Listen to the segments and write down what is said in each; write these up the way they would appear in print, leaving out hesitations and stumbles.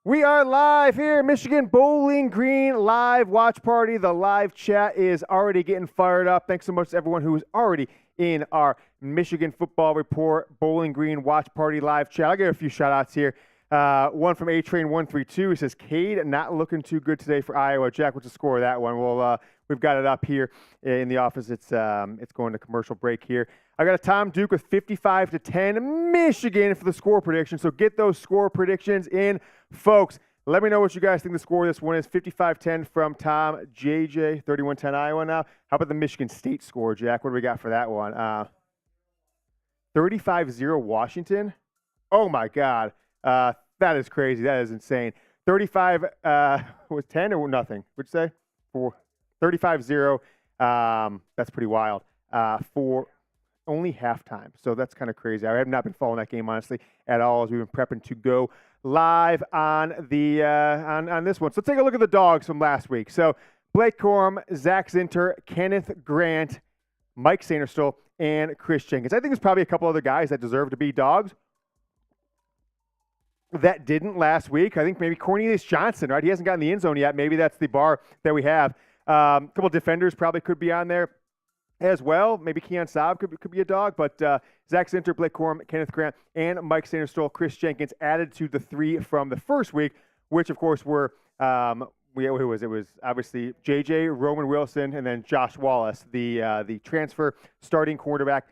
We are live here, Michigan Bowling Green live watch party. The live chat is already getting fired up. Thanks so much to everyone who is already in our Michigan Football Report Bowling Green watch party live chat. I'll give a few shout outs here. One from A-Train132 says, Cade not looking too good today for Iowa. Jack, what's the score of that one? Well, we've got it up here in the office. It's going to commercial break here. I got a Tom Duke with 55-10 Michigan for the score prediction. So get those score predictions in, folks. Let me know what you guys think the score of this one is. 55-10 from Tom. JJ, 31-10 Iowa now. How about the Michigan State score, Jack? What do we got for that one? 35-0 Washington. Oh, my God. That is crazy. That is insane. 35 was 10 or nothing? What'd you say? 35-0. That's pretty wild. For only halftime. So that's kind of crazy. I have not been following that game, honestly, at all as we've been prepping to go live on the on this one. So take a look at the dogs from last week. So Blake Corum, Zach Zinter, Kenneth Grant, Mike Sainristil, and Chris Jenkins. I think there's probably a couple other guys that deserve to be dogs that didn't last week. I think maybe Cornelius Johnson, right? He hasn't gotten the end zone yet. Maybe that's the bar that we have. A couple of defenders probably could be on there as well. Maybe Keon Saab could be a dog, but Zach Zinter, Blake Corum, Kenneth Grant, and Mike Sainristil, Chris Jenkins added to the three from the first week, which of course were who was it? It was obviously JJ, Roman Wilson, and then Josh Wallace, the transfer starting cornerback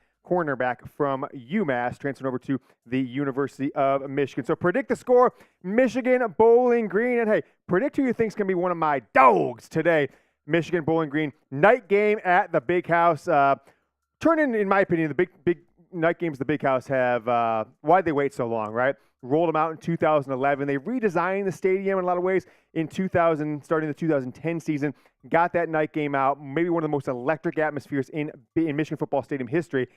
from UMass, transferring over to the University of Michigan. So predict the score, Michigan Bowling Green, and hey, predict who you think is going to be one of my dogs today. Michigan Bowling Green night game at the Big House. Turning, in my opinion, the big night games at the Big House have why'd they wait so long, right? Rolled them out in 2011. They redesigned the stadium in a lot of ways in starting the 2010 season. Got that night game out. Maybe one of the most electric atmospheres in Michigan football stadium history.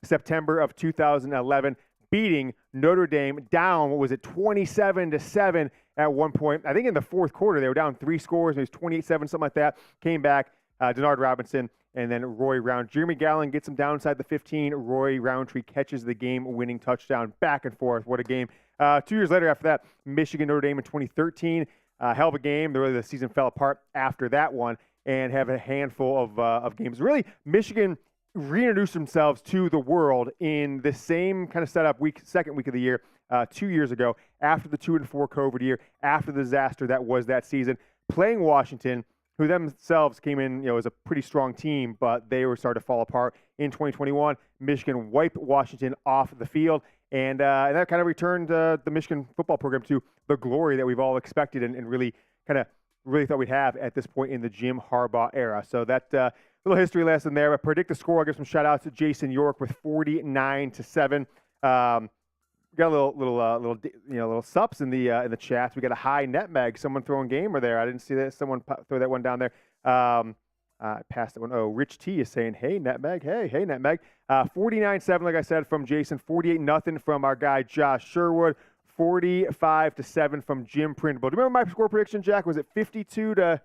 September of 2011, beating Notre Dame down, 27-7 at one point. I think in the fourth quarter, they were down 3 scores. It was 28-7, something like that. Came back, Denard Robinson, and then Roy Round. Jeremy Gallen gets him down inside the 15. Roy Roundtree catches the game-winning touchdown. Back and forth. What a game. 2 years later after that, Michigan, Notre Dame in 2013. Hell of a game. The season fell apart after that one and have a handful of games. Really, Michigan reintroduced themselves to the world in the same kind of setup second week of the year 2 years ago, after the 2-4 COVID year, after the disaster that was that season, playing Washington, who themselves came in, as a pretty strong team, but they were starting to fall apart. In 2021, Michigan wiped Washington off the field, and that kind of returned the Michigan football program to the glory that we've all expected and really thought we'd have at this point in the Jim Harbaugh era. So that little history lesson there. But predict the score. I'll give some shout outs to Jason York with 49-7. Got a little subs in the chats. We got a high Netmeg. Someone throwing gamer there. I didn't see that. Someone throw that one down there. Passed that one. Oh, Rich T is saying, hey, Netmeg. Hey, Netmeg. 49-7, like I said, from Jason. 48-0 from our guy Josh Sherwood. 45-7 from Jim Printable. Do you remember my score prediction, Jack? Was it 52-10?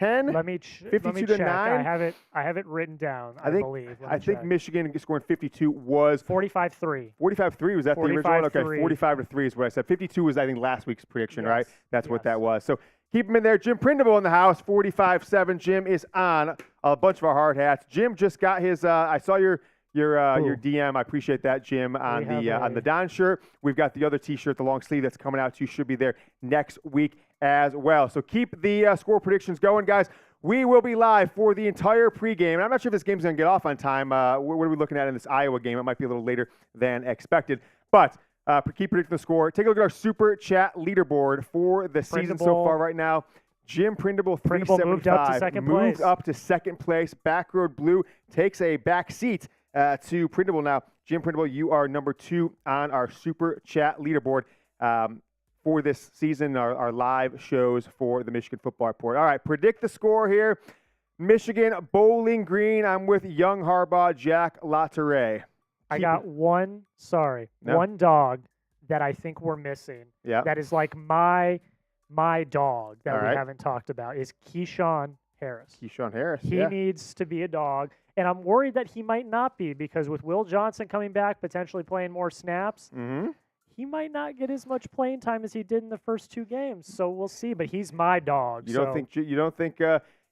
Let me 52-9. I have it written down. I believe. I think Michigan scoring 52 was 45-3. 45-3 was that the original one? Okay, 45-3 is what I said. 52 was I think last week's prediction, right? That's what that was. So keep him in there. Jim Printable in the house. 45-7. Jim is on a bunch of our hard hats. Jim just got his. I saw your DM. I appreciate that, Jim, on the Don shirt. We've got the other T-shirt, the long sleeve that's coming out too. Should be there next week as well. So keep the score predictions going, guys. We will be live for the entire pregame. And I'm not sure if this game's going to get off on time. What are we looking at in this Iowa game? It might be a little later than expected. But keep predicting the score. Take a look at our Super Chat leaderboard for the season so far right now. Jim Printable, 375. Moved up to second place. Backroad Blue takes a back seat to Printable now. Jim Printable, you are number 2 on our Super Chat leaderboard for this season, our live shows for the Michigan Football Report. All right, predict the score here. Michigan Bowling Green. I'm with YUNG Harbaugh Jack Lautaret. I got one dog that I think we're missing. Yeah. That is like my dog that we haven't talked about is Keyshawn Harris. Keyshawn Harris. He needs to be a dog. And I'm worried that he might not be because with Will Johnson coming back, potentially playing more snaps, he might not get as much playing time as he did in the first 2 games. So we'll see. But he's my dog. You don't think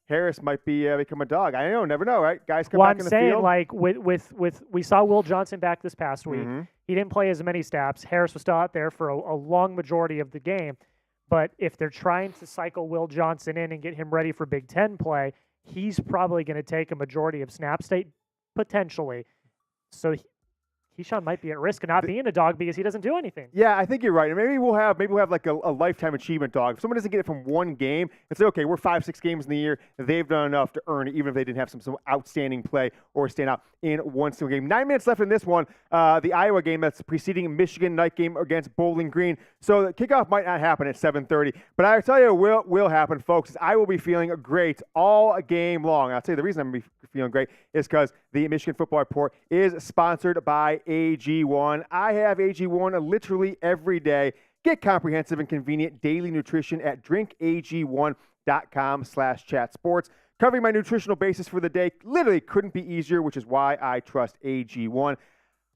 Harris might become a dog? I don't know. Never know, right? Guys come back in the field. Like with we saw Will Johnson back this past week. Mm-hmm. He didn't play as many snaps. Harris was still out there for a long majority of the game. But if they're trying to cycle Will Johnson in and get him ready for Big Ten play, he's probably going to take a majority of snap state, potentially. So Keyshawn might be at risk of not being a dog because he doesn't do anything. Yeah, I think you're right. And maybe we'll have like a lifetime achievement dog. If someone doesn't get it from one game and say, okay, we're 5-6 games in the year, they've done enough to earn it, even if they didn't have some outstanding play or stand out in one single game. 9 minutes left in this one, the Iowa game that's preceding Michigan night game against Bowling Green. So the kickoff might not happen at 7:30, but I tell you what will happen, folks, is I will be feeling great all game long. I'll tell you the reason I'm going to be feeling great is because the Michigan Football Report is sponsored by AG1. I have AG1 literally every day. Get comprehensive and convenient daily nutrition at drinkag1.com/chatsports. Covering my nutritional basis for the day literally couldn't be easier, which is why I trust AG1.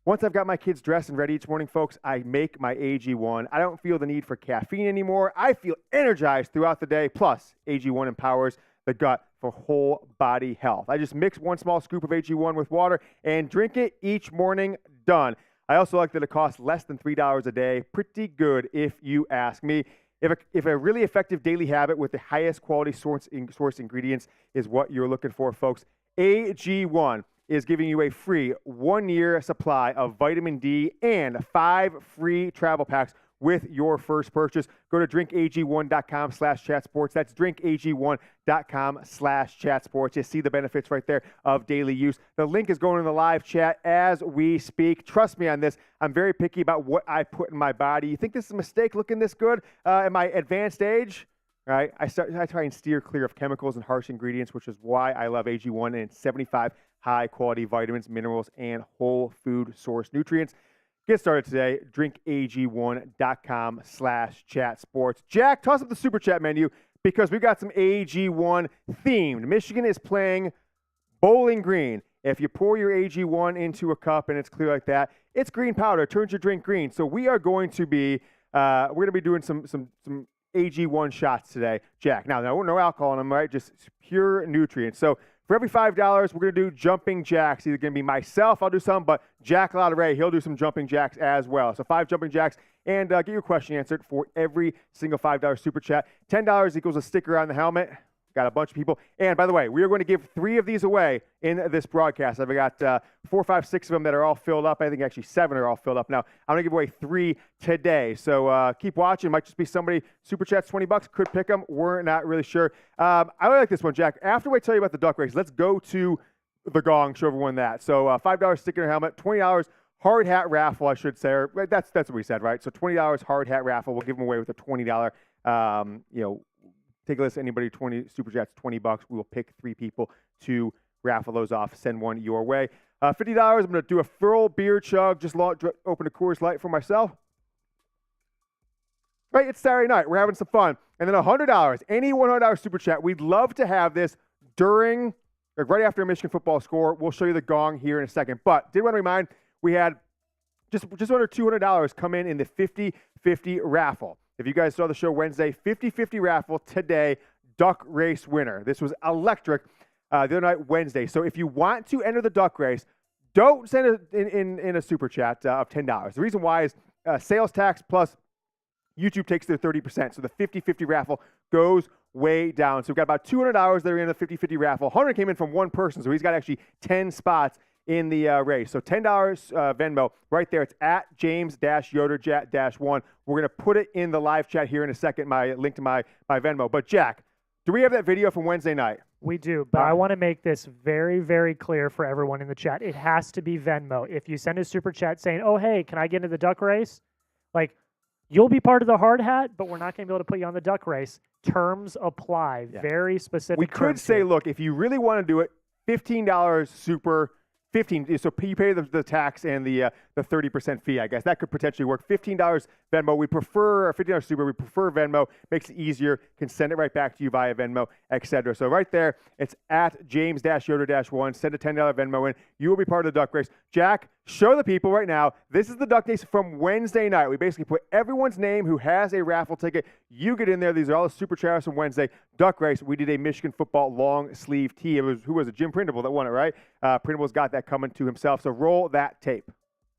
Once I've got my kids dressed and ready each morning, folks, I make my AG1. I don't feel the need for caffeine anymore. I feel energized throughout the day. Plus, AG1 empowers the gut for whole body health. I just mix 1 small scoop of AG1 with water and drink it each morning. Done. I also like that it costs less than $3 a day. Pretty good if you ask me. If a really effective daily habit with the highest quality source ingredients is what you're looking for, folks, AG1 is giving you a free 1-year supply of vitamin D and 5 free travel packs with your first purchase. Go to drinkag1.com/chatsports. That's drinkag1.com/chatsports. You see the benefits right there of daily use. The link is going in the live chat as we speak. Trust me on this. I'm very picky about what I put in my body. You think this is a mistake looking this good at my advanced age? Right? I try and steer clear of chemicals and harsh ingredients, which is why I love AG1 and its 75 high-quality vitamins, minerals, and whole food source nutrients. Get started today. drinkag1.com/chatsports. Jack, toss up the Super Chat menu because we've got some AG1 themed. Michigan is playing Bowling Green. If you pour your AG1 into a cup and it's clear like that, it's green powder. It turns your drink green. So we are going to be doing some AG1 shots today, Jack. Now, no alcohol in them, right? Just pure nutrients. So for every $5, we're going to do jumping jacks. Either going to be myself, I'll do some, but Jack Lautaret, he'll do some jumping jacks as well. So 5 jumping jacks, and get your question answered for every single $5 Super Chat. $10 equals a sticker on the helmet. Got a bunch of people. And by the way, we are going to give 3 of these away in this broadcast. I've got 4, 5, 6 of them that are all filled up. I think actually 7 are all filled up now. I'm going to give away 3 today. So keep watching. Might just be somebody. Super Chat's $20. Could pick them. We're not really sure. I really like this one, Jack. After I tell you about the duck race, let's go to the Gong. Show everyone that. So $5 sticker and helmet. $20 hard hat raffle, I should say. That's what we said, right? So $20 hard hat raffle. We'll give them away with a $20. Take a list. Anybody 20 Super Chats, $20. We will pick 3 people to raffle those off. Send one your way. $50. I'm going to do a full beer chug. Just open a Coors Light for myself. Right, it's Saturday night. We're having some fun. And then $100. Any $100 Super Chat. We'd love to have this right after a Michigan football score. We'll show you the Gong here in a second. But did want to remind, we had just under $200 come in the 50-50 raffle. If you guys saw the show Wednesday, 50-50 raffle today, duck race winner. This was electric the other night, Wednesday. So if you want to enter the duck race, don't send it in a Super Chat of $10. The reason why is sales tax plus YouTube takes their 30%. So the 50-50 raffle goes way down. So we've got about $200 that are in the 50-50 raffle. 100 came in from one person, so he's got actually 10 spots in the race. So $10 Venmo right there. It's at James-Yoder-1. We're going to put it in the live chat here in a second, my link to my Venmo. But Jack, do we have that video from Wednesday night? We do, but I want to make this very, very clear for everyone in the chat. It has to be Venmo. If you send a Super Chat saying, oh, hey, can I get into the duck race? You'll be part of the hard hat, but we're not going to be able to put you on the duck race. Terms apply. Yeah. Very specific. We could say, here. Look, if you really want to do it, $15 Super 15. So you pay the tax and the 30% fee, I guess. That could potentially work. $15 Venmo. We prefer $15 Super. We prefer Venmo. Makes it easier. Can send it right back to you via Venmo, etc. So right there, it's at James-Yoder-1. Send a $10 Venmo in. You will be part of the duck race. Jack, show the people right now, this is the Duck Days from Wednesday night. We basically put everyone's name who has a raffle ticket. You get in there. These are all the super chatters from Wednesday. Duck Race, we did a Michigan football long sleeve tee. Who was it? Jim Prindable that won it, right? Prindable's got that coming to himself, so roll that tape.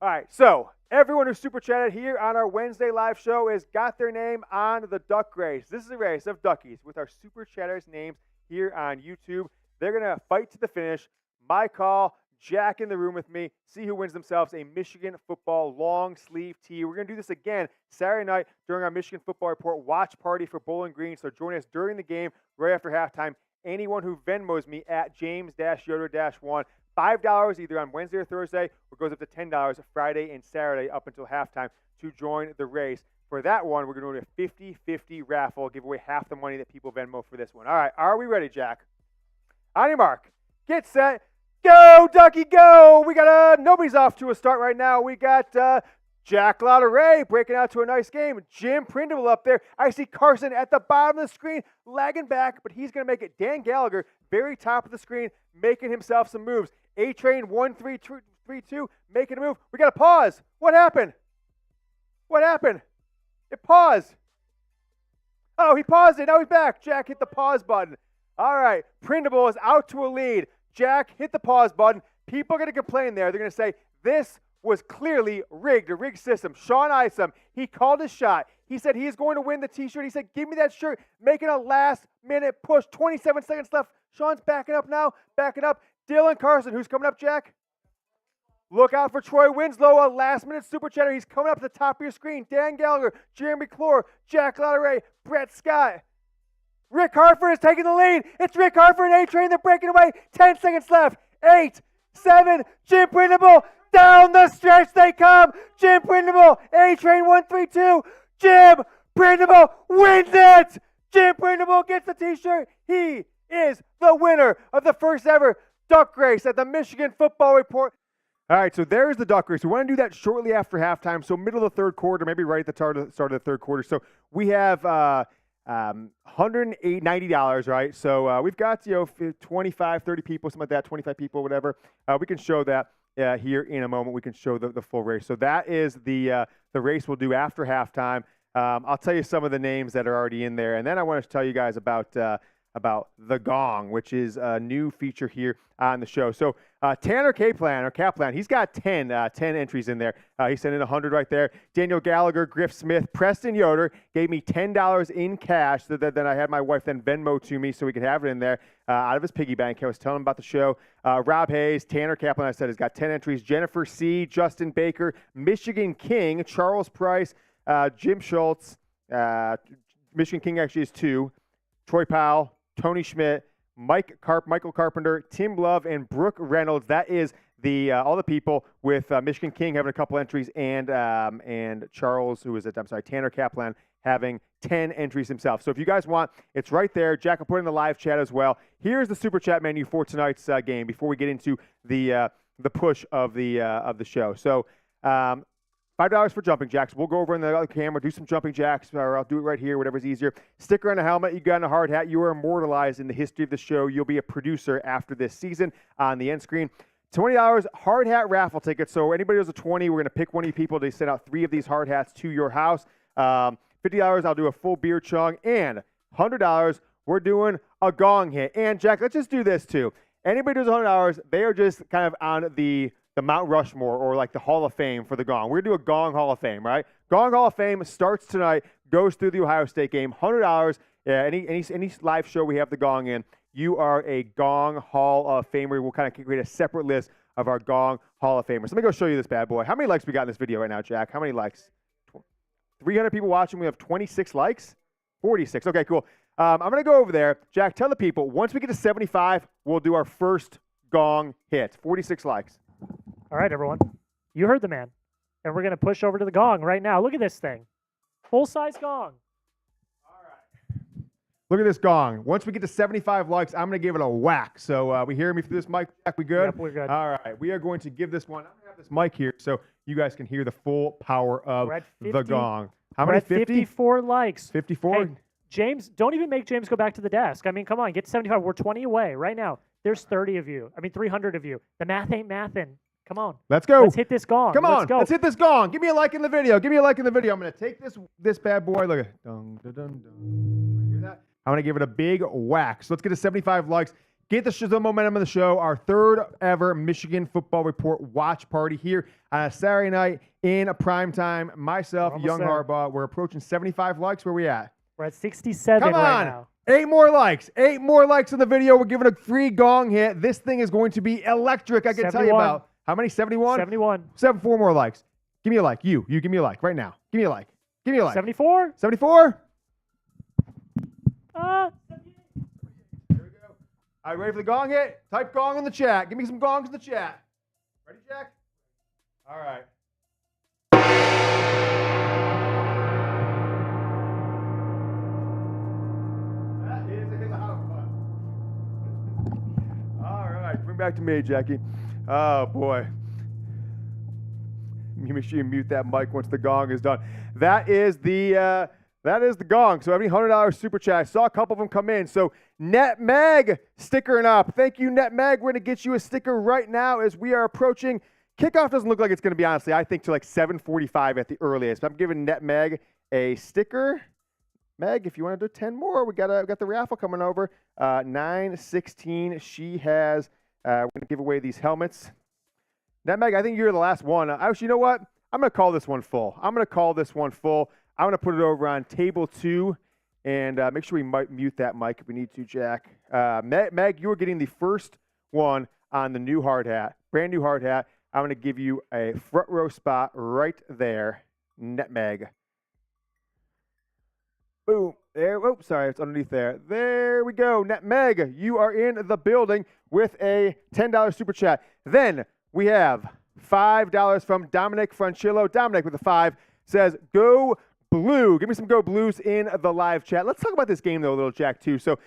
All right, so everyone who super chatted here on our Wednesday live show has got their name on the Duck Race. This is a race of duckies with our super chatters' names here on YouTube. They're going to fight to the finish. My call, Jack in the room with me, see who wins themselves a Michigan football long sleeve tee. We're going to do this again Saturday night during our Michigan Football Report watch party for Bowling Green. So join us during the game, right after halftime. Anyone who Venmos me at James-Yoder-1, $5 either on Wednesday or Thursday, or goes up to $10 Friday and Saturday up until halftime to join the race. For that one, we're going to do a 50-50 raffle, give away half the money that people Venmo for this one. All right, are we ready, Jack? On your mark, get set, go, Ducky, go! We got nobody's off to a start right now. We got Jack Lautaret breaking out to a nice game. Jim Prindable up there. I see Carson at the bottom of the screen, lagging back, but he's going to make it. Dan Gallagher, very top of the screen, making himself some moves. A-Train 1-3-2, making a move. We got to pause. What happened? What happened? It paused. Oh, he paused it. Now he's back. Jack hit the pause button. All right. Prindable is out to a lead. Jack hit the pause button. People are going to complain there. They're going to say, this was clearly rigged, a rigged system. Sean Isom, he called his shot. He said he is going to win the T-shirt. He said, give me that shirt. Making a last-minute push. 27 seconds left. Sean's backing up now. Backing up. Dylan Carson, who's coming up, Jack? Look out for Troy Winslow, a last-minute super chatter. He's coming up to the top of your screen. Dan Gallagher, Jeremy Clore, Jack Lautaret, Brett Scott. Rick Harford is taking the lead. It's Rick Harford and A-Train. They're breaking away. 10 seconds left. 8, 7, Jim Prindable. Down the stretch they come. Jim Prindable. A-Train 1-3-2. Jim Prindable wins it. Jim Prindable gets the T-shirt. He is the winner of the first ever Duck Race at the Michigan Football Report. All right, so there's the Duck Race. We want to do that shortly after halftime, so middle of the third quarter, maybe right at the start of the third quarter. So we have $190, right? So we've got 25, 30 people, something like that, 25 people, whatever. We can show that here in a moment. We can show the full race. So that is the race we'll do after halftime. I'll tell you some of the names that are already in there, and then I want to tell you guys about the Gong, which is a new feature here on the show. So Tanner Kaplan, he's got 10 entries in there. He sent in 100 right there. Daniel Gallagher, Griff Smith, Preston Yoder gave me $10 in cash. So then I had my wife then Venmo to me so we could have it in there out of his piggy bank. I was telling him about the show. Rob Hayes, Tanner Kaplan, I said, has got 10 entries. Jennifer C., Justin Baker, Michigan King, Charles Price, Jim Schultz. Michigan King actually is 2. Troy Powell, Tony Schmidt, Michael Carpenter, Tim Love, and Brooke Reynolds. That is all the people with Michigan King having a couple entries and Charles, Tanner Kaplan having 10 entries himself. So if you guys want, it's right there. Jack will put it in the live chat as well. Here's the super chat menu for tonight's game before we get into the push of the show. So $5 for jumping jacks. We'll go over in the other camera, do some jumping jacks, or I'll do it right here, whatever's easier. Sticker on a helmet, you got in a hard hat. You are immortalized in the history of the show. You'll be a producer after this season on the end screen. $20 hard hat raffle tickets. So anybody who's a 20, we're going to pick one of you people to send out 3 of these hard hats to your house. $50, I'll do a full beer chung. And $100, we're doing a Gong hit. And Jack, let's just do this too. Anybody who's $100, they are just kind of on the Mount Rushmore or like the Hall of Fame for the Gong. We're going to do a Gong Hall of Fame, right? Gong Hall of Fame starts tonight, goes through the Ohio State game. $100, any live show we have the Gong in, you are a Gong Hall of Famer. We'll kind of create a separate list of our Gong Hall of Famers. Let me go show you this bad boy. How many likes we got in this video right now, Jack? How many likes? 300 people watching. We have 26 likes? 46. Okay, cool. I'm going to go over there. Jack, tell the people, once we get to 75, we'll do our first Gong hit. 46 likes. All right, everyone. You heard the man. And we're going to push over to the Gong right now. Look at this thing. Full-size Gong. All right. Look at this Gong. Once we get to 75 likes, I'm going to give it a whack. So we hear me through this mic. Jack, we good? Yep, we're good. All right. We are going to give this one. I'm going to have this mic here so you guys can hear the full power of the Gong. How many? 50? 54 likes. 54? Hey, James, don't even make James go back to the desk. I mean, come on, get 75. We're 20 away right now. There's 30 of you. I mean, 300 of you. The math ain't mathin'. Come on. Let's go. Let's hit this gong. Come on. Let's go. Let's hit this gong. Give me a like in the video. Give me a like in the video. I'm going to take this bad boy. Look at it. Dun, dun, dun, dun. You hear that? I'm going to give it a big whack. So let's get to 75 likes. Get the momentum of the show. Our third ever Michigan Football Report watch party here on a Saturday night in a prime time. Myself, Young Harbaugh. We're approaching 75 likes. Where we at? We're at 67 right now. 8 more likes. 8 more likes in the video. We're giving a free gong hit. This thing is going to be electric. I can tell you about. How many? 71? 71. 4 more likes. Give me a like. You give me a like right now. Give me a like. Give me a like. 74? 74? Uh, There we go. All right, ready for the gong hit? Type gong in the chat. Give me some gongs in the chat. Ready, Jack? All right. That is a loud one. All right, bring back to me, Jackie. Oh, boy. You make sure you mute that mic once the gong is done. That is the gong. So every $100 super chat, I saw a couple of them come in. So NetMag stickering up. Thank you, NetMag. We're going to get you a sticker right now as we are approaching. Kickoff doesn't look like it's going to be, honestly, I think to like 7:45 at the earliest. I'm giving NetMag a sticker. Meg, if you want to do 10 more, we got the raffle coming over. 916. She has. We're going to give away these helmets. NetMag, I think you're the last one. Actually, you know what? I'm going to call this one full. I'm going to put it over on table 2, and make sure we mute that mic if we need to, Jack. Meg, you are getting the first one on the new hard hat, brand new hard hat. I'm going to give you a front row spot right there, NetMag. Boom. There. Oh, sorry, it's underneath there. There we go. NetMag, you are in the building with a $10 super chat. Then we have $5 from Dominic Francillo. Dominic with a 5 says, "Go Blue." Give me some Go Blues in the live chat. Let's talk about this game, though, a little, Jack, too. So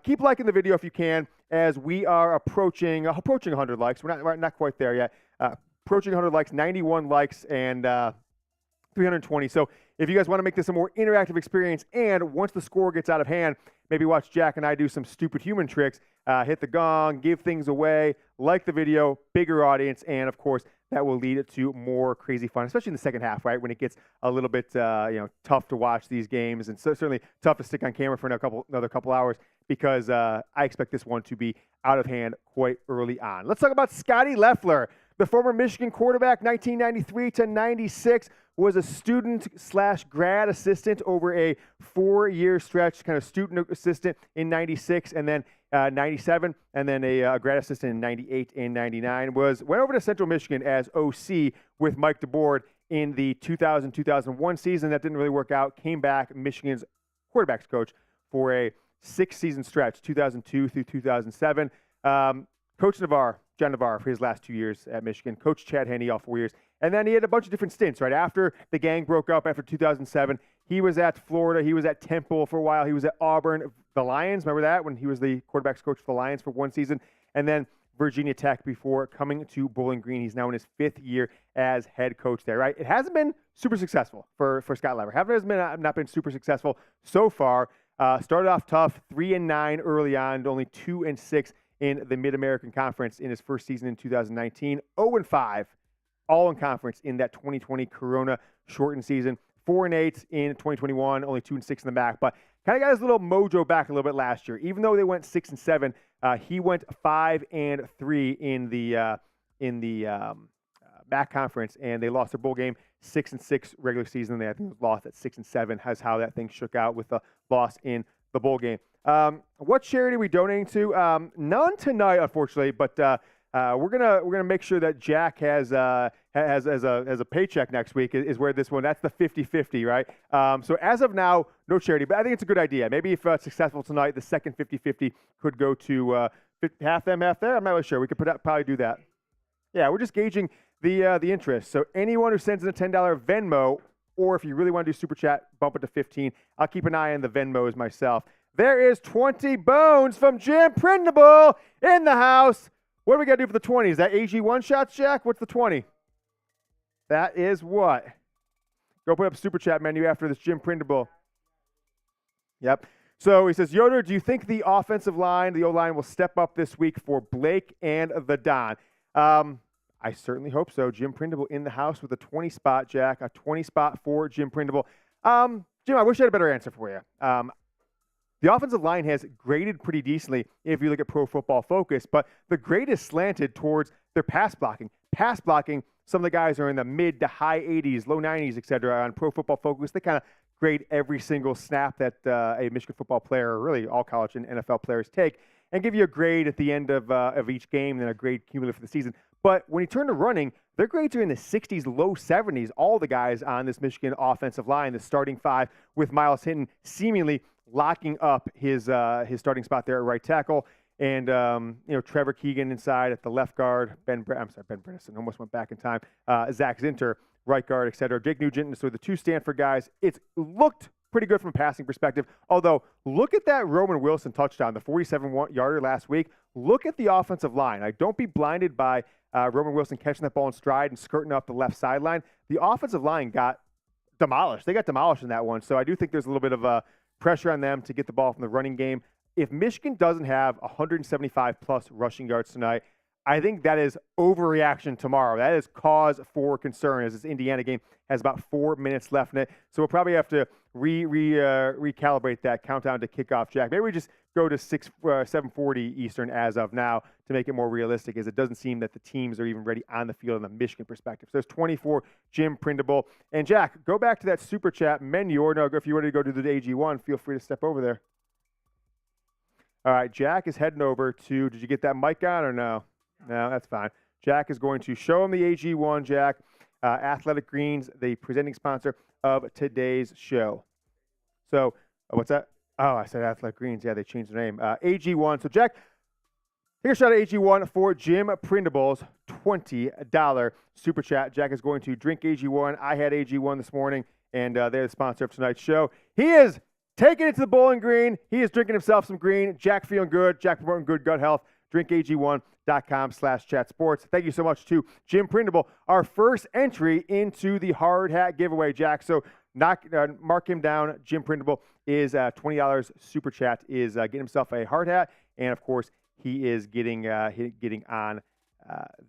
keep liking the video if you can, as we are approaching 100 likes. We're not quite there yet. Approaching 100 likes, 91 likes, and 320. So if you guys want to make this a more interactive experience, and once the score gets out of hand, maybe watch Jack and I do some stupid human tricks, hit the gong, give things away, like the video, bigger audience, and of course, that will lead to more crazy fun, especially in the second half, right? When it gets a little bit tough to watch these games, and so certainly tough to stick on camera for another couple hours, because I expect this one to be out of hand quite early on. Let's talk about Scotty Leffler, the former Michigan quarterback, 1993 to 96. Was a student/grad assistant over a 4-year stretch, kind of student assistant in 96 and then 97, and then a grad assistant in 98 and 99. Went over to Central Michigan as OC with Mike DeBoard in the 2000-2001 season. That didn't really work out. Came back, Michigan's quarterbacks coach for a 6-season stretch, 2002 through 2007. Coach John Navarre for his last 2 years at Michigan. Coach Chad Henne all 4 years. And then he had a bunch of different stints, right? After the gang broke up after 2007, he was at Florida. He was at Temple for a while. He was at Auburn. The Lions, remember that? When he was the quarterbacks coach for the Lions for 1 season. And then Virginia Tech before coming to Bowling Green. He's now in his 5th year as head coach there, right? It hasn't been super successful for Scott Leffler. Not been super successful so far. Started off tough, 3-9 early on, only 2-6 in the Mid-American Conference in his first season in 2019. 0-5 all in conference in that 2020 Corona shortened season. 4-8 in 2021, only 2-6 in the back, but kind of got his little mojo back a little bit last year. Even though they went 6-7, he went 5-3 in the back conference, and they lost their bowl game 6-6 regular season. They I think lost at 6-7. Has how that thing shook out with the loss in the bowl game. What charity are we donating to? None tonight, unfortunately, but we're gonna make sure that Jack has a paycheck next week. Is where this one. That's the 50-50, right? So as of now, no charity, but I think it's a good idea. Maybe if successful tonight, the second 50-50 could go to half them, half there. I'm not really sure. We could probably do that. Yeah, we're just gauging the interest. So anyone who sends in a $10 Venmo, or if you really want to do super chat, bump it to 15. I'll keep an eye on the Venmos myself. There is 20 bones from Jim Prindable in the house. What do we got to do for the 20? Is that AG1 shots, Jack? What's the 20? That is what? Go put up super chat menu after this Jim Prindable. Yep. So he says, Yoder, do you think the offensive line, the O-line, will step up this week for Blake and the Don? I certainly hope so. Jim Prindable in the house with a 20 spot, Jack. A 20 spot for Jim Prindable. Jim, I wish I had a better answer for you. The offensive line has graded pretty decently if you look at Pro Football Focus, but the grade is slanted towards their pass blocking. Pass blocking, some of the guys are in the mid to high 80s, low 90s, et cetera. On Pro Football Focus, they kind of grade every single snap that a Michigan football player, or really all college and NFL players, take, and give you a grade at the end of each game, and then a grade cumulative for the season. But when you turn to running, their grades are in the 60s, low 70s. All the guys on this Michigan offensive line, the starting five, with Miles Hinton seemingly locking up his starting spot there at right tackle, and Trevor Keegan inside at the left guard, Ben Bredesen almost went back in time, Zach Zinter right guard, etc. Jake Nugent, so the two Stanford guys. It's looked pretty good from a passing perspective. Although, look at that Roman Wilson touchdown, the 47-yarder last week. Look at the offensive line. Like, don't be blinded by Roman Wilson catching that ball in stride and skirting up the left sideline. The offensive line got demolished. They got demolished in that one. So I do think there's a little bit of pressure on them to get the ball from the running game. If Michigan doesn't have 175-plus rushing yards tonight, I think that is overreaction tomorrow. That is cause for concern, as this Indiana game has about 4 minutes left in it. So we'll probably have to recalibrate that countdown to kickoff, Jack. Maybe we just go to 7:40 Eastern as of now to make it more realistic, as it doesn't seem that the teams are even ready on the field in the Michigan perspective. So there's 24, Jim Prindable. And Jack, go back to that super chat menu, or no, if you want to go to the AG1, feel free to step over there. All right, Jack is heading over to, did you get that mic on or no? No, that's fine. Jack is going to show him the AG1, Jack. Athletic Greens, the presenting sponsor of today's show. So, what's that? Oh, I said Athletic Greens. Yeah, they changed their name. AG1. So, Jack, take a shot at AG1 for Jim Prindable's $20 super chat. Jack is going to drink AG1. I had AG1 this morning, and they're the sponsor of tonight's show. He is taking it to the Bowling Green. He is drinking himself some green. Jack feeling good. Jack promoting good gut health. drinkag1.com/chatsports. Thank you so much to Jim Prindable, our first entry into the hard hat giveaway, Jack. So mark him down. Jim Prindable is $20 super chat, is getting himself a hard hat, and of course he is getting on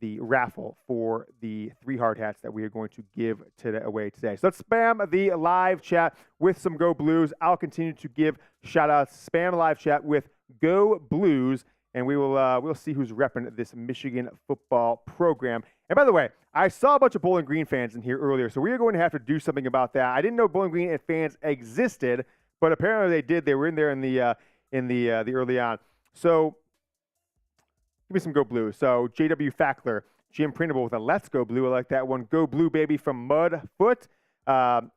the raffle for the 3 hard hats that we are going to give away today. So let's spam the live chat with some Go Blues. I'll continue to give shout outs. Spam the live chat with Go Blues, and we'll see who's repping this Michigan football program. And by the way, I saw a bunch of Bowling Green fans in here earlier, so we are going to have to do something about that. I didn't know Bowling Green fans existed, but apparently they did. They were in there in the early on. So give me some Go Blue. So JW Fackler, Jim Prindable with a Let's Go Blue. I like that one. Go Blue, baby, from Mudfoot.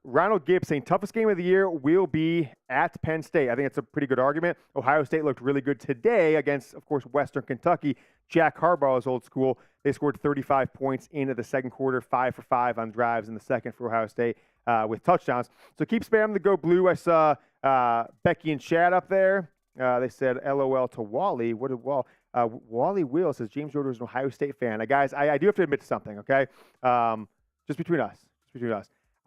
Ronald Gibbs saying toughest game of the year will be at Penn State. I think it's a pretty good argument. Ohio State looked really good today against, of course, Western Kentucky. Jack Harbaugh's old school. They scored 35 points into the second quarter, 5 for 5 on drives in the second for Ohio State with touchdowns. So keep spamming the Go Blue. I saw Becky and Chad up there. They said LOL to Wally. What did Wally Will says James Yoder is an Ohio State fan. Guys, I do have to admit to something, okay? Just between us.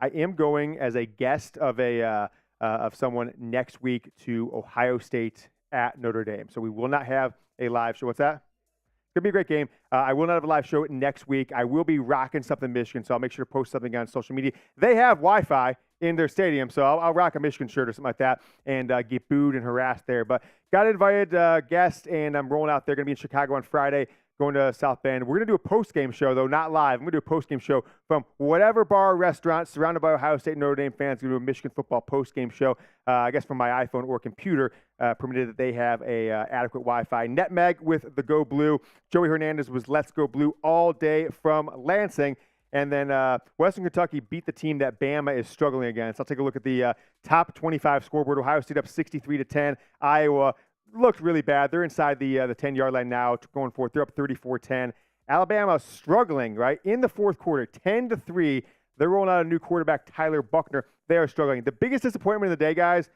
I am going as a guest of someone next week to Ohio State at Notre Dame. So we will not have a live show. What's that? It's going to be a great game. I will not have a live show next week. I will be rocking something Michigan, so I'll make sure to post something on social media. They have Wi-Fi in their stadium, so I'll rock a Michigan shirt or something like that and get booed and harassed there. But got invited guest, and I'm rolling out there. Going to be in Chicago on Friday, going to South Bend. We're going to do a post-game show, though, not live. I'm going to do a post-game show from whatever bar or restaurant surrounded by Ohio State and Notre Dame fans. Going to do a Michigan football post-game show, I guess from my iPhone or computer, permitted that they have a adequate Wi-Fi. NetMeg with the Go Blue. Joey Hernandez was Let's Go Blue all day from Lansing. And then Western Kentucky beat the team that Bama is struggling against. I'll take a look at the top 25 scoreboard. Ohio State up 63-10. Iowa looked really bad. They're inside the 10-yard line now, going forward. They're up 34-10. Alabama struggling, right? In the fourth quarter, 10-3. They're rolling out a new quarterback, Tyler Buckner. They are struggling. The biggest disappointment of the day, guys,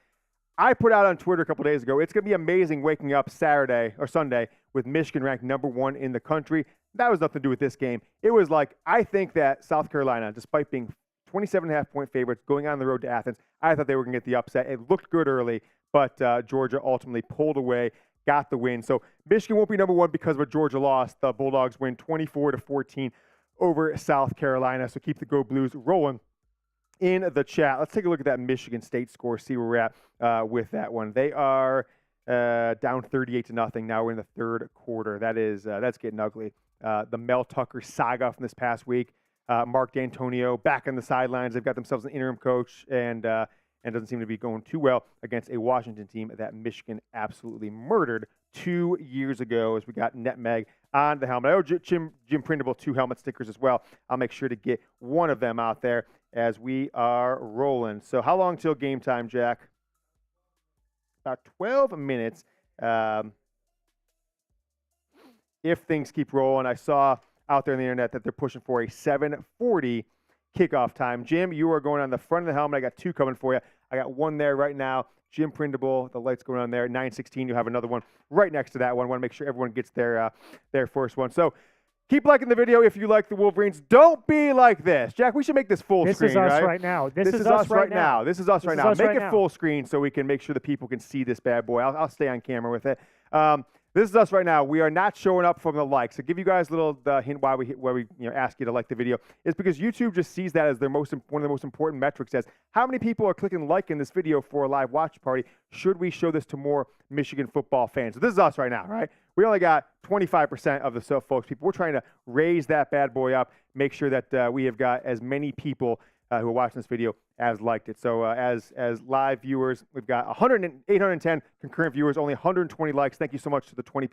I put out on Twitter a couple days ago, it's going to be amazing waking up Saturday or Sunday with Michigan ranked number 1 in the country. That was nothing to do with this game. It was like, I think that South Carolina, despite being 27.5-point favorites going on the road to Athens, I thought they were going to get the upset. It looked good early, but Georgia ultimately pulled away, got the win. So Michigan won't be number 1 because of a Georgia loss. The Bulldogs win 24-14 over South Carolina. So keep the Go Blues rolling in the chat. Let's take a look at that Michigan State score, see where we're at with that one. They are down 38-0. Now we're in the third quarter. That's getting ugly. The Mel Tucker saga from this past week. Mark D'Antonio back on the sidelines. They've got themselves an interim coach, and doesn't seem to be going too well against a Washington team that Michigan absolutely murdered 2 years ago as we got Nutmeg on the helmet. I owe Jim Printable 2 helmet stickers as well. I'll make sure to get one of them out there as we are rolling. So how long till game time, Jack? About 12 minutes. If things keep rolling. I saw out there on the internet that they're pushing for a 7:40 kickoff time. Jim, you are going on the front of the helmet. I got 2 coming for you. I got one there right now. Jim Printable, the light's going on there. 9:16, you'll have another one right next to that one. I want to make sure everyone gets their first one. So keep liking the video if you like the Wolverines. Don't be like this. Jack, we should make this full screen, This is us right now. This is us right now. This is us right now. Make it full screen so we can make sure the people can see this bad boy. I'll stay on camera with it. This is us right now. We are not showing up from the likes. To give you guys a little hint why we ask you to like the video is because YouTube just sees that as one of the most important metrics, as how many people are clicking like in this video for a live watch party. Should we show this to more Michigan football fans? So this is us right now, right? We only got 25% of the folks people. We're trying to raise that bad boy up, make sure that we have got as many people who are watching this video as liked it. So as live viewers, we've got 810 concurrent viewers, only 120 likes. Thank you so much to the 120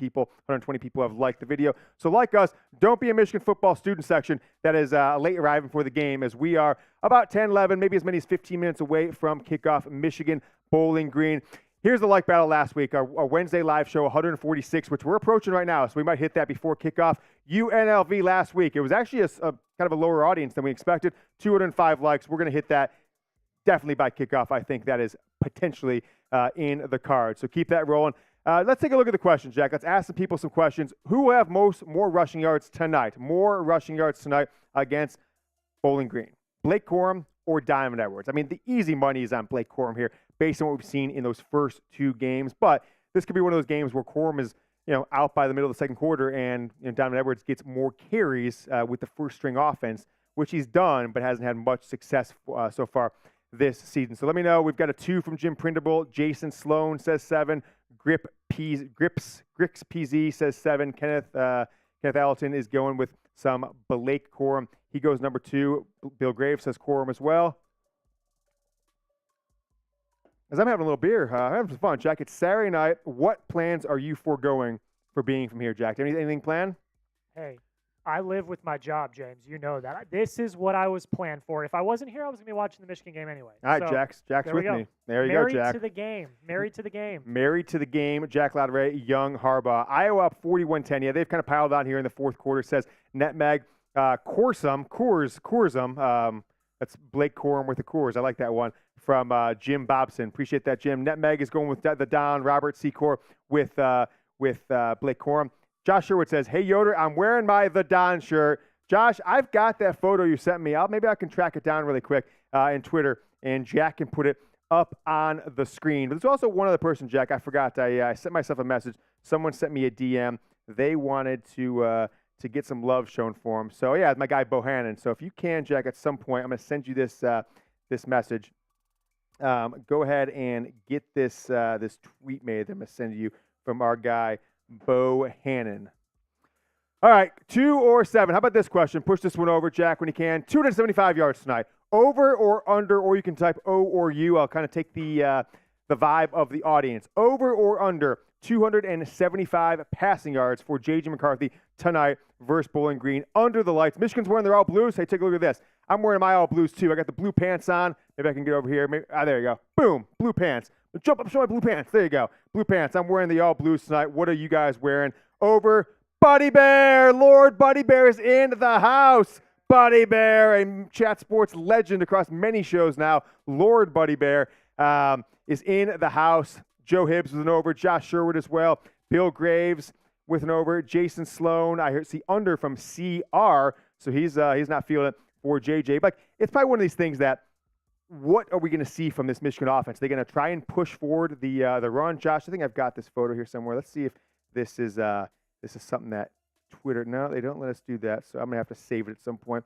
people who have liked the video. So like us, don't be a Michigan football student section that is late arriving for the game, as we are about 10, 11, maybe as many as 15 minutes away from kickoff. Michigan Bowling Green. Here's the like battle last week, our Wednesday live show, 146, which we're approaching right now, so we might hit that before kickoff. UNLV last week, it was actually a kind of a lower audience than we expected, 205 likes. We're going to hit that definitely by kickoff. I think that is potentially in the card, so keep that rolling. Let's take a look at the questions, Jack. Let's ask some people some questions. Who will have more rushing yards tonight? More rushing yards tonight against Bowling Green? Blake Corum or Dnovan Edwards? I mean, the easy money is on Blake Corum here, based on what we've seen in those first 2 games. But this could be one of those games where Corum is, out by the middle of the second quarter, and Dnovan Edwards gets more carries with the first string offense, which he's done, but hasn't had much success so far this season. So let me know. We've got a 2 from Jim Printable. Jason Sloan says 7. Grix PZ says 7. Kenneth Allerton is going with some Blake Corum. He goes number 2. Bill Graves says Corum as well. As I'm having a little beer, I'm having some fun, Jack. It's Saturday night. What plans are you foregoing for being from here, Jack? Anything planned? Hey, I live with my job, James. You know that. This is what I was planned for. If I wasn't here, I was going to be watching the Michigan game anyway. All right, so, Jack's with me. There you go, Jack. Married to the game. Married to the game. Married to the game. Jack Lautaret, YUNG Harbaugh. Iowa up 41-10. Yeah, they've kind of piled on here in the fourth quarter. Says Nutmeg. Coors. That's Blake Corum with the Coors. I like that one. From Jim Bobson. Appreciate that, Jim. Nutmeg is going with the Don. Robert Secor with Blake Corum. Josh Sherwood says, hey, Yoder, I'm wearing my The Don shirt. Josh, I've got that photo you sent me. Maybe I can track it down really quick in Twitter, and Jack can put it up on the screen. But there's also one other person, Jack. I forgot. I sent myself a message. Someone sent me a DM. They wanted to get some love shown for him. So, yeah, my guy Bohannon. So if you can, Jack, at some point, I'm going to send you this message. Go ahead and get this tweet made that I'm going to send you from our guy Bohannon. All right, 2 or 7. How about this question? Push this one over, Jack, when you can. 275 yards tonight. Over or under, or you can type O or U. I'll kind of take the vibe of the audience. Over or under 275 passing yards for JJ McCarthy tonight versus Bowling Green under the lights. Michigan's wearing their all blues. Hey, take a look at this. I'm wearing my all blues too. I got the blue pants on. Maybe I can get over here. There you go. Boom, blue pants. Jump up, show my blue pants. There you go. Blue pants. I'm wearing the all blues tonight. What are you guys wearing? Over. Buddy Bear. Lord Buddy Bear is in the house. Buddy Bear, a chat sports legend across many shows now. Lord Buddy Bear is in the house. Joe Hibbs with an over. Josh Sherwood as well. Bill Graves with an over. Jason Sloan. I see under from CR. So he's not feeling it for JJ. But it's probably one of these things that, what are we going to see from this Michigan offense? They're going to try and push forward the run. Josh, I think I've got this photo here somewhere. Let's see if this is something that Twitter. No, they don't let us do that, so I'm going to have to save it at some point.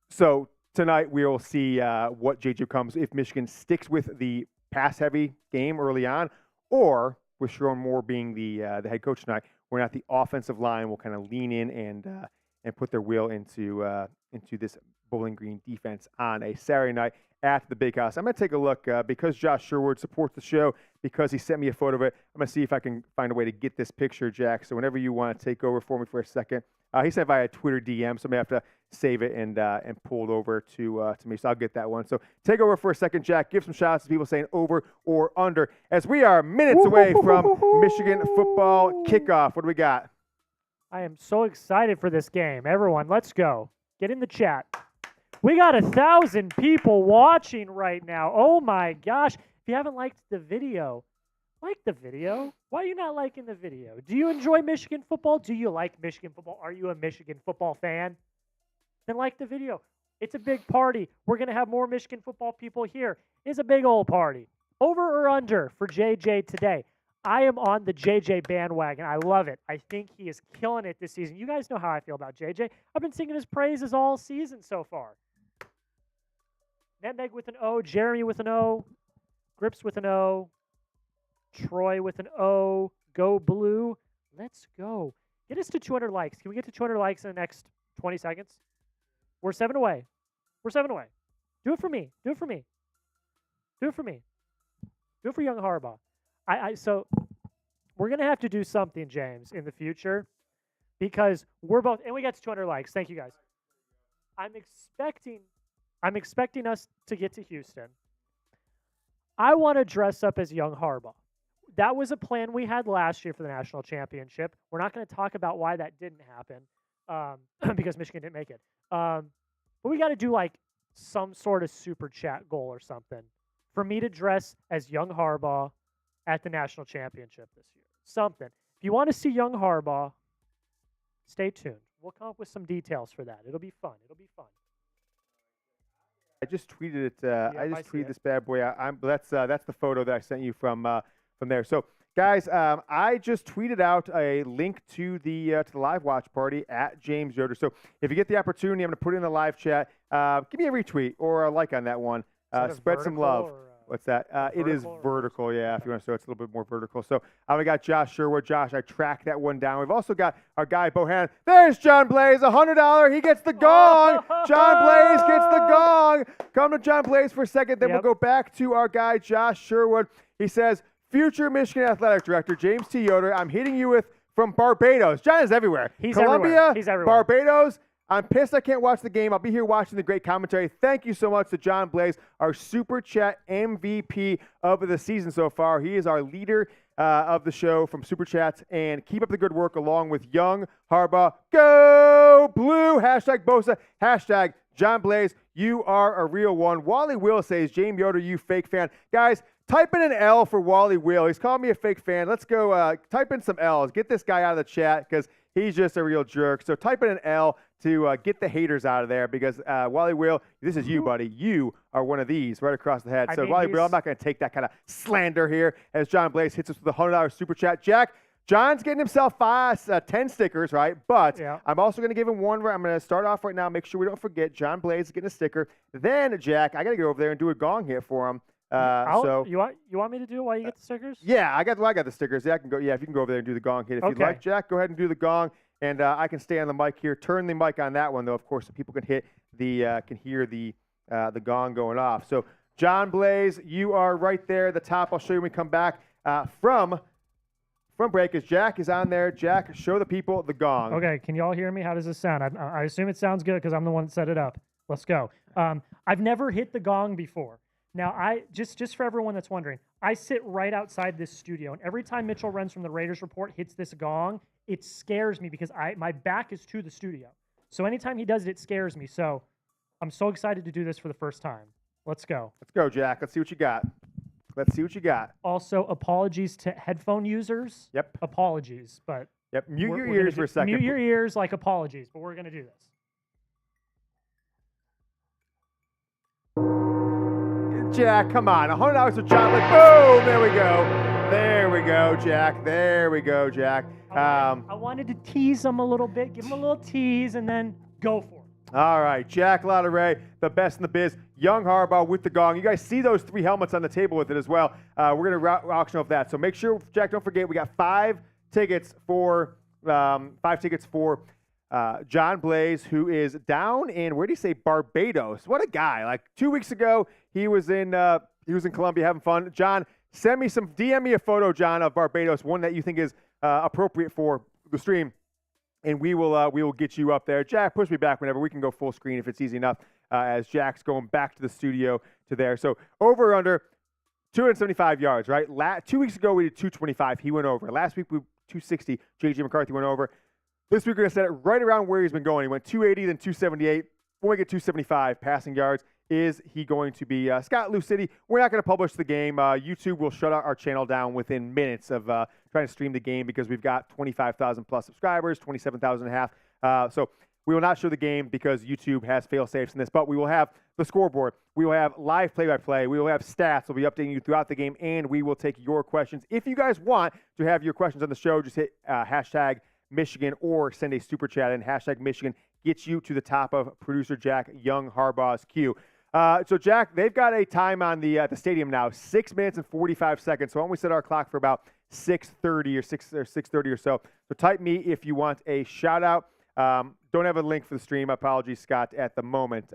So tonight we will see what JJ comes if Michigan sticks with the pass-heavy game early on, or with Sherrone Moore being the head coach tonight, we're not the offensive line will kind of lean in and put their will into this Bowling Green defense on a Saturday night at the Big House. I'm going to take a look because Josh Sherwood supports the show, because he sent me a photo of it. I'm going to see if I can find a way to get this picture, Jack. So whenever you want to take over for me for a second. He sent via Twitter DM, so I'm going to have to save it and pull it over to me. So I'll get that one. So take over for a second, Jack. Give some shout outs to people saying over or under, as we are minutes away from Michigan football kickoff. What do we got? I am so excited for this game. Everyone, let's go. Get in the chat. We got 1,000 people watching right now. Oh my gosh. If you haven't liked the video, like the video. Why are you not liking the video? Do you enjoy Michigan football? Do you like Michigan football? Are you a Michigan football fan? Then like the video. It's a big party. We're going to have more Michigan football people here. It's a big old party. Over or under for JJ today? I am on the JJ bandwagon. I love it. I think he is killing it this season. You guys know how I feel about JJ. I've been singing his praises all season so far. Netmeg with an O, Jeremy with an O, Grips with an O, Troy with an O, Go Blue. Let's go. Get us to 200 likes. Can we get to 200 likes in the next 20 seconds? We're 7 away. We're 7 away. Do it for me. Do it for me. Do it for me. Do it for YUNG Harbaugh. So we're going to have to do something, James, in the future, because we're both, and we got to 200 likes. Thank you, guys. I'm expecting us to get to Houston. I want to dress up as YUNG Harbaugh. That was a plan we had last year for the national championship. We're not going to talk about why that didn't happen because Michigan didn't make it. But we got to do like some sort of super chat goal or something for me to dress as YUNG Harbaugh at the national championship this year. Something. If you want to see YUNG Harbaugh, stay tuned. We'll come up with some details for that. It'll be fun. It'll be fun. I just tweeted it. I just tweeted this bad boy. That's the photo that I sent you from there. So, guys, I just tweeted out a link to the live watch party at James Yoder. So, if you get the opportunity, I'm going to put it in the live chat. Give me a retweet or a like on that one. Spread some love. What's that? It is vertical, yeah, if you want to. So it's a little bit more vertical. So we got Josh Sherwood. Josh, I tracked that one down. We've also got our guy, Bohannon. There's John Blaze, $100. He gets the gong. John Blaze gets the gong. Come to John Blaze for a second. Then we'll go back to our guy, Josh Sherwood. He says, future Michigan Athletic Director, James T. Yoder, I'm hitting you with from Barbados. John is everywhere. He's Columbia, everywhere. He's everywhere. Barbados. I'm pissed I can't watch the game. I'll be here watching the great commentary. Thank you so much to John Blaze, our Super Chat MVP of the season so far. He is our leader of the show from Super Chats. And keep up the good work along with YUNG Harbaugh. Go Blue! Hashtag Bosa. Hashtag John Blaze. You are a real one. Wally Will says, James Yoder, you fake fan. Guys, type in an L for Wally Will. He's calling me a fake fan. Let's go type in some L's. Get this guy out of the chat because he's just a real jerk. So type in an L to get the haters out of there because Wally Will, this is you, buddy. You are one of these right across the head. So Wally Will, I'm not going to take that kind of slander here as John Blaze hits us with a $100 super chat. Jack, John's getting himself 10 stickers, right? But I'm also going to give him one. I'm going to start off right now, make sure we don't forget. John Blaze is getting a sticker. Then, Jack, I got to go over there and do a gong hit for him. So you want me to do it while you get the stickers? Yeah, I got the stickers. Yeah, I can go. Yeah, if you can go over there and do the gong hit if you'd like, Jack. Go ahead and do the gong, and I can stay on the mic here. Turn the mic on that one though, of course, so people can hear the gong going off. So John Blaze, you are right there at the top. I'll show you when we come back from break. As Jack is on there. Jack, show the people the gong. Okay, can you all hear me? How does this sound? I assume it sounds good because I'm the one that set it up. Let's go. I've never hit the gong before. Now, I just for everyone that's wondering, I sit right outside this studio, and every time Mitchell Renz from the Raiders Report hits this gong, it scares me because my back is to the studio. So anytime he does it, it scares me. So I'm so excited to do this for the first time. Let's go. Let's go, Jack. Let's see what you got. Let's see what you got. Also, apologies to headphone users. Yep. Apologies, but mute your ears for a second. Mute your ears like apologies, but we're going to do this. Jack, come on. $100 for John. Boom. There we go. There we go, Jack. There we go, Jack. I wanted to tease him a little bit, give him a little tease, and then go for it. All right, Jack Lautaret, the best in the biz. Young Harbaugh with the Gong. You guys see those 3 helmets on the table with it as well. We're going to auction off that. So make sure, Jack, don't forget, we got 5 tickets for John Blaze, who is down in, where do you say, Barbados? What a guy. Like 2 weeks ago, he was in Colombia having fun. John, DM me a photo, John, of Barbados, one that you think is appropriate for the stream, and we will get you up there. Jack, push me back whenever. We can go full screen if it's easy enough, as Jack's going back to the studio to there. So over or under 275 yards, right? 2 weeks ago, we did 225. He went over. Last week, we 260. JJ McCarthy went over. This week, we're going to set it right around where he's been going. He went 280, then 278. When we get 275 passing yards, is he going to be Scott Lou City? We're not going to publish the game. YouTube will shut our channel down within minutes of trying to stream the game because we've got 25,000 plus subscribers, 27,000 and a half. So we will not show the game because YouTube has fail-safes in this, but we will have the scoreboard. We will have live play-by-play. We will have stats. We'll be updating you throughout the game, and we will take your questions. If you guys want to have your questions on the show, just hit hashtag Michigan or send a super chat, and hashtag Michigan gets you to the top of producer Jack Young Harbaugh's queue. So Jack, they've got a time on the stadium now, 6 minutes and 45 seconds. So why don't we set our clock for about 6:30 or 6:30 or so. So type me if you want a shout out. Don't have a link for the stream. Apologies, Scott, at the moment.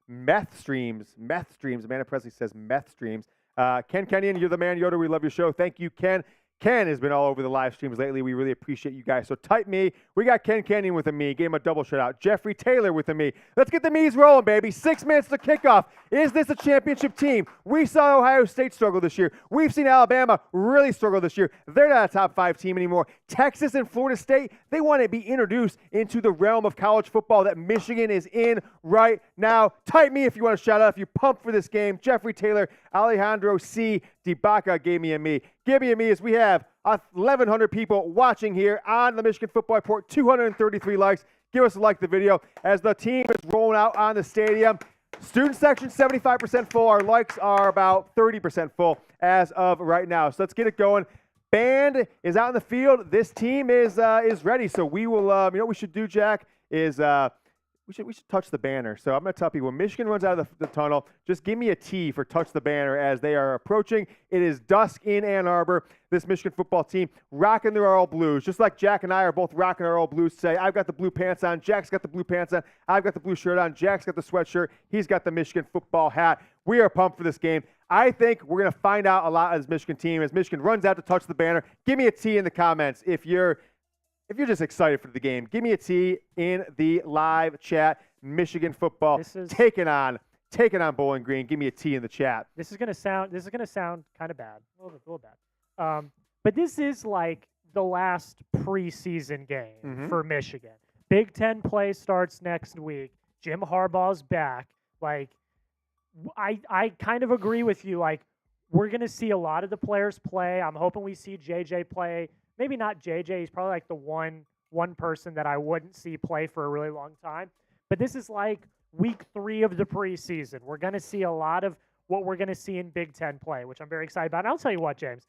Meth streams. Amanda Presley says meth streams. Ken Kenyon, you're the man, Yoder. We love your show. Thank you, Ken. Ken has been all over the live streams lately. We really appreciate you guys. So type me. We got Ken Kenyon with a me. Gave him a double shout out. Jeffrey Taylor with a me. Let's get the me's rolling, baby. 6 minutes to kickoff. Is this a championship team? We saw Ohio State struggle this year. We've seen Alabama really struggle this year. They're not a top 5 team anymore. Texas and Florida State, they want to be introduced into the realm of college football that Michigan is in right now. Type me if you want to shout out, if you're pumped for this game. Jeffrey Taylor, Alejandro C. DeBaca gave me a me. Give me a me as we have 1,100 people watching here on the Michigan Football Report, 233 likes. Give us a like the video as the team is rolling out on the stadium. Student section 75% full. Our likes are about 30% full as of right now. So let's get it going. Band is out in the field. This team is ready. So we will. You know what we should do, Jack? Is we should touch the banner. So I'm going to tell people when Michigan runs out of the tunnel, just give me a T for touch the banner as they are approaching. It is dusk in Ann Arbor. This Michigan football team rocking their all blues, just like Jack and I are both rocking our all blues today. I've got the blue pants on. Jack's got the blue pants on. I've got the blue shirt on. Jack's got the sweatshirt. He's got the Michigan football hat. We are pumped for this game. I think we're going to find out a lot as Michigan team as Michigan runs out to touch the banner. Give me a T in the comments if you're just excited for the game. Give me a T in the live chat. Michigan football taking on Bowling Green. Give me a T in the chat. This is gonna sound kind of bad, a little bad. But this is like the last preseason game for Michigan. Big Ten play starts next week. Jim Harbaugh's back. Like, I kind of agree with you. Like, we're gonna see a lot of the players play. I'm hoping we see JJ play. Maybe not JJ. He's probably like the one person that I wouldn't see play for a really long time. But this is like week 3 of the preseason. We're going to see a lot of what we're going to see in Big Ten play, which I'm very excited about. And I'll tell you what, James,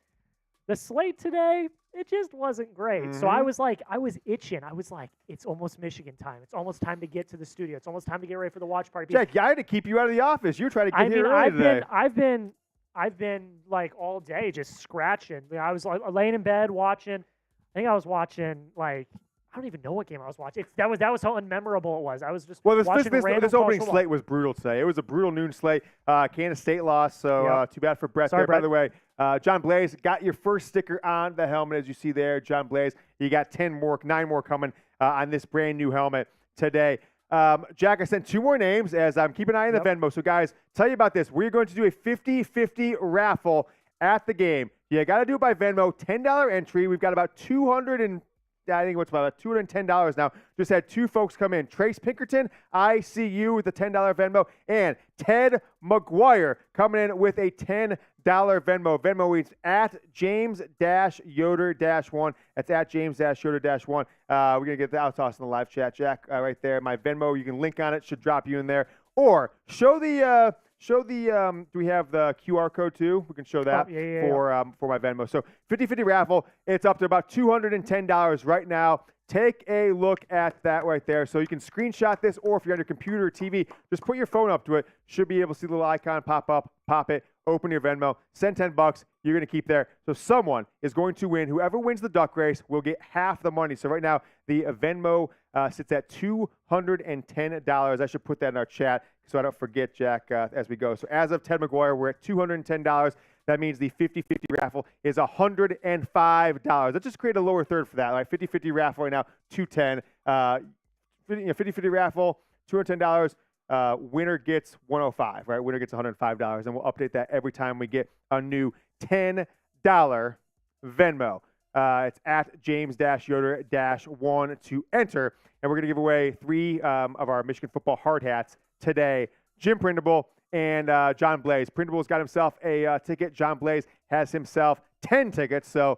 the slate today, it just wasn't great. So I was itching. I was like, it's almost Michigan time. It's almost time to get to the studio. It's almost time to get ready for the watch party. Jack, I had to keep you out of the office. You're trying to get here early today. I've been like all day just scratching. I was laying in bed watching. I think I was watching like, I don't even know what game I was watching. That was how unmemorable it was. I was just watching this opening slate was brutal today. It was a brutal noon slate. Kansas State lost, so too bad for Brett. Sorry, there. Brett. By the way, John Blaze got your first sticker on the helmet, as you see there. John Blaze, you got 9 more coming on this brand new helmet today. Jack, I sent 2 more names as I'm keeping an eye on the Venmo. So guys, tell you about this. We're going to do a 50-50 raffle at the game. You got to do it by Venmo. $10 entry. We've got about I think it's about $210 now. Just had 2 folks come in. Trace Pinkerton, I see you with the $10 Venmo, and Ted McGuire coming in with a $10 Venmo. Venmo is at James-Yoder-1. That's at James-Yoder-1. We're going to get that tossed in the live chat, Jack, right there. My Venmo, you can link on it. Should drop you in there. Or show the show the do we have the QR code too? We can show that for my Venmo. So 50-50 raffle. It's up to about $210 right now. Take a look at that right there. So you can screenshot this, or if you're on your computer or TV, just put your phone up to it. Should be able to see the little icon pop up, pop it, open your Venmo, send $10. You're going to keep there. So someone is going to win. Whoever wins the duck race will get half the money. So right now, the Venmo sits at $210. I should put that in our chat so I don't forget, Jack, as we go. So as of Ted McGuire, we're at $210. That means the 50-50 raffle is $105. Let's just create a lower third for that. Right? 50-50 raffle right now, $210. 50-50 raffle, $210. Winner gets $105, right? Winner gets $105. And we'll update that every time we get a new $10 Venmo. It's at James-Yoder-1 to enter. And we're going to give away 3 of our Michigan football hard hats today. Jim Prindable and John Blaze. Prindable's got himself a ticket. John Blaze has himself 10 tickets. So,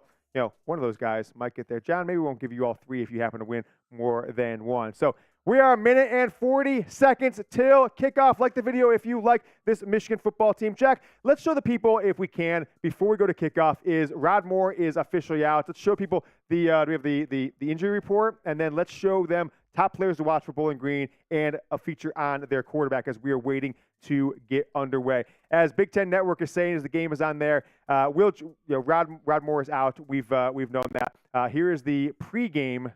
one of those guys might get there. John, maybe we won't give you all 3 if you happen to win more than 1. So we are a minute and 40 seconds till kickoff. Like the video if you like this Michigan football team. Jack, let's show the people, if we can, before we go to kickoff, is Rod Moore is officially out. Let's show people we have the injury report, and then let's show them top players to watch for Bowling Green and a feature on their quarterback as we are waiting to get underway. As Big Ten Network is saying, as the game is on there, Rod Moore is out. We've known that. Here is the pregame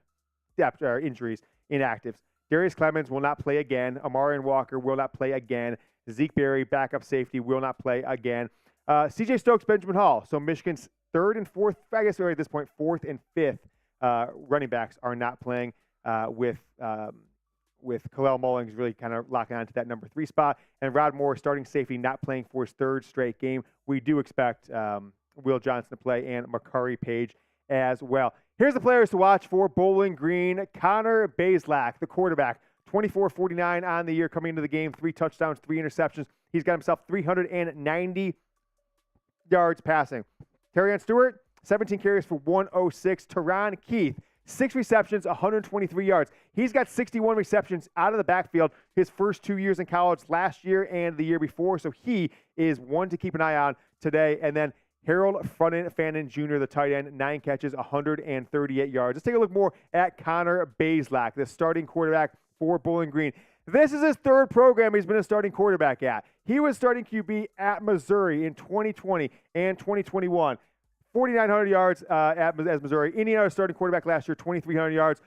depth injuries, inactives. Darius Clemens will not play again. Amarian Walker will not play again. Zeke Berry, backup safety, will not play again. CJ Stokes, Benjamin Hall. So Michigan's 3rd and 4th, I guess at this point, 4th and 5th running backs are not playing with Kalel Mullings really kind of locking on to that number 3 spot. And Rod Moore, starting safety, not playing for his 3rd straight game. We do expect Will Johnson to play and Makari Page as well. Here's the players to watch for Bowling Green. Connor Bazelak, the quarterback, 24-49 on the year coming into the game, 3 touchdowns, 3 interceptions. He's got himself 390 yards passing. Terrion Stewart, 17 carries for 106. Teron Keith, 6 receptions, 123 yards. He's got 61 receptions out of the backfield his first 2 years in college, last year and the year before. So he is one to keep an eye on today. And then Harold Fannin Jr., the tight end, 9 catches, 138 yards. Let's take a look more at Connor Bazelak, the starting quarterback for Bowling Green. This is his 3rd program he's been a starting quarterback at. He was starting QB at Missouri in 2020 and 2021. 4,900 yards as Missouri. Indiana starting quarterback last year, 2,300 yards.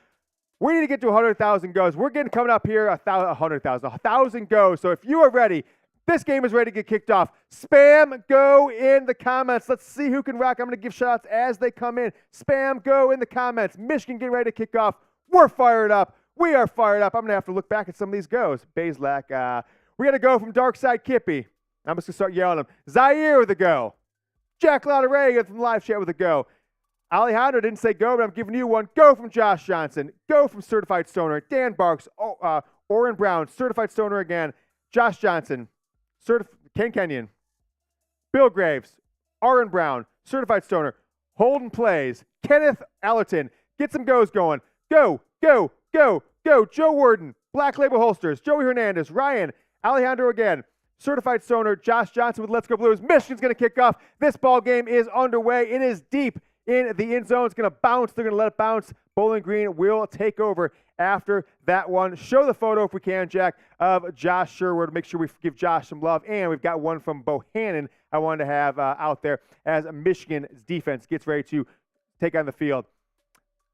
We need to get to 100,000 goes. We're getting coming up here 100,000 goes. So if you are ready, this game is ready to get kicked off. Spam go in the comments. Let's see who can rock. I'm going to give shout-outs as they come in. Spam go in the comments. Michigan get ready to kick off. We're fired up. We are fired up. I'm going to have to look back at some of these goes. Bazelak, we got to go from Darkside Kippy. I'm just going to start yelling them. Zaire with a go. Jack Lautaret from live chat with a go. Alejandro didn't say go, but I'm giving you one. Go from Josh Johnson. Go from Certified Stoner. Dan Barks. Oren Brown. Certified Stoner again. Josh Johnson. Ken Kenyon. Bill Graves. Oren Brown. Certified Stoner. Holden Plays. Kenneth Allerton. Get some goes going. Go, go, go, go. Joe Worden. Black Label Holsters. Joey Hernandez. Ryan. Alejandro again. Certified Stoner, Josh Johnson with Let's Go Blues. Michigan's going to kick off. This ball game is underway. It is deep in the end zone. It's going to bounce. They're going to let it bounce. Bowling Green will take over after that one. Show the photo, if we can, Jack, of Josh Sherwood. Make sure we give Josh some love. And we've got one from Bohannon I wanted to have out there as Michigan's defense gets ready to take on the field.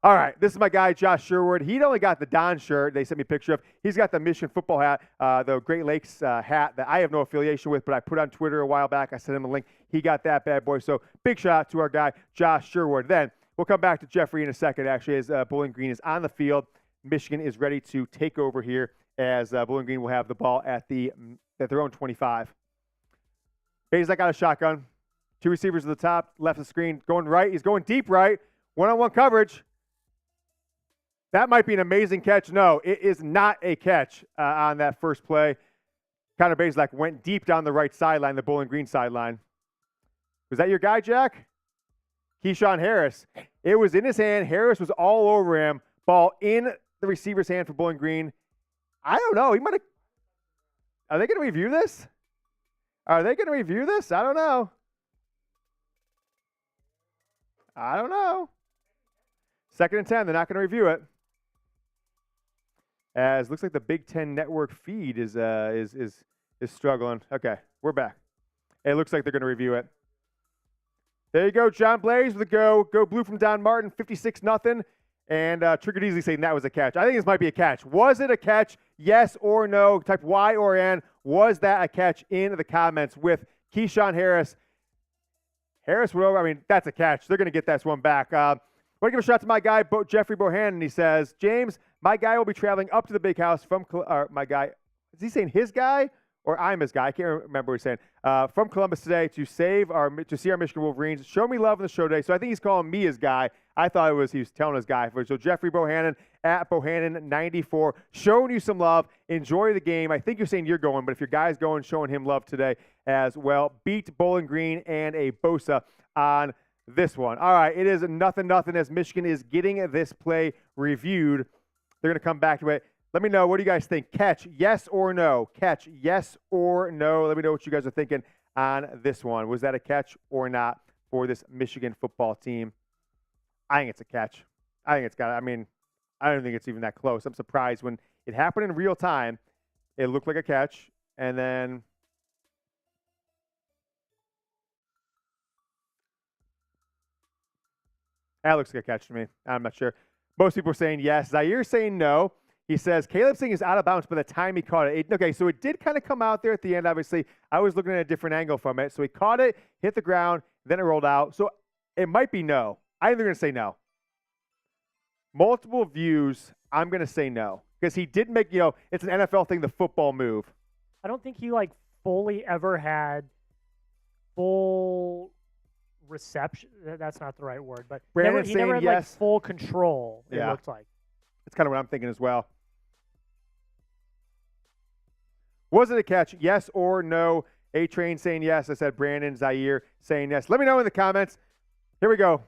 All right, this is my guy, Josh Sherwood. He'd only got the Don shirt they sent me a picture of. He's got the Michigan football hat, the Great Lakes hat that I have no affiliation with, but I put on Twitter a while back. I sent him a link. He got that bad boy. So big shout out to our guy, Josh Sherwood. Then we'll come back to Jeffrey in a second, actually, as Bowling Green is on the field. Michigan is ready to take over here as Bowling Green will have the ball at their own 25. Bazelak got a shotgun. 2 receivers at the top, left of the screen, going right. He's going deep right. One-on-one coverage. That might be an amazing catch. No, it is not a catch on that first play. Connor Bazelak went deep down the right sideline, the Bowling Green sideline. Was that your guy, Jack? Keyshawn Harris. It was in his hand. Harris was all over him. Ball in the receiver's hand for Bowling Green. I don't know. He might have. Are they going to review this? Are they going to review this? I don't know. Second and 10. They're not going to review it. As looks like the Big Ten network feed is struggling. Okay, we're back. It looks like they're going to review it. There you go, John Blaze with a go. Go blue from Don Martin, 56-0. And Triggered Easily saying that was a catch. I think this might be a catch. Was it a catch? Yes or no? Type Y or N. Was that a catch in the comments with Keyshawn Harris? Harris went over. I mean, that's a catch. They're going to get this one back. I want to give a shout out to my guy, Jeffrey Bohannon. He says, James, my guy will be traveling up to the big house from my guy. Is he saying his guy? Or I'm his guy. I can't remember what he's saying. From Columbus today to see our Michigan Wolverines. Show me love in the show today. So I think he's calling me his guy. I thought he was telling his guy. So Jeffrey Bohannon at Bohannon94, showing you some love. Enjoy the game. I think you're saying you're going, but if your guy's going, showing him love today as well. Beat Bowling Green and a Bosa on this one. All right, it is 0-0 as Michigan is getting this play reviewed. They're going to come back to it. Let me know. What do you guys think? Catch, yes or no? Catch, yes or no? Let me know what you guys are thinking on this one. Was that a catch or not for this Michigan football team? I think it's a catch. I think it's got. I mean, I don't think it's even that close. I'm surprised when it happened in real time. It looked like a catch, and then that looks like a catch to me. I'm not sure. Most people are saying yes. Zaire saying no. He says, Caleb Singh is out of bounds by the time he caught it. Okay, so it did kind of come out there at the end, obviously. I was looking at a different angle from it. So he caught it, hit the ground, then it rolled out. So it might be no. I think they're going to say no. Multiple views, I'm going to say no. Because he did make, it's an NFL thing, the football move. I don't think he, fully ever had full reception. That's not the right word. But he never had, yes. Full control, it looked like. That's kind of what I'm thinking as well. Was it a catch? Yes or no? A-Train saying yes. I said Brandon, Zaire saying yes. Let me know in the comments. Here we go.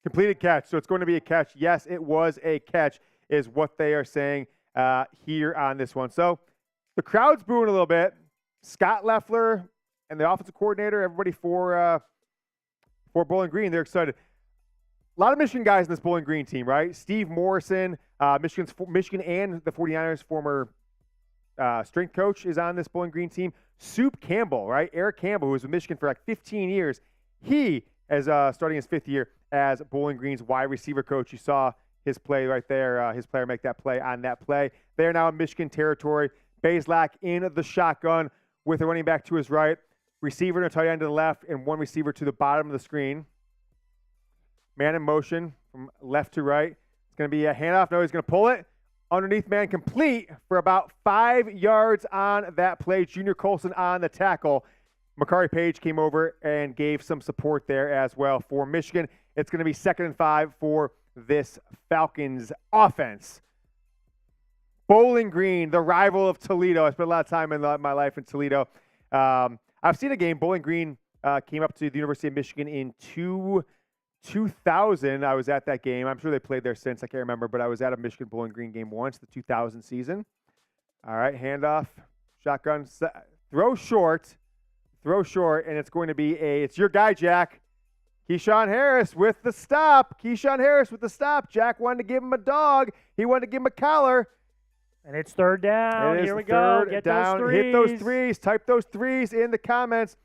Completed catch. So it's going to be a catch. Yes, it was a catch is what they are saying here on this one. So the crowd's booing a little bit. Scott Loeffler and the offensive coordinator, everybody for Bowling Green, they're excited. A lot of Michigan guys in this Bowling Green team, right? Steve Morrison, Michigan and the 49ers former strength coach is on this Bowling Green team. Soup Campbell, right? Eric Campbell, who was with Michigan for 15 years. He is starting his 5th year as Bowling Green's wide receiver coach. You saw his play right there, his player make that play on that play. They are now in Michigan territory. Bazelak in the shotgun with a running back to his right, receiver and a tight end to the left, and one receiver to the bottom of the screen. Man in motion from left to right. It's going to be a handoff. No, he's going to pull it. Underneath man complete for about 5 yards on that play. Junior Colson on the tackle. Makari Page came over and gave some support there as well for Michigan. It's going to be 2nd and 5 for this Falcons offense. Bowling Green, the rival of Toledo. I spent a lot of time in my life in Toledo. I've seen a game. Bowling Green came up to the University of Michigan in 2000. I was at that game. I'm sure they played there since. I can't remember, but I was at a Michigan Bowling Green game once, the 2000 season. All right, handoff, shotgun, throw short, and it's going to be it's your guy, Jack. Keyshawn Harris with the stop. Jack wanted to give him a dog. He wanted to give him a collar. And it's 3rd down. Here we go. Get down. those threes. Hit those threes. Type those threes in the comments.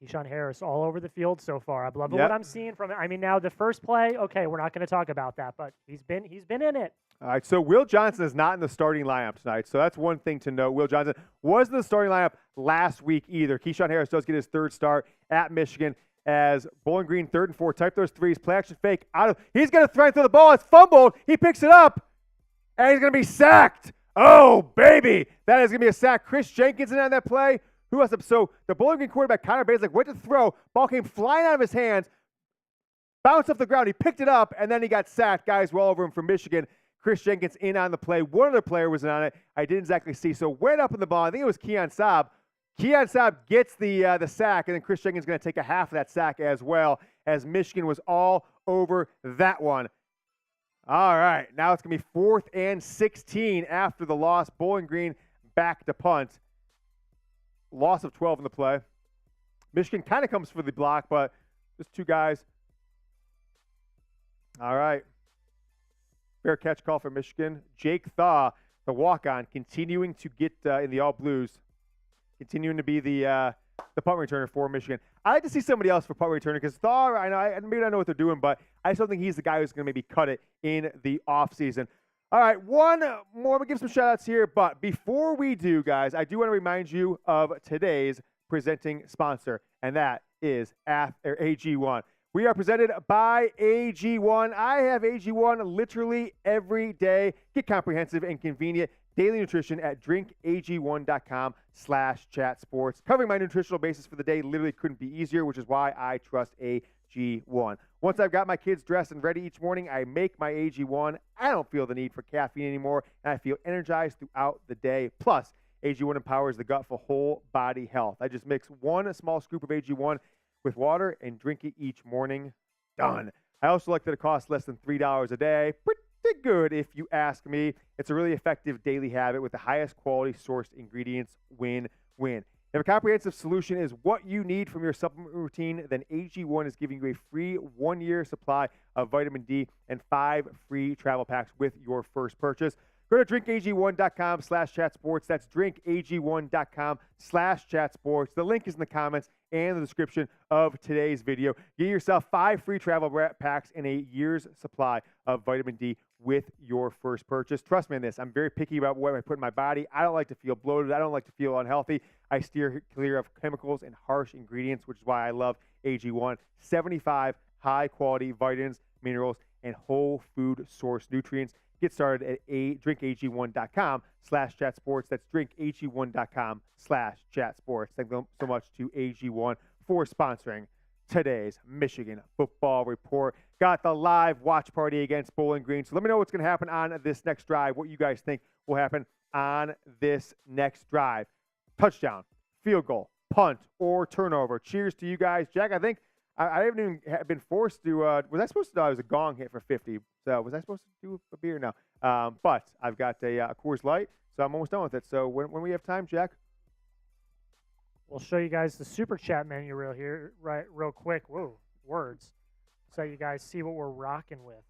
Keyshawn Harris all over the field so far. I'm loving what I'm seeing from it. I mean, now the first play, okay, we're not going to talk about that, but he's been in it. All right, so Will Johnson is not in the starting lineup tonight, so that's one thing to note. Will Johnson wasn't in the starting lineup last week either. Keyshawn Harris does get his 3rd start at Michigan as Bowling Green 3rd and 4. Type those threes. Play action fake. He's going to try and throw the ball. It's fumbled. He picks it up, and he's going to be sacked. Oh, baby. That is going to be a sack. Chris Jenkins in on that play. Who else? So the Bowling Green quarterback, Connor Bazelak, went to throw. Ball came flying out of his hands, bounced off the ground. He picked it up, and then he got sacked. Guys well over him from Michigan. Chris Jenkins in on the play. One other player was in on it. I didn't exactly see. So went up in the ball. I think it was Keon Saab. Keon Saab gets the sack, and then Chris Jenkins is going to take a half of that sack as well, as Michigan was all over that one. All right, now it's going to be 4th and 16 after the loss. Bowling Green back to punt. Loss of 12 in the play. Michigan kind of comes for the block, but just two guys. All right. Fair catch call for Michigan. Jake Thaw, the walk-on, continuing to get in the all blues, continuing to be the punt returner for Michigan. I like to see somebody else for punt returner because Thaw, maybe I don't know what they're doing, but I just don't think he's the guy who's going to maybe cut it in the offseason. All right, one more. I'm going to give some shout-outs here, but before we do, guys, I do want to remind you of today's presenting sponsor, and that is AG1. We are presented by AG1. I have AG1 literally every day. Get comprehensive and convenient daily nutrition at drinkag1.com/chatsports. Covering my nutritional basis for the day literally couldn't be easier, which is why I trust AG1. Once I've got my kids dressed and ready each morning, I make my AG1. I don't feel the need for caffeine anymore, and I feel energized throughout the day. Plus, AG1 empowers the gut for whole body health. I just mix one small scoop of AG1 with water and drink it each morning. Done. I also like that it costs less than $3 a day. Pretty good if you ask me. It's a really effective daily habit with the highest quality sourced ingredients. Win-win. If a comprehensive solution is what you need from your supplement routine, then AG1 is giving you a free 1-year supply of vitamin D and 5 free travel packs with your first purchase. Go to drinkag1.com/chatsports. That's drinkag1.com/chatsports. The link is in the comments and the description of today's video. Get yourself 5 free travel packs and a year's supply of vitamin D with your first purchase. Trust me on this. I'm very picky about what I put in my body. I don't like to feel bloated. I don't like to feel unhealthy. I steer clear of chemicals and harsh ingredients, which is why I love AG1. 75 high-quality vitamins, minerals, and whole food source nutrients. Get started at drinkag1.com/chatsports. That's drinkag1.com/chatsports. Thank you so much to AG1 for sponsoring today's Michigan Football Report. Got the live watch party against Bowling Green. So let me know what's going to happen on this next drive, what you guys think will happen on this next drive. Touchdown, field goal, punt, or turnover. Cheers to you guys. Jack, I think I haven't even been forced to, was I supposed to know it was a gong hit for 50? So was I supposed to do a beer now? But I've got a Coors Light, so I'm almost done with it. So when we have time, Jack? We'll show you guys the super chat menu real quick. Whoa, words. So you guys see what we're rocking with.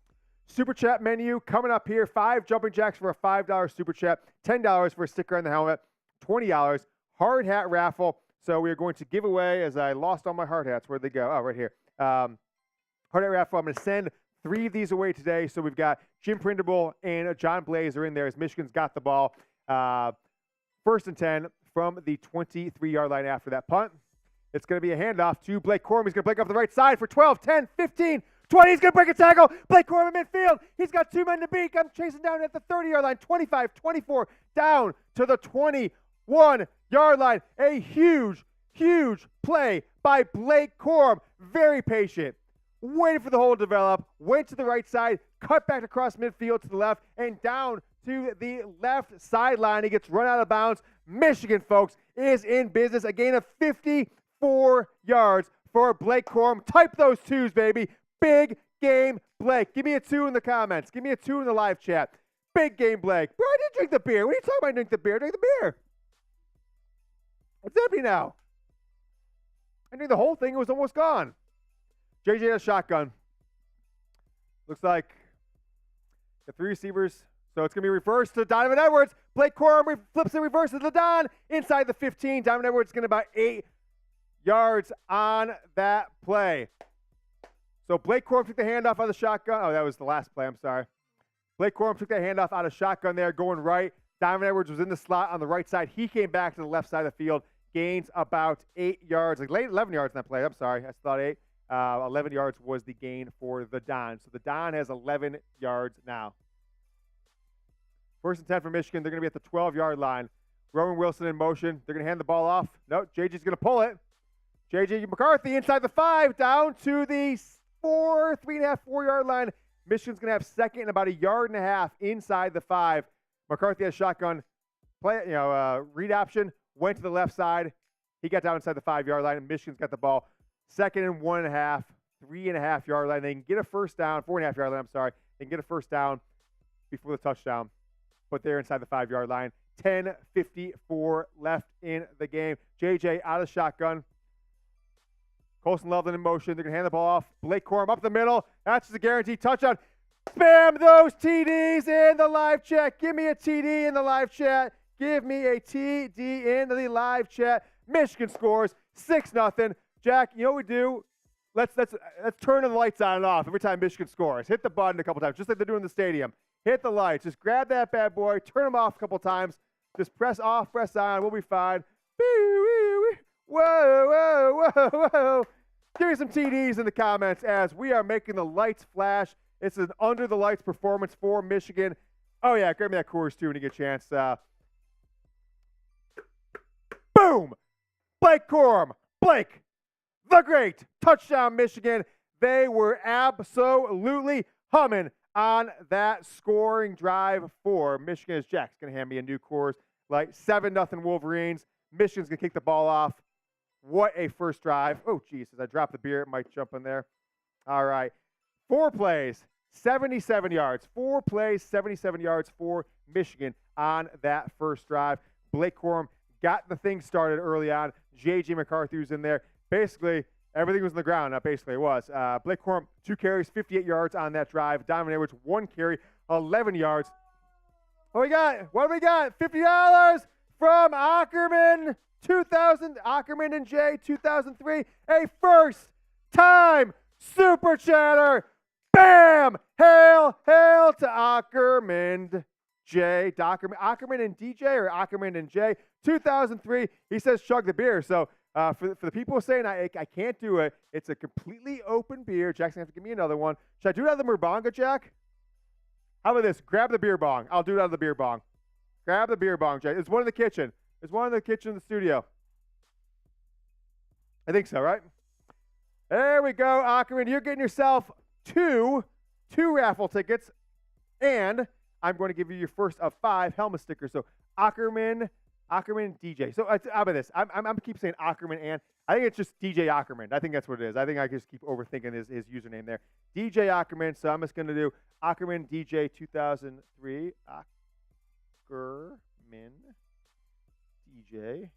Super chat menu coming up here. 5 jumping jacks for a $5 super chat, $10 for a sticker on the helmet, $20 hard hat raffle. So we are going to give away, as I lost all my hard hats. Where'd they go? Oh, right here. Hard hat raffle. I'm going to send 3 of these away today. So we've got Jim Prindable and John Blaze are in there as Michigan's got the ball. 1st and 10 from the 23-yard line after that punt. It's going to be a handoff to Blake Corum. He's going to break off the right side for 12, 10, 15, 20. He's going to break a tackle. Blake Corum in midfield. He's got 2 men to beat. I'm chasing down at the 30-yard line, 25, 24, down to the 21-yard line. A huge, huge play by Blake Corum. Very patient. Waited for the hole to develop. Went to the right side. Cut back across midfield to the left and down to the left sideline. He gets run out of bounds. Michigan, folks, is in business. A gain of 54 yards for Blake Corum. Type those 2s, baby. Big game, Blake. Give me a 2 in the comments. Give me a 2 in the live chat. Big game, Blake. Bro, I didn't drink the beer. What are you talking about? Drink the beer. Drink the beer. It's empty now. I knew the whole thing was almost gone. JJ has a shotgun. Looks like the 3 receivers. So it's going to be reversed to Dnovan Edwards. Blake Corum flips and reverses to Don inside the 15. Dnovan Edwards is going to about 8 yards on that play. So Blake Corum took the handoff on the shotgun. Oh, that was the last play. I'm sorry. Blake Corum took that handoff out of shotgun there, going right. Dnovan Edwards was in the slot on the right side. He came back to the left side of the field. Gains about 8 yards, like late 11 yards in that play. I'm sorry. I thought 8. 11 yards was the gain for the Don. So the Don has 11 yards now. 1st and 10 for Michigan. They're going to be at the 12-yard line. Rowan Wilson in motion. They're going to hand the ball off. No, JJ's going to pull it. JJ McCarthy inside the 5, down to the 3.5, 4-yard line. Michigan's going to have 2nd and about 1.5 yards inside the 5. McCarthy has shotgun read option. Went to the left side. He got down inside the 5-yard line, and Michigan's got the ball. 2nd and 1.5, 3.5 yard line. They can get a 1st down, 4.5 yard line, I'm sorry. and get a first down before the touchdown. But they're inside the 5-yard line. 10:54 left in the game. JJ out of shotgun. Colson Loveland in motion. They're going to hand the ball off. Blake Corum up the middle. That's just a guaranteed touchdown. Spam those TDs in the live chat. Give me a TD in the live chat. Give me a TD in the live chat. Michigan scores 6-0. Jack, you know what we do? Let's turn the lights on and off every time Michigan scores. Hit the button a couple times, just like they're doing in the stadium. Hit the lights. Just grab that bad boy. Turn them off a couple times. Just press off, press on. We'll be fine. Whoa, whoa, whoa, whoa. Give me some TDs in the comments as we are making the lights flash. It's an under-the-lights performance for Michigan. Oh, yeah, grab me that Coors, too, when you get a chance. Boom! Blake Corum. Blake, the great. Touchdown, Michigan. They were absolutely humming on that scoring drive for Michigan. As Jack's going to hand me a new Coors Light. 7-0 Wolverines. Michigan's going to kick the ball off. What a first drive. Oh, Jesus, I dropped the beer. It might jump in there. All right. 4 plays, 77 yards. 4 plays, 77 yards for Michigan on that first drive. Blake Corum got the thing started early on. JJ McCarthy was in there. Basically, everything was on the ground. Not basically, it was. Blake Corum, 2 carries, 58 yards on that drive. Donovan Edwards, 1 carry, 11 yards. What do we got? $50 from Ackerman. Ackerman and Jay, 2003. A first-time Super Chatter. Bam! Hail to Ackerman. Jay, Ackerman and DJ, or Ackerman and Jay, 2003. He says chug the beer. So for the people saying I can't do it, it's a completely open beer. Jack's going to have to give me another one. Should I do it out of the Murbanga, Jack? How about this? Grab the beer bong. I'll do it out of the beer bong. Grab the beer bong, Jack. There's one in the kitchen. There's one in the kitchen in the studio. I think so, right? There we go, Ackerman. You're getting yourself two raffle tickets, and I'm going to give you your first of 5 helmet stickers. So Ackerman, DJ. So how about this? I'm keep saying Ackerman, and I think it's just DJ Ackerman. I think that's what it is. I think I just keep overthinking his username there. DJ Ackerman. So I'm just going to do Ackerman DJ 2003. Ackerman DJ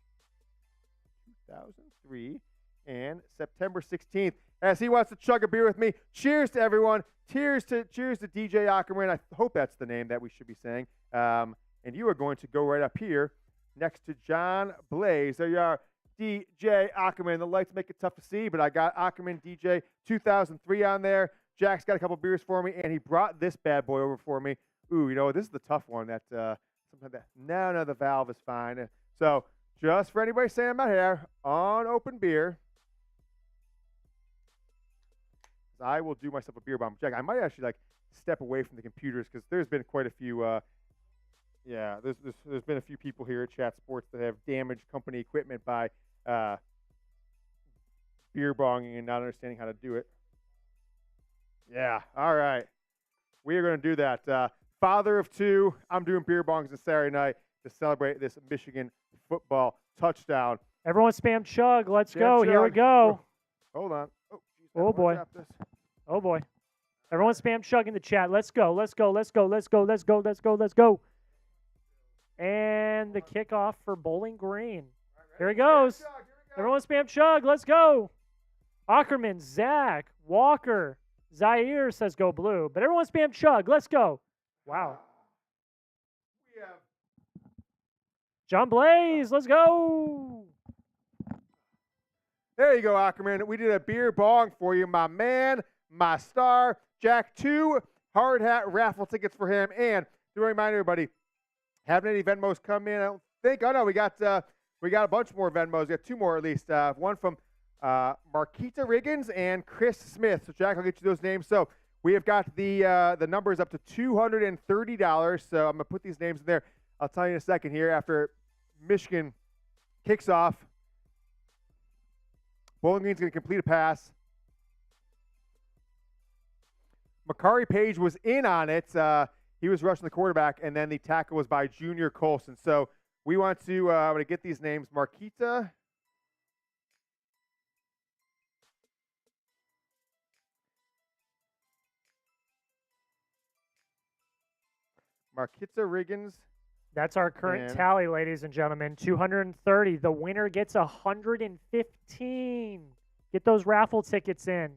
2003 and September 16th as he wants to chug a beer with me. Cheers to everyone. Cheers to DJ Ackerman. I hope that's the name that we should be saying. And you are going to go right up here next to John Blaze. There you are, DJ Ackerman. The lights make it tough to see, but I got Ackerman DJ 2003 on there. Jack's got a couple beers for me, and he brought this bad boy over for me. Ooh, this is the tough one. No, the valve is fine. So just for anybody saying I'm not here, on open beer, I will do myself a beer bomb. Jack, I might actually step away from the computers because there's been quite a few. There's been a few people here at Chat Sports that have damaged company equipment by beer bonging and not understanding how to do it. Yeah, all right. We are going to do that. Father of 2, I'm doing beer bongs this Saturday night to celebrate this Michigan football touchdown. Everyone spam chug. Let's go. Chug. Here we go. Hold on. Oh, geez, oh boy. Oh, boy. Everyone spam chug in the chat. Let's go. Let's go. Let's go. Let's go. Let's go. Let's go. Let's go. And the kickoff for Bowling Green. Here he goes. Everyone spam chug. Let's go. Ackerman, Zach, Walker, Zaire says go blue. But everyone spam chug. Let's go. Wow. We have John Blaze. Let's go. There you go, Ackerman. We did a beer bong for you, my man, my star. Jack, 2 hard hat raffle tickets for him. And to remind everybody, haven't any Venmos come in? I don't think. Oh, no, we got a bunch more Venmos. We got 2 more at least. One from Marquita Riggins and Chris Smith. So, Jack, I'll get you those names. So, we have got the numbers up to $230. So, I'm going to put these names in there. I'll tell you in a second here after Michigan kicks off. Bowling Green's going to complete a pass. Makari Page was in on it. He was rushing the quarterback, and then the tackle was by Junior Colson. So we want to get these names. Marquita. Markitza Riggins. That's our current And- tally, ladies and gentlemen. 230. The winner gets 115. Get those raffle tickets in.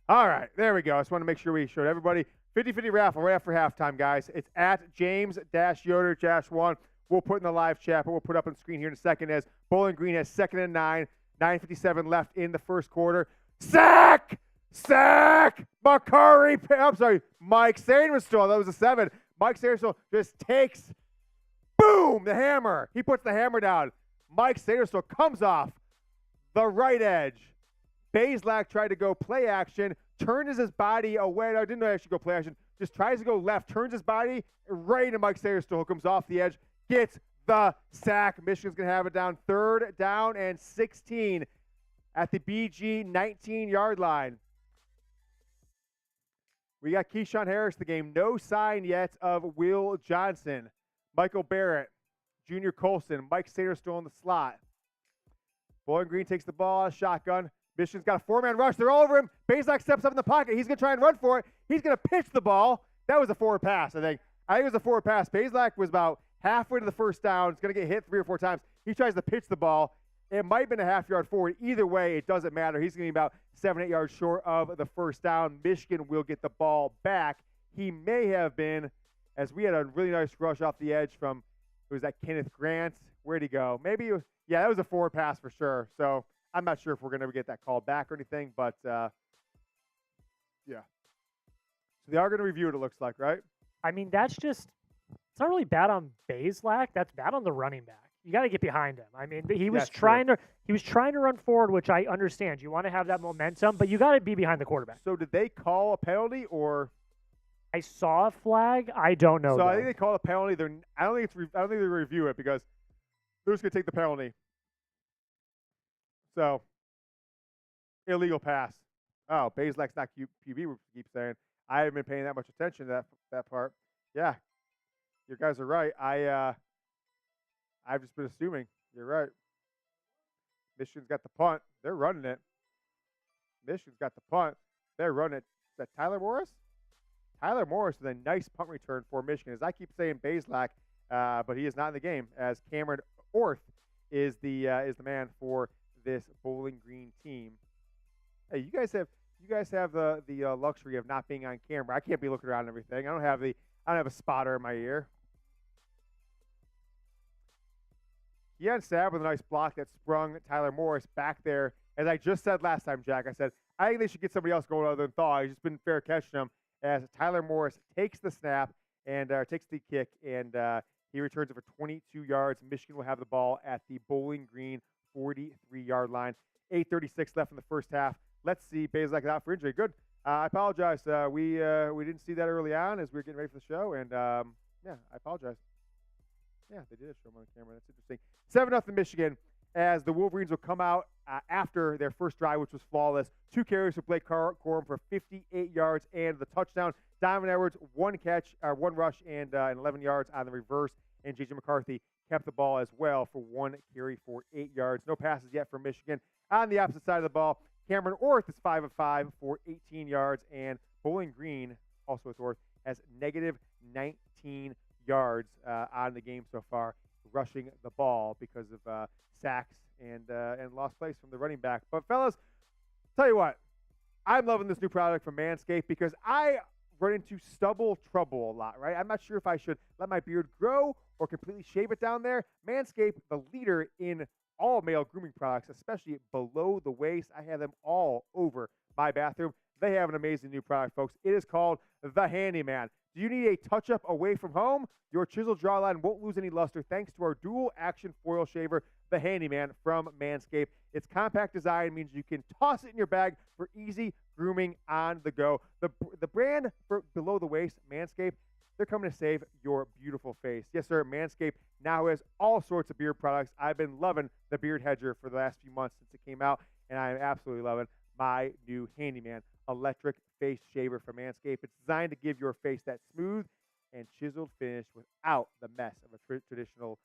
All right, there we go. I just want to make sure we showed everybody 50-50 raffle right after halftime, guys. It's at James-Yoder-1. We'll put in the live chat, but we'll put up on the screen here in a second as Bowling Green has 2nd and 9, 9:57 left in the first quarter. Sack! Mike Sainristal. That was a 7. Mike Sainristal just takes, boom, the hammer. He puts the hammer down. Mike Sainristal comes off the right edge. Bazelak tried to go play action, turns his body away. No, didn't actually go play action. Just tries to go left, turns his body right into Mike Sainristal, who comes off the edge, gets the sack. Michigan's going to have it down 3rd down and 16 at the BG 19-yard line. We got Keyshawn Harris the game. No sign yet of Will Johnson. Michael Barrett, Junior Colson, Mike Sainristal in the slot. Bowling Green takes the ball, a shotgun. Michigan's got a 4-man rush. They're all over him. Bazelak steps up in the pocket. He's going to try and run for it. He's going to pitch the ball. That was a forward pass, I think. It was a forward pass. Bazelak was about halfway to the first down. It's going to get hit 3 or 4 times. He tries to pitch the ball. It might have been a half-yard forward. Either way, it doesn't matter. He's going to be about 7, 8 yards short of the first down. Michigan will get the ball back. He may have been, as we had a really nice rush off the edge from, it was that Kenneth Grant. Where'd he go? Maybe, that was a forward pass for sure. So I'm not sure if we're going to get that call back or anything, but yeah. So they are going to review it, it looks like, right? I mean, it's not really bad on Bazelak. That's bad on the running back. You got to get behind him. I mean, he was trying to run forward, which I understand. You want to have that momentum, but you got to be behind the quarterback. So did they call a penalty or? I saw a flag. I don't know. So though. I think they called a penalty. I don't think they review it because they're just going to take the penalty. So, illegal pass. Oh, Bazelak's not QB, we keep saying. I haven't been paying that much attention to that part. Yeah, you guys are right. I've just been assuming. You're right. Michigan's got the punt. They're running it. Michigan's got the punt. They're running it. Is that Tyler Morris? Tyler Morris with a nice punt return for Michigan. As I keep saying Bazelak, but he is not in the game, as Cameron Orth is the man for this Bowling Green team. Hey, you guys have the luxury of not being on camera. I can't be looking around and everything. I don't have a spotter in my ear. Keon Sabb with a nice block that sprung Tyler Morris back there. As I just said last time, Jack, I said I think they should get somebody else going other than Thaw. He's just been fair catching him. As Tyler Morris takes the snap and takes the kick, and he returns it for 22 yards. Michigan will have the ball at the Bowling Green 43-yard line. 8:36 left in the first half. Let's see. Bazelak out for injury. Good. I apologize. We didn't see that early on as we were getting ready for the show, and I apologize. Yeah, they did show him on camera. That's interesting. 7-0 Michigan as the Wolverines will come out after their first drive, which was flawless. 2 carries for Blake Corum for 58 yards and the touchdown. Dnovan Edwards, 1 catch, 1 rush, and 11 yards on the reverse. And JJ McCarthy kept the ball as well for 1 carry for 8 yards. No passes yet for Michigan. On the opposite side of the ball, Cameron Orth is 5 of 5 for 18 yards, and Bowling Green, also with Orth, has negative 19 yards on the game so far, rushing the ball because of sacks and lost plays from the running back. But fellas, tell you what, I'm loving this new product from Manscaped because I run into stubble trouble a lot, right? I'm not sure if I should let my beard grow or completely shave it down there. Manscaped, the leader in all male grooming products, especially below the waist. I have them all over my bathroom. They have an amazing new product, folks. It is called the Handyman. Do you need a touch-up away from home? Your chiseled jawline won't lose any luster thanks to our dual-action foil shaver, the Handyman from Manscaped. Its compact design means you can toss it in your bag for easy grooming on the go. The brand for below the waist, Manscaped, they're coming to save your beautiful face. Yes, sir, Manscaped now has all sorts of beard products. I've been loving the Beard Hedger for the last few months since it came out, and I am absolutely loving my new Handyman electric face shaver from Manscaped. It's designed to give your face that smooth and chiseled finish without the mess of a traditional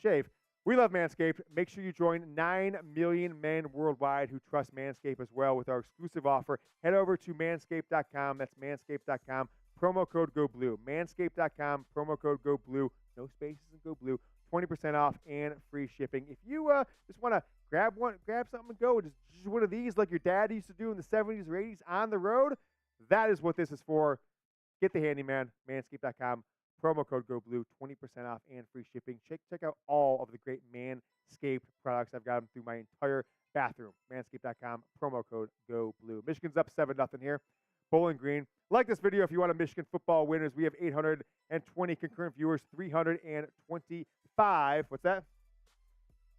shave. We love Manscaped. Make sure you join 9 million men worldwide who trust Manscaped as well with our exclusive offer. Head over to manscaped.com. That's manscaped.com. promo code GoBlue. Manscaped.com, promo code GoBlue. No spaces in GoBlue. 20% off and free shipping. If you just want to grab something and go, just one of these like your dad used to do in the 70s or 80s on the road, that is what this is for. Get the handyman, manscaped.com, promo code GoBlue, 20% off and free shipping. Check out all of the great Manscaped products. I've got them through my entire bathroom. Manscaped.com, promo code GoBlue. Michigan's up 7-0 here. Bowling Green. Like this video if you want a Michigan football win, as we have 820 concurrent viewers, 325. What's that?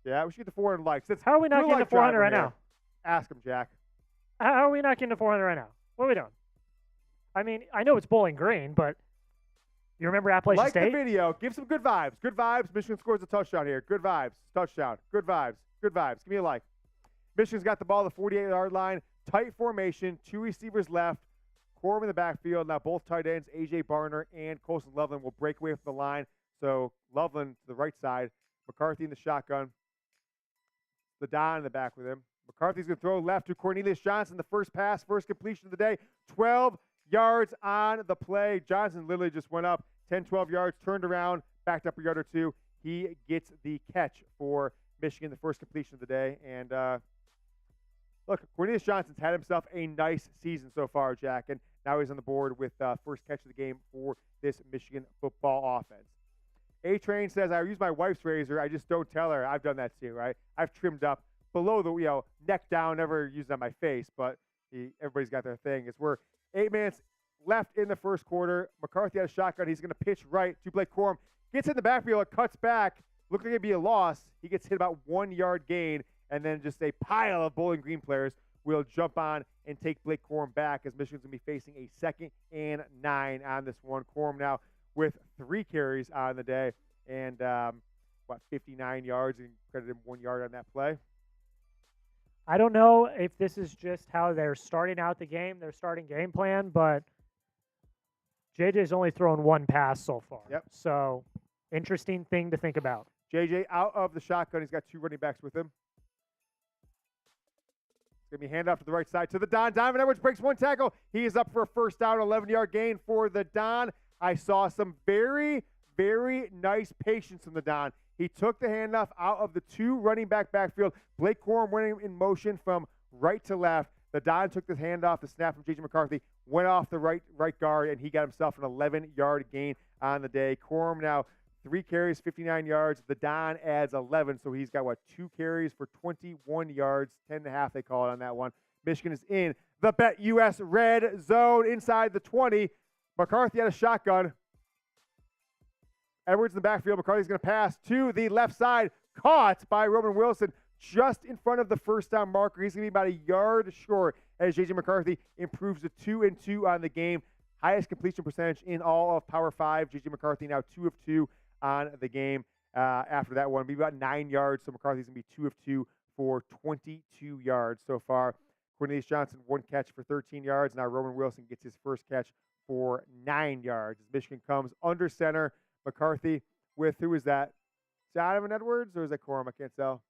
Yeah, we should get to 400 likes. How are we not getting to 400 right now? Ask him, Jack. How are we not getting to 400 right now? What are we doing? I mean, I know it's Bowling Green, but you remember Appalachian State? Like the video. Give some good vibes. Good vibes. Michigan scores a touchdown here. Good vibes. Touchdown. Good vibes. Good vibes. Give me a like. Michigan's got the ball at the 48-yard line. Tight formation. 2 receivers left. Corum in the backfield. Now both tight ends, A.J. Barner and Colson Loveland, will break away from the line. So Loveland to the right side. McCarthy in the shotgun. The Don in the back with him. McCarthy's going to throw left to Cornelius Johnson. The first pass, first completion of the day. 12 yards on the play. Johnson literally just went up 10, 12 yards, turned around, backed up a yard or two. He gets the catch for Michigan, the first completion of the day. And look, Cornelius Johnson's had himself a nice season so far, Jack, and now he's on the board with first catch of the game for this Michigan football offense. A-Train says, I use my wife's razor. I just don't tell her. I've done that too, right? I've trimmed up below the, neck down, never used it on my face, but everybody's got their thing. It's where 8 minutes left in the first quarter. McCarthy has a shotgun. He's going to pitch right to Blake Corum. Gets in the backfield, cuts back. Looks like it'd be a loss. He gets hit about 1 yard gain, and then just a pile of Bowling Green players will jump on and take Blake Corum back, as Michigan's going to be facing a 2nd and 9 on this one. Corum now with 3 carries on the day and, 59 yards, and credited him 1 yard on that play. I don't know if this is just how they're starting out the game, their starting game plan, but JJ's only thrown 1 pass so far. Yep. So, interesting thing to think about. JJ out of the shotgun. He's got 2 running backs with him. It's going to be handoff to the right side to the Don. Dnovan Edwards breaks 1 tackle. He is up for a first down, 11-yard gain for the Don. I saw some very, very nice patience from the Don. He took the handoff out of the 2 running back backfield. Blake Corum went in motion from right to left. The Don took the handoff, the snap from JJ McCarthy, went off the right guard, and he got himself an 11-yard gain on the day. Corum now 3 carries, 59 yards. The Don adds 11, so he's got, 2 carries for 21 yards, 10.5 they call it on that one. Michigan is in the BetUS red zone inside the 20. McCarthy had a shotgun. Edwards in the backfield. McCarthy's going to pass to the left side. Caught by Roman Wilson just in front of the first down marker. He's going to be about a yard short as JJ McCarthy improves to 2-2 on the game. Highest completion percentage in all of Power 5. JJ McCarthy now 2 of 2 on the game. After that one, it'll be about 9 yards. So McCarthy's going to be 2 of 2 for 22 yards so far. Cornelius Johnson, 1 catch for 13 yards. Now Roman Wilson gets his first catch for 9 yards as Michigan comes under center. McCarthy with, who is that? Donovan Edwards, or is that Corum? I can't tell.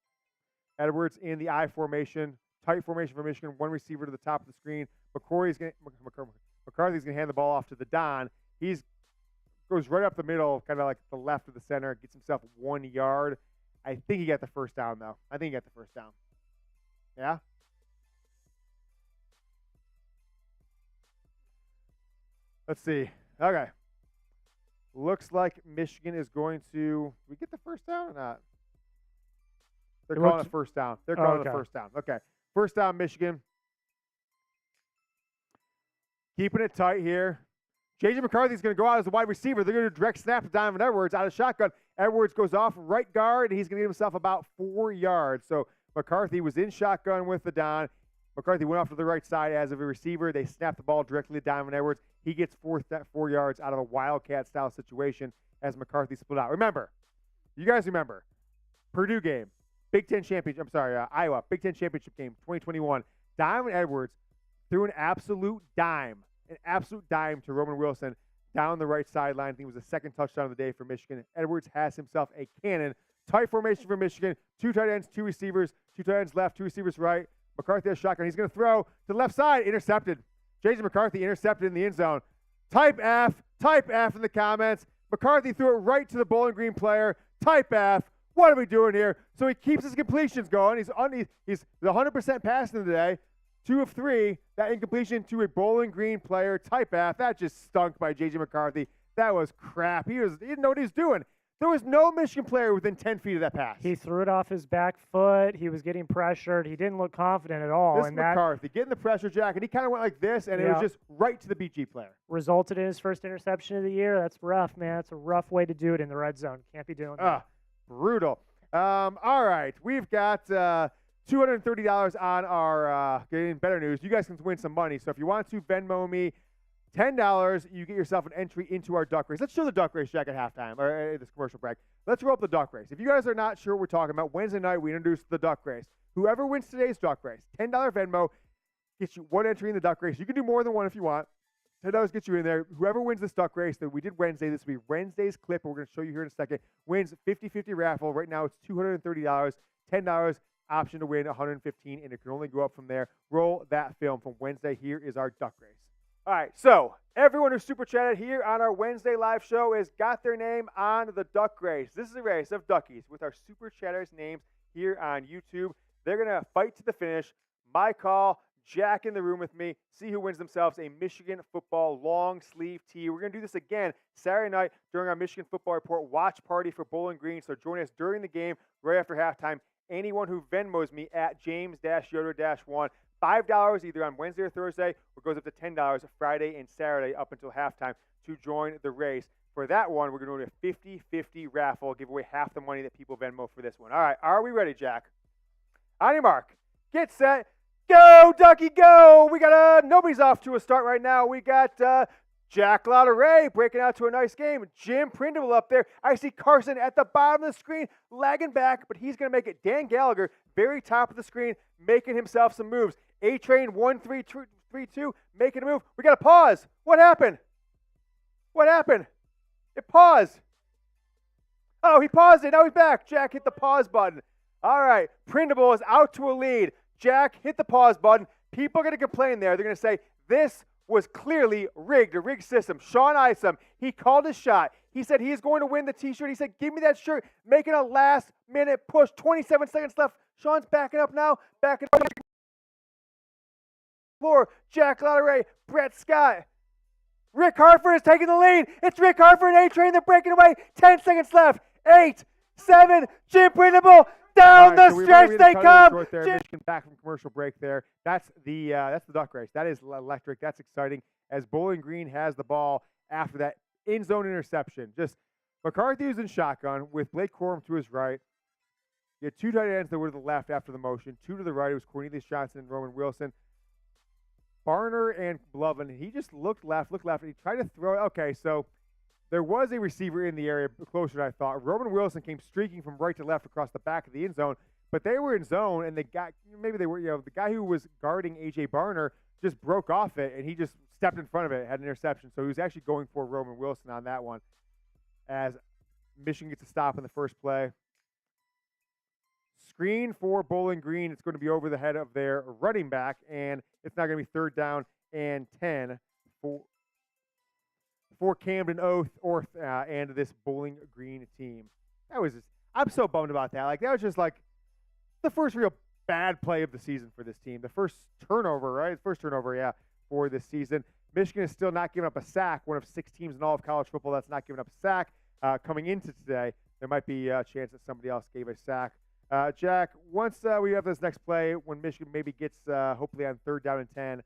Edwards in the I formation, tight formation for Michigan. 1 receiver to the top of the screen. McCarthy's going to hand the ball off to the Don. Goes right up the middle, kind of like the left of the center. Gets himself 1 yard. I think he got the first down, though. Yeah? Let's see. Okay. Looks like Michigan is going to. Did we get the first down or not? They're calling it first down. They're calling it first down. Okay. First down, Michigan. Keeping it tight here. JJ McCarthy is going to go out as a wide receiver. They're going to direct snap to Donovan Edwards out of shotgun. Edwards goes off right guard, and he's going to get himself about 4 yards. So McCarthy was in shotgun with the Don. McCarthy went off to the right side as of a receiver. They snapped the ball directly to Donovan Edwards. He gets 4 yards out of a Wildcat-style situation as McCarthy split out. Remember, you guys remember, Purdue game, Iowa, Big Ten Championship game, 2021. Donovan Edwards threw an absolute dime to Roman Wilson down the right sideline. I think it was the 2nd touchdown of the day for Michigan. Edwards has himself a cannon. Tight formation for Michigan. 2 tight ends, 2 receivers. 2 tight ends left, 2 receivers right. McCarthy has shotgun. He's going to throw to the left side. Intercepted. JJ McCarthy intercepted in the end zone. Type F in the comments. McCarthy threw it right to the Bowling Green player. Type F. What are we doing here? So he keeps his completions going. He's the 100% passing today. 2 of 3. That incompletion to a Bowling Green player. Type F. That just stunk by JJ McCarthy. That was crap. He didn't know what he was doing. There was no Michigan player within 10 feet of that pass. He threw it off his back foot. He was getting pressured. He didn't look confident at all. This McCarthy getting the pressure, Jack, and he kind of went like this, and it was just right to the BG player. Resulted in his first interception of the year. That's rough, man. That's a rough way to do it in the red zone. Can't be doing that. Brutal. All right, we've got $230 on our getting better news. You guys can win some money. So if you want to Venmo me $10, you get yourself an entry into our duck race. Let's show the duck race, Jack, at halftime, or this commercial break. Let's roll up the duck race. If you guys are not sure what we're talking about, Wednesday night we introduced the duck race. Whoever wins today's duck race, $10 Venmo gets you one entry in the duck race. You can do more than one if you want. $10 gets you in there. Whoever wins this duck race that we did Wednesday, this will be Wednesday's clip, and we're going to show you here in a second, wins 50-50 raffle. Right now it's $230, $10 option to win $115, and it can only go up from there. Roll that film from Wednesday. Here is our duck race. All right, so everyone who super chatted here on our Wednesday live show has got their name on the duck race. This is a race of duckies with our super chatters' names here on YouTube. They're going to fight to the finish. My call, Jack in the room with me, see who wins themselves a Michigan football long sleeve tee. We're going to do this again Saturday night during our Michigan Football Report watch party for Bowling Green. So join us during the game, right after halftime. Anyone who Venmos me at James-Yoder-1, $5 either on Wednesday or Thursday, or goes up to $10 Friday and Saturday up until halftime to join the race. For that one, we're going to do a 50-50 raffle, give away half the money that people Venmo for this one. All right, are we ready, Jack? On your mark, get set, go, Ducky, go! We got nobody's off to a start right now. We got Jack Lautaret breaking out to a nice game. Jim Prindle up there. I see Carson at the bottom of the screen, lagging back, but he's going to make it. Dan Gallagher, very top of the screen, making himself some moves. A-Train 1-3-2, making a move. We got to pause. What happened? What happened? It paused. Oh, he paused it. Now he's back. Jack hit the pause button. All right. Prindle is out to a lead. Jack hit the pause button. People are going to complain there. They're going to say, this was clearly rigged, a rigged system. Sean Isom, he called his shot. He said he's going to win the T-shirt. He said, give me that shirt. Making a last-minute push. 27 seconds left. Sean's backing up now. Backing up. Floor. Jack Lautaret, Brett Scott. Rick Harford is taking the lead. It's Rick Harford and A-Train. They're breaking away. 10 seconds left. 8, 7, Jim Prindle. Down the stretch they come. Michigan back from commercial break there. That's the duck race. That is electric. That's exciting as Bowling Green has the ball after that end zone interception. Just McCarthy was in shotgun with Blake Corum to his right. You had 2 tight ends that were to the left after the motion. 2 to the right. It was Cornelius Johnson and Roman Wilson. Barner and Blovin. He just looked left, and he tried to throw it. Okay, so there was a receiver in the area closer than I thought. Roman Wilson came streaking from right to left across the back of the end zone, but they were in zone, and the guy who was guarding A.J. Barner just broke off it, and he just stepped in front of it, had an interception. So he was actually going for Roman Wilson on that one as Michigan gets a stop in the first play. Screen for Bowling Green. It's going to be over the head of their running back, and it's not going to be 3rd down and 10 for Camden Orth and this Bowling Green team. I'm so bummed about that. Like, that was just like the first real bad play of the season for this team. The first turnover, right? First turnover, for this season. Michigan is still not giving up a sack. One of 6 teams in all of college football that's not giving up a sack. Coming into today, there might be a chance that somebody else gave a sack. Jack, once we have this next play, when Michigan maybe gets hopefully on 3rd down and 10,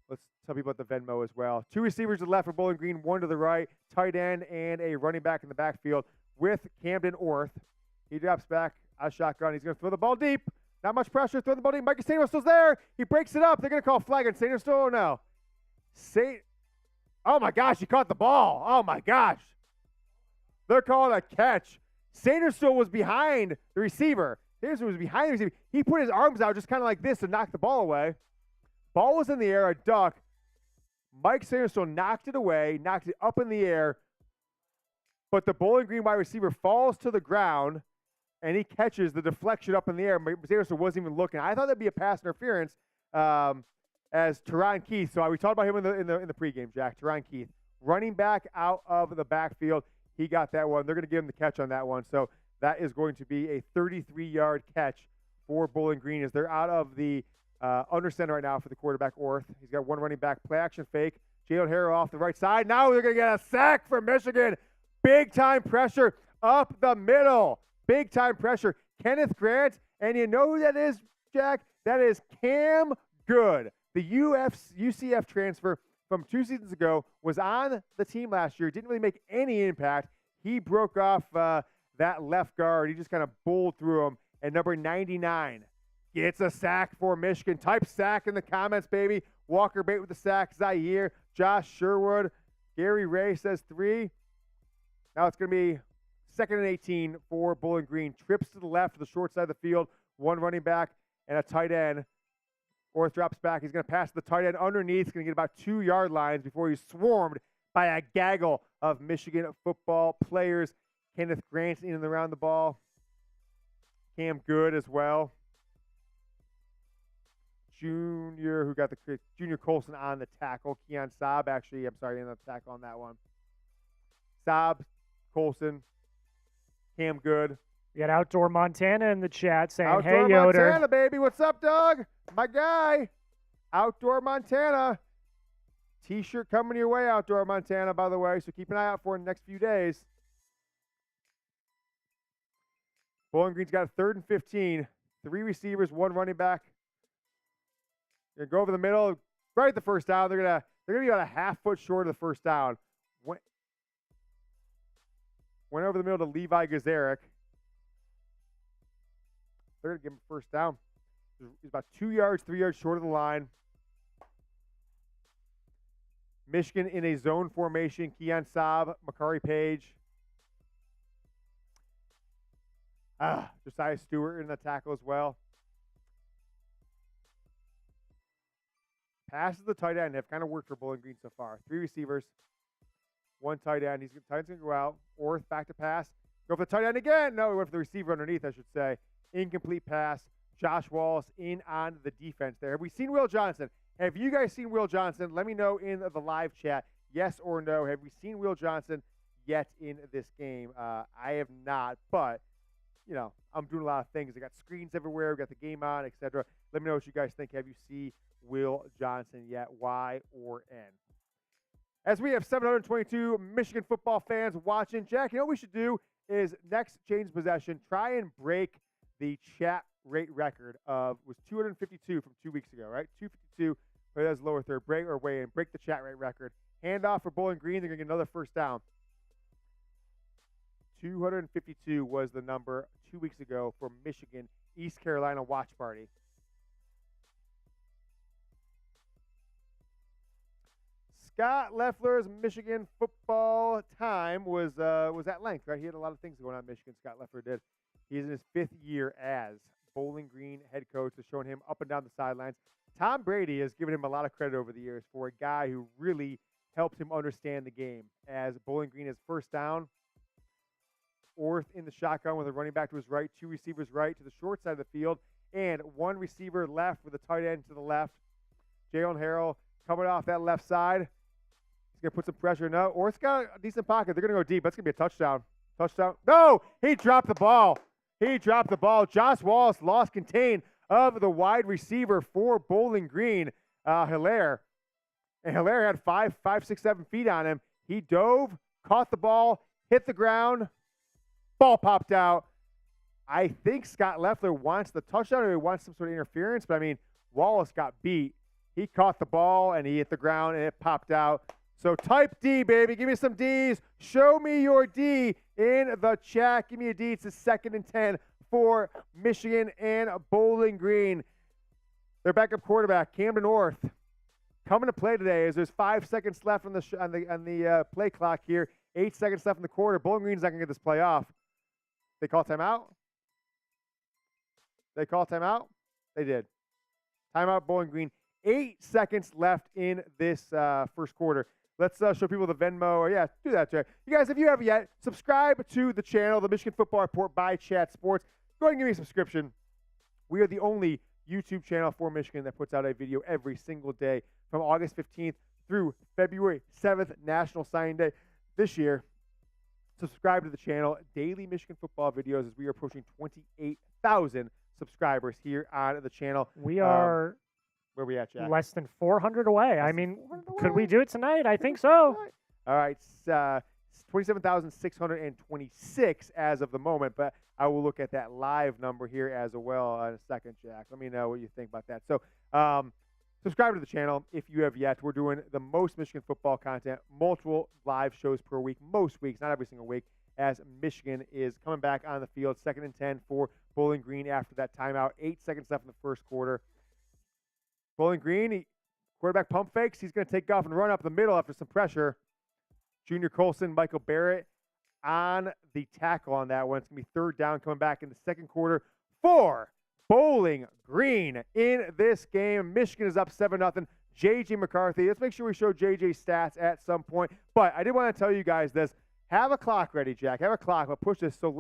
let's tell people about the Venmo as well. 2 receivers to the left for Bowling Green, 1 to the right, tight end and a running back in the backfield with Camden Orth. He drops back a shotgun. He's going to throw the ball deep. Not much pressure. Throw the ball deep. Micah Sainristil's there. He breaks it up. They're going to call flag on Sainristil or no? Oh, my gosh. He caught the ball. Oh, my gosh. They're calling a catch. Sainristil was behind the receiver. Here's who was behind the receiver. He put his arms out just kind of like this to knock the ball away. Ball was in the air, a duck. Mike Sainristil knocked it away, knocked it up in the air, but the Bowling Green wide receiver falls to the ground, and he catches the deflection up in the air. Sainristil wasn't even looking. I thought that'd be a pass interference as Teron Keith. So we talked about him in the pregame, Jack. Teron Keith running back out of the backfield. He got that one. They're going to give him the catch on that one. So that is going to be a 33-yard catch for Bowling Green as they're out of the under center right now for the quarterback, Orth. He's got one running back, play action fake. Jalen Harrow off the right side. Now they're going to get a sack for Michigan. Big-time pressure up the middle. Big-time pressure. Kenneth Grant, and you know who that is, Jack? That is Cam Good. The UCF transfer from 2 seasons ago was on the team last year. Didn't really make any impact. He broke off that left guard. He just kind of bowled through him. And number 99 gets a sack for Michigan. Type sack in the comments, baby. Walker Bate with the sack. Zaire, Josh Sherwood. Gary Ray says 3. Now it's going to be 2nd and 18 for Bowling Green. Trips to the left to the short side of the field. One running back and a tight end. Orth drops back. He's going to pass the tight end underneath. He's going to get about 2 yard lines before he's swarmed by a gaggle of Michigan football players. Kenneth Grant in and around the ball. Cam Good as well. Junior Colson on the tackle. Keon Saab actually, in the tackle on that one. Saab, Colson, Cam Good. We got Outdoor Montana in the chat saying, Outdoor hey, Yoder. Montana, baby. What's up, dog? My guy. Outdoor Montana. T-shirt coming your way, Outdoor Montana, by the way. So keep an eye out for it in the next few days. Bowling Green's got a 3rd and 15. 3 receivers, 1 running back. They're going to go over the middle. Right at the first down. They're gonna be about a half foot short of the first down. Went over the middle to Levi Gazarek. They're going to give him first down. He's about 2 yards, 3 yards short of the line. Michigan in a zone formation. Keon Saab, Makari Page. Josiah Stewart in the tackle as well. Passes the tight end have kind of worked for Bowling Green so far. 3 receivers, 1 tight end. Tight end's going to go out. Orth back to pass. Go for the tight end again. No, he went for the receiver underneath, I should say. Incomplete pass. Josh Wallace in on the defense there. Have we seen Will Johnson? Have you guys seen Will Johnson? Let me know in the live chat, yes or no. Have we seen Will Johnson yet in this game? I have not, but, I'm doing a lot of things. I got screens everywhere. We got the game on, etc. Let me know what you guys think. Have you seen Will Johnson yet? Y or N? As we have 722 Michigan football fans watching, Jack, you know what we should do is next change possession, try and break the chat rate record of, was 252 from 2 weeks ago, right? 252, but that's lower third. Break the chat rate record. Handoff for Bowling Green. They're going to get another first down. 252 was the number 2 weeks ago for Michigan, East Carolina watch party. Scott Leffler's Michigan football time was at length, right? He had a lot of things going on in Michigan, Scott Leffler did. He's in his 5th year as Bowling Green head coach. Has shown him up and down the sidelines. Tom Brady has given him a lot of credit over the years for a guy who really helped him understand the game. As Bowling Green is first down, Orth in the shotgun with a running back to his right, 2 receivers right to the short side of the field, and 1 receiver left with a tight end to the left. Jalen Harrell coming off that left side. He's going to put some pressure. No, Orth's got a decent pocket. They're going to go deep. That's going to be a touchdown. Touchdown. No, he dropped the ball. Josh Wallace lost contain of the wide receiver for Bowling Green, Hilaire. And Hilaire had 5, 6, 7 feet on him. He dove, caught the ball, hit the ground. Ball popped out. I think Scott Leffler wants the touchdown or he wants some sort of interference, but I mean, Wallace got beat. He caught the ball and he hit the ground and it popped out. So type D, baby. Give me some Ds. Show me your D in the chat. Give me a D. It's a 2nd and 10 for Michigan and Bowling Green. Their backup quarterback, Camden Orth, coming to play today as there's 5 seconds left on the play clock here. 8 seconds left in the quarter. Bowling Green's not going to get this play off. They call timeout? They did. Timeout, Bowling Green. 8 seconds left in this first quarter. Let's show people the Venmo. Yeah, do that, Jay. You guys, if you haven't yet, subscribe to the channel, the Michigan Football Report by Chat Sports. Go ahead and give me a subscription. We are the only YouTube channel for Michigan that puts out a video every single day from August 15th through February 7th, National Signing Day this year. Subscribe to the channel. Daily Michigan football videos as we are approaching 28,000 subscribers here on the channel. We are where we at, Jack? less than 400 away. I mean, could we do it tonight? I think so. All right. 27,626 as of the moment, but I will look at that live number here as well in a second, Jack. Let me know what you think about that. So, subscribe to the channel if you have yet. We're doing the most Michigan football content, multiple live shows per week, most weeks, not every single week, as Michigan is coming back on the field. 2nd and 10 for Bowling Green after that timeout. 8 seconds left in the first quarter. Bowling Green, quarterback pump fakes. He's going to take off and run up the middle after some pressure. Junior Colson, Michael Barrett on the tackle on that one. It's going to be 3rd down coming back in the second quarter for Bowling Green in this game. Michigan is up 7-0. JJ McCarthy. Let's make sure we show JJ's stats at some point. But I did want to tell you guys this. Have a clock ready, Jack. Have a clock. I'll push this. So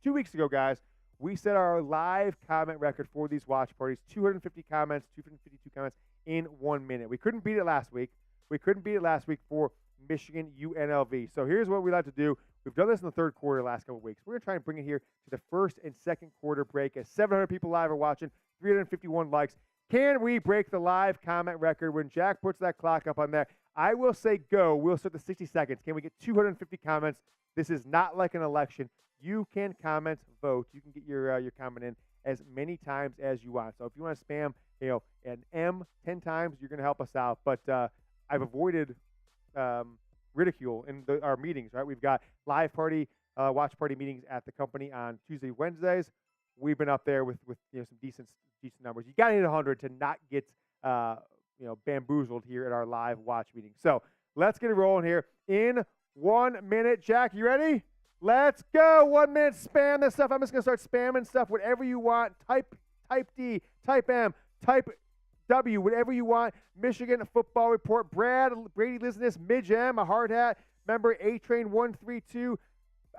2 weeks ago, guys, we set our live comment record for these watch parties. 250 comments, 252 comments in 1 minute. We couldn't beat it last week. We couldn't beat it last week for Michigan UNLV. So here's what we like to do. We've done this in the third quarter the last couple of weeks. We're going to try and bring it here to the first and second quarter break as 700 people live are watching, 351 likes. Can we break the live comment record when Jack puts that clock up on there? I will say go. We'll start the 60 seconds. Can we get 250 comments? This is not like an election. You can comment, vote. You can get your comment in as many times as you want. So if you want to spam, an M 10 times, you're going to help us out. But I've avoided ridicule in our meetings, right? We've got live party, watch party meetings at the company on Tuesday, Wednesdays. We've been up there with some decent numbers. You got to hit 100 to not get bamboozled here at our live watch meeting. So let's get it rolling here in 1 minute. Jack, you ready? Let's go. 1 minute. Spam this stuff. I'm just gonna start spamming stuff. Whatever you want. Type D. Type M. Type W, whatever you want. Michigan Football Report. Brady Lizness, Midge M, a hard hat. Member A-Train 132.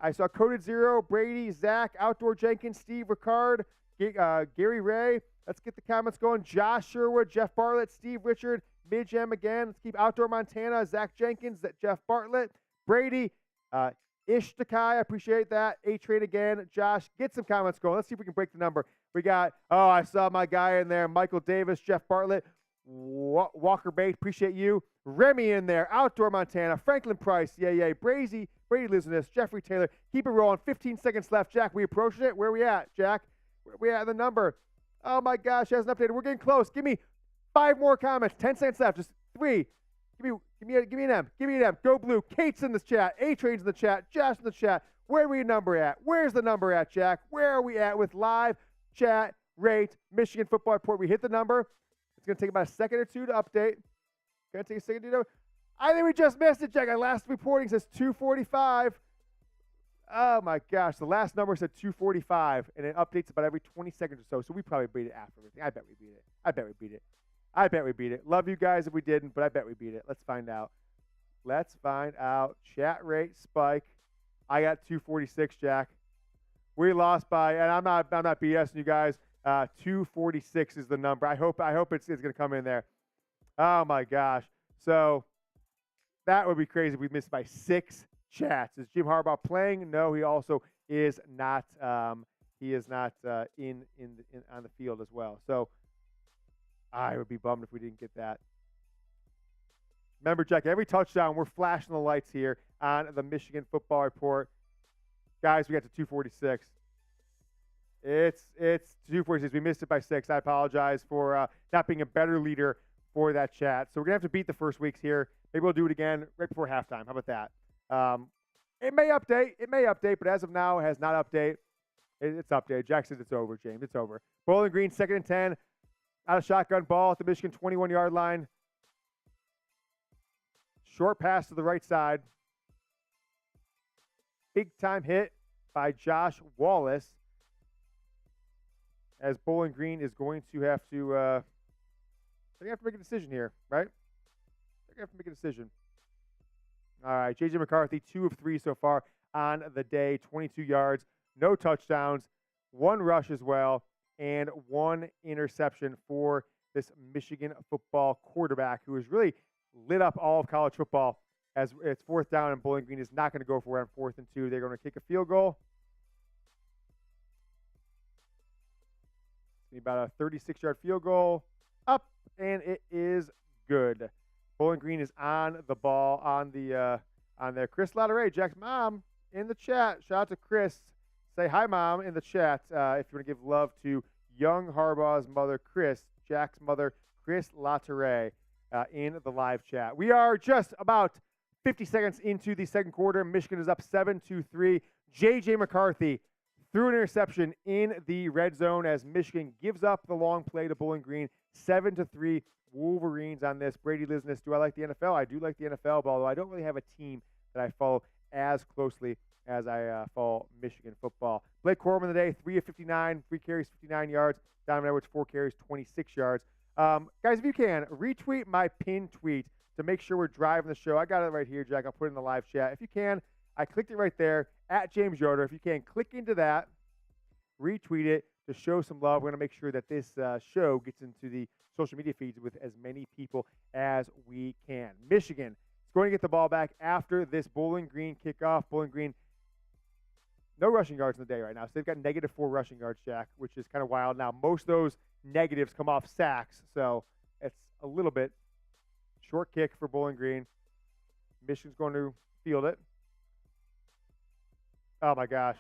I saw Coded Zero, Brady, Zach, Outdoor Jenkins, Steve Ricard, Gary Ray. Let's get the comments going. Josh Sherwood, Jeff Bartlett, Steve Richard, Midge M again. Let's keep Outdoor Montana, Zach Jenkins, Jeff Bartlett, Brady, Ish Takai, I appreciate that. A-Train again. Josh, get some comments going. Let's see if we can break the number. We got, I saw my guy in there. Michael Davis, Jeff Bartlett, Walker Bate, appreciate you. Remy in there. Outdoor Montana, Franklin Price, Brady Lizness, Jeffrey Taylor. Keep it rolling. 15 seconds left. Jack, we approaching it? Where are we at, Jack? Where are we at in the number? Oh, my gosh, it hasn't updated. We're getting close. Give me 5 more comments. 10 seconds left. Just 3. Give me an M. Give me an M. Go Blue. Kate's in the chat. A-Train's in the chat. Josh in the chat. Where are we number at? Where's the number at, Jack? Where are we at with live chat rate Michigan Football Report? We hit the number. It's going to take about a second or two to update. Going to take a second to do. I think we just missed it, Jack. Our last reporting says 245. Oh, my gosh. The last number said 245, and it updates about every 20 seconds or so. So we probably beat it after everything. I bet we beat it. Love you guys if we didn't, but I bet we beat it. Let's find out. Chat rate spike. I got 246, Jack. We lost by, and I'm not BSing you guys. 246 is the number. I hope it's going to come in there. Oh my gosh. So that would be crazy if we missed by 6 chats. Is Jim Harbaugh playing? No, he also is not. He is not in on the field as well. So I would be bummed if we didn't get that. Remember, Jack, every touchdown, we're flashing the lights here on the Michigan Football Report. Guys, we got to 246. It's 246. We missed it by 6. I apologize for not being a better leader for that chat. So we're going to have to beat the first weeks here. Maybe we'll do it again right before halftime. How about that? It may update, but as of now, it has not updated. It's updated. Jack says it's over, James. It's over. Bowling Green, 2nd and 10. Out of shotgun ball at the Michigan 21-yard line. Short pass to the right side. Big time hit by Josh Wallace. As Bowling Green is going to have to make a decision here, right? They have to make a decision. All right, JJ McCarthy, 2 of 3 so far on the day, 22 yards, no touchdowns, 1 rush as well, and 1 interception for this Michigan football quarterback who has really lit up all of college football as it's 4th down, and Bowling Green is not going to go for it on 4th and 2. They're going to kick a field goal. About a 36-yard field goal up, and it is good. Bowling Green is on the ball on there. Chris Lautaret, Jack's mom, in the chat. Shout out to Chris. Say hi, Mom, in the chat if you want to give love to young Harbaugh's mother, Chris, Jack's mother, Chris Lautaret, in the live chat. We are just about 50 seconds into the second quarter. Michigan is up 7-3. JJ McCarthy threw an interception in the red zone as Michigan gives up the long play to Bowling Green. 7-3 Wolverines on this. Brady Lisness, do I like the NFL? I do like the NFL, but although I don't really have a team that I follow as closely as I follow Michigan football. Blake Corum in the day, 3 of 59, 3 carries, 59 yards. Donovan Edwards, 4 carries, 26 yards. Guys, if you can, retweet my pinned tweet to make sure we're driving the show. I got it right here, Jack. I'll put it in the live chat. If you can, I clicked it right there, at James Yoder. If you can, click into that, retweet it to show some love. We're going to make sure that this show gets into the social media feeds with as many people as we can. Michigan is going to get the ball back after this Bowling Green kickoff. Bowling Green, no rushing yards in the day right now. So they've got -4 rushing yards, Jack, which is kind of wild. Now, most of those negatives come off sacks, so it's a little bit short kick for Bowling Green. Michigan's going to field it. Oh, my gosh.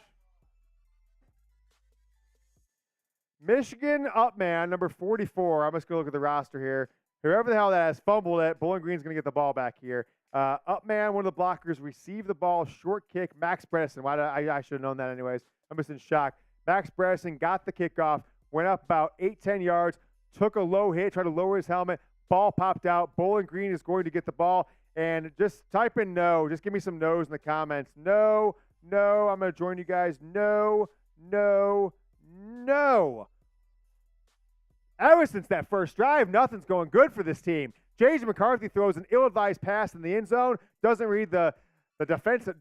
Michigan up, man, number 44. I'm just going to look at the roster here. Whoever the hell that has fumbled it, Bowling Green's going to get the ball back here. Up, man, one of the blockers received the ball, short kick. Max Bredesen. I should have known that anyways. I'm just in shock. Max Bredesen got the kickoff, went up about 8-10 yards, took a low hit, tried to lower his helmet. Ball popped out. Bowling Green is going to get the ball. And just type in no. Just give me some no's in the comments. No, no. I'm going to join you guys. No, no, no. Ever since that first drive, nothing's going good for this team. JJ McCarthy throws an ill-advised pass in the end zone, doesn't read the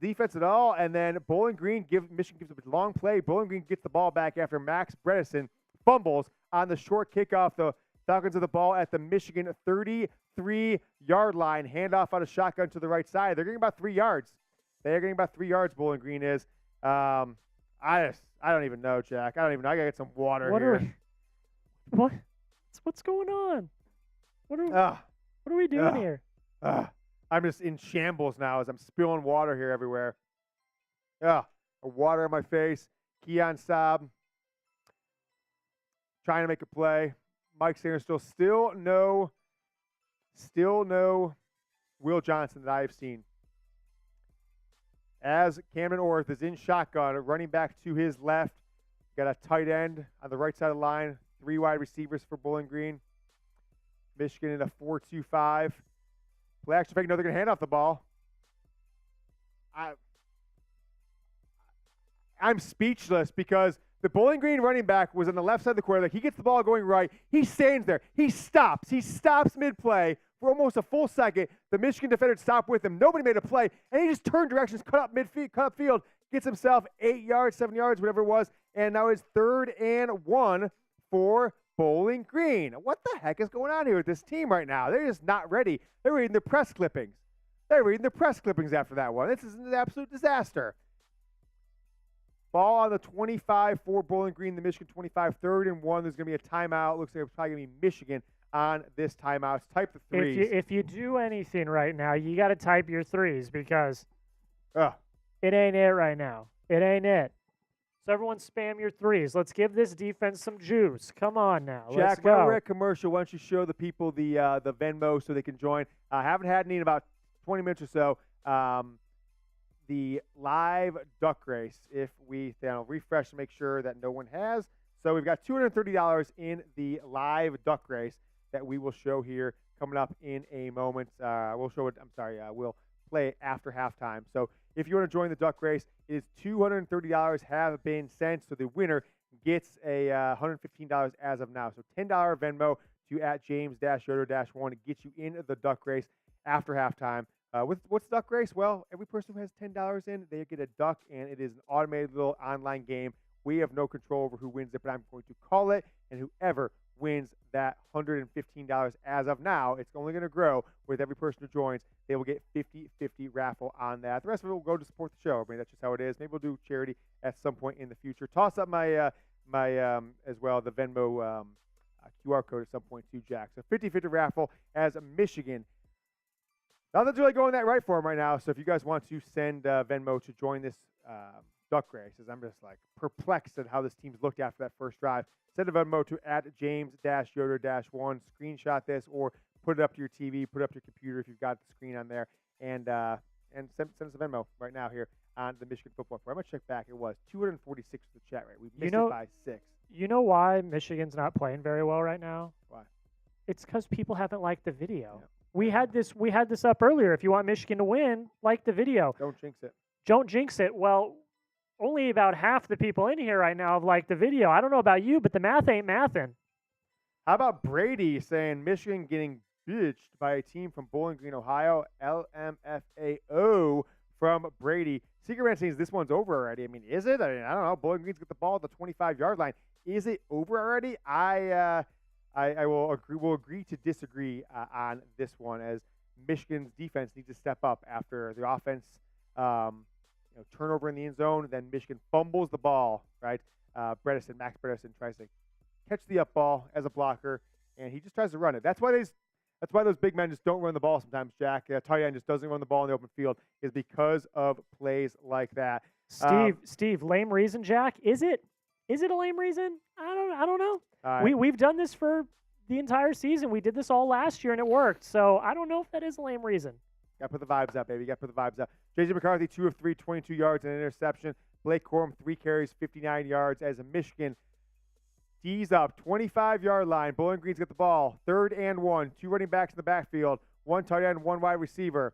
defense at all, and then Michigan gives up a long play. Bowling Green gets the ball back after Max Bredesen fumbles on the short kickoff. The Falcons have the ball at the Michigan 33-yard line. Handoff out of shotgun to the right side. They're getting about 3 yards. They're getting about 3 yards, Bowling Green is. I don't even know, Jack. I don't even know. I got to get some water here. What's going on? What are we doing here? I'm just in shambles now as I'm spilling water here everywhere. Water on my face. Keon Saab trying to make a play. Mike Sanders still no Will Johnson that I have seen. As Camden Orth is in shotgun, running back to his left. Got a tight end on the right side of the line. 3 wide receivers for Bowling Green. Michigan in a 4-2-5. Play action fake. No, they're going to hand off the ball. I'm speechless because the Bowling Green running back was on the left side of the quarterback. He gets the ball going right. He stands there. He stops. He stops mid-play for almost a full second. The Michigan defender stopped with him. Nobody made a play. And he just turned directions, cut up field, gets himself 8 yards, 7 yards, whatever it was. And now it's 3rd and 1 for Bowling Green. What the heck is going on here with this team right now? They're just not ready. They're reading the press clippings. After that one. This is an absolute disaster. Ball on the 25 for Bowling Green, the Michigan 25, 3rd and 1. There's going to be a timeout. Looks like it's probably going to be Michigan on this timeout. Type the threes. If you do anything right now, you got to type your threes because it ain't it right now. It ain't it. So everyone spam your threes. Let's give this defense some juice. Come on now. Jack, let's go. While we're at commercial, why don't you show the people the Venmo so they can join? I haven't had any in about 20 minutes or so. The live duck race, if we refresh to make sure that no one has. So we've got $230 in the live duck race that we will show here coming up in a moment. We'll play after halftime. So if you want to join the duck race, it is $230 have been sent. So the winner gets a $115 as of now. So $10 Venmo to at James-Yoder-1 to get you in the duck race after halftime. What's duck race? Well, every person who has $10 in, they get a duck, and it is an automated little online game. We have no control over who wins it, but I'm going to call it, and whoever wins that $115 as of now. It's only going to grow with every person who joins. They will get 50-50 raffle on that. The rest of it will go to support the show. I mean, that's just how it is. Maybe we'll do charity at some point in the future. Toss up my as well, the Venmo QR code at some point too, Jack. So 50-50 raffle as Michigan. Nothing's really going that right for them right now. So if you guys want to send Venmo to join this duck race, as I'm just like perplexed at how this team's looked after that first drive, send a Venmo to @James-Yoder-1. Screenshot this or put it up to your TV, put it up to your computer if you've got the screen on there, and send us a Venmo right now here on the Michigan Football Report. I'm going to check back. It was 246 for the chat rate. We missed it by 6. You know why Michigan's not playing very well right now? Why? It's because people haven't liked the video. Yeah. We had this up earlier. If you want Michigan to win, like the video. Don't jinx it. Don't jinx it. Well, only about half the people in here right now have liked the video. I don't know about you, but the math ain't mathin'. How about Brady saying Michigan getting bitched by a team from Bowling Green, Ohio? LMFAO from Brady. Secret Man says this one's over already. I mean, is it? I mean, I don't know. Bowling Green's got the ball at the 25-yard line. Is it over already? I will agree to disagree on this one, as Michigan's defense needs to step up after the offense turnover in the end zone. Then Michigan fumbles the ball, right? Max Bredesen tries to catch the up ball as a blocker, and he just tries to run it. That's why those big men just don't run the ball sometimes, Jack. Tight end just doesn't run the ball in the open field, is because of plays like that. Steve, lame reason, Jack? Is it a lame reason? I don't know. We've done this for the entire season. We did this all last year, and it worked. So I don't know if that is a lame reason. Got to put the vibes up, baby. Got to put the vibes up. JJ McCarthy, 2 of 3, 22 yards and an interception. Blake Corum, 3 carries, 59 yards as a Michigan D's up, 25-yard line. Bowling Green's got the ball. 3rd and 1. 2 running backs in the backfield. 1 tight end, 1 wide receiver.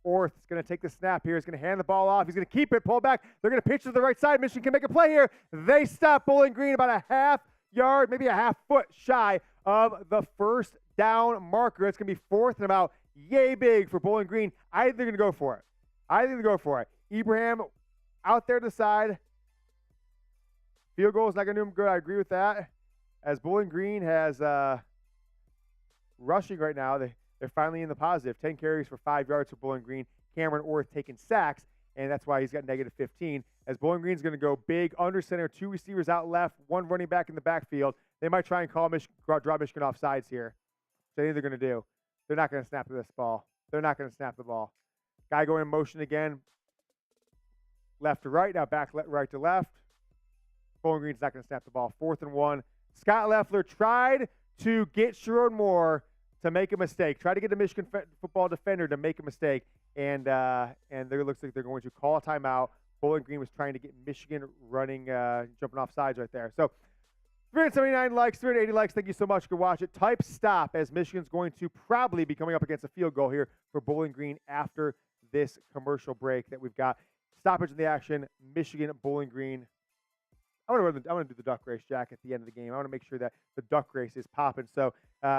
Orth's going to take the snap here. He's going to hand the ball off. He's going to keep it, pull back. They're going to pitch to the right side. Michigan can make a play here. They stop Bowling Green about a half yard, maybe a half foot shy of the first down marker. It's going to be 4th and about yay big for Bowling Green. I think they're going to go for it. Ibrahim out there to the side. Field goal is not going to do him good. I agree with that. As Bowling Green has rushing right now, they're finally in the positive. 10 carries for 5 yards for Bowling Green. Cameron Orth taking sacks, and that's why he's got negative 15. As Bowling Green's going to go big under center, 2 receivers out left, 1 running back in the backfield. They might try and draw Michigan off sides here. So I think they're going to do. They're not going to snap this ball. They're not going to snap the ball. Guy going in motion again. Left to right, now back right to left. Bowling Green's not going to snap the ball. 4th and 1. Scott Loeffler tried to get Sherrone Moore to make a mistake. Tried to get a Michigan football defender to make a mistake, and there looks like they're going to call a timeout. Bowling Green was trying to get Michigan running, jumping off sides right there. So 379 likes, 380 likes. Thank you so much. Go watch it. Type stop, as Michigan's going to probably be coming up against a field goal here for Bowling Green after this commercial break that we've got. Stoppage in the action. Michigan, Bowling Green. I want to do the duck race, Jack, at the end of the game. I want to make sure that the duck race is popping. So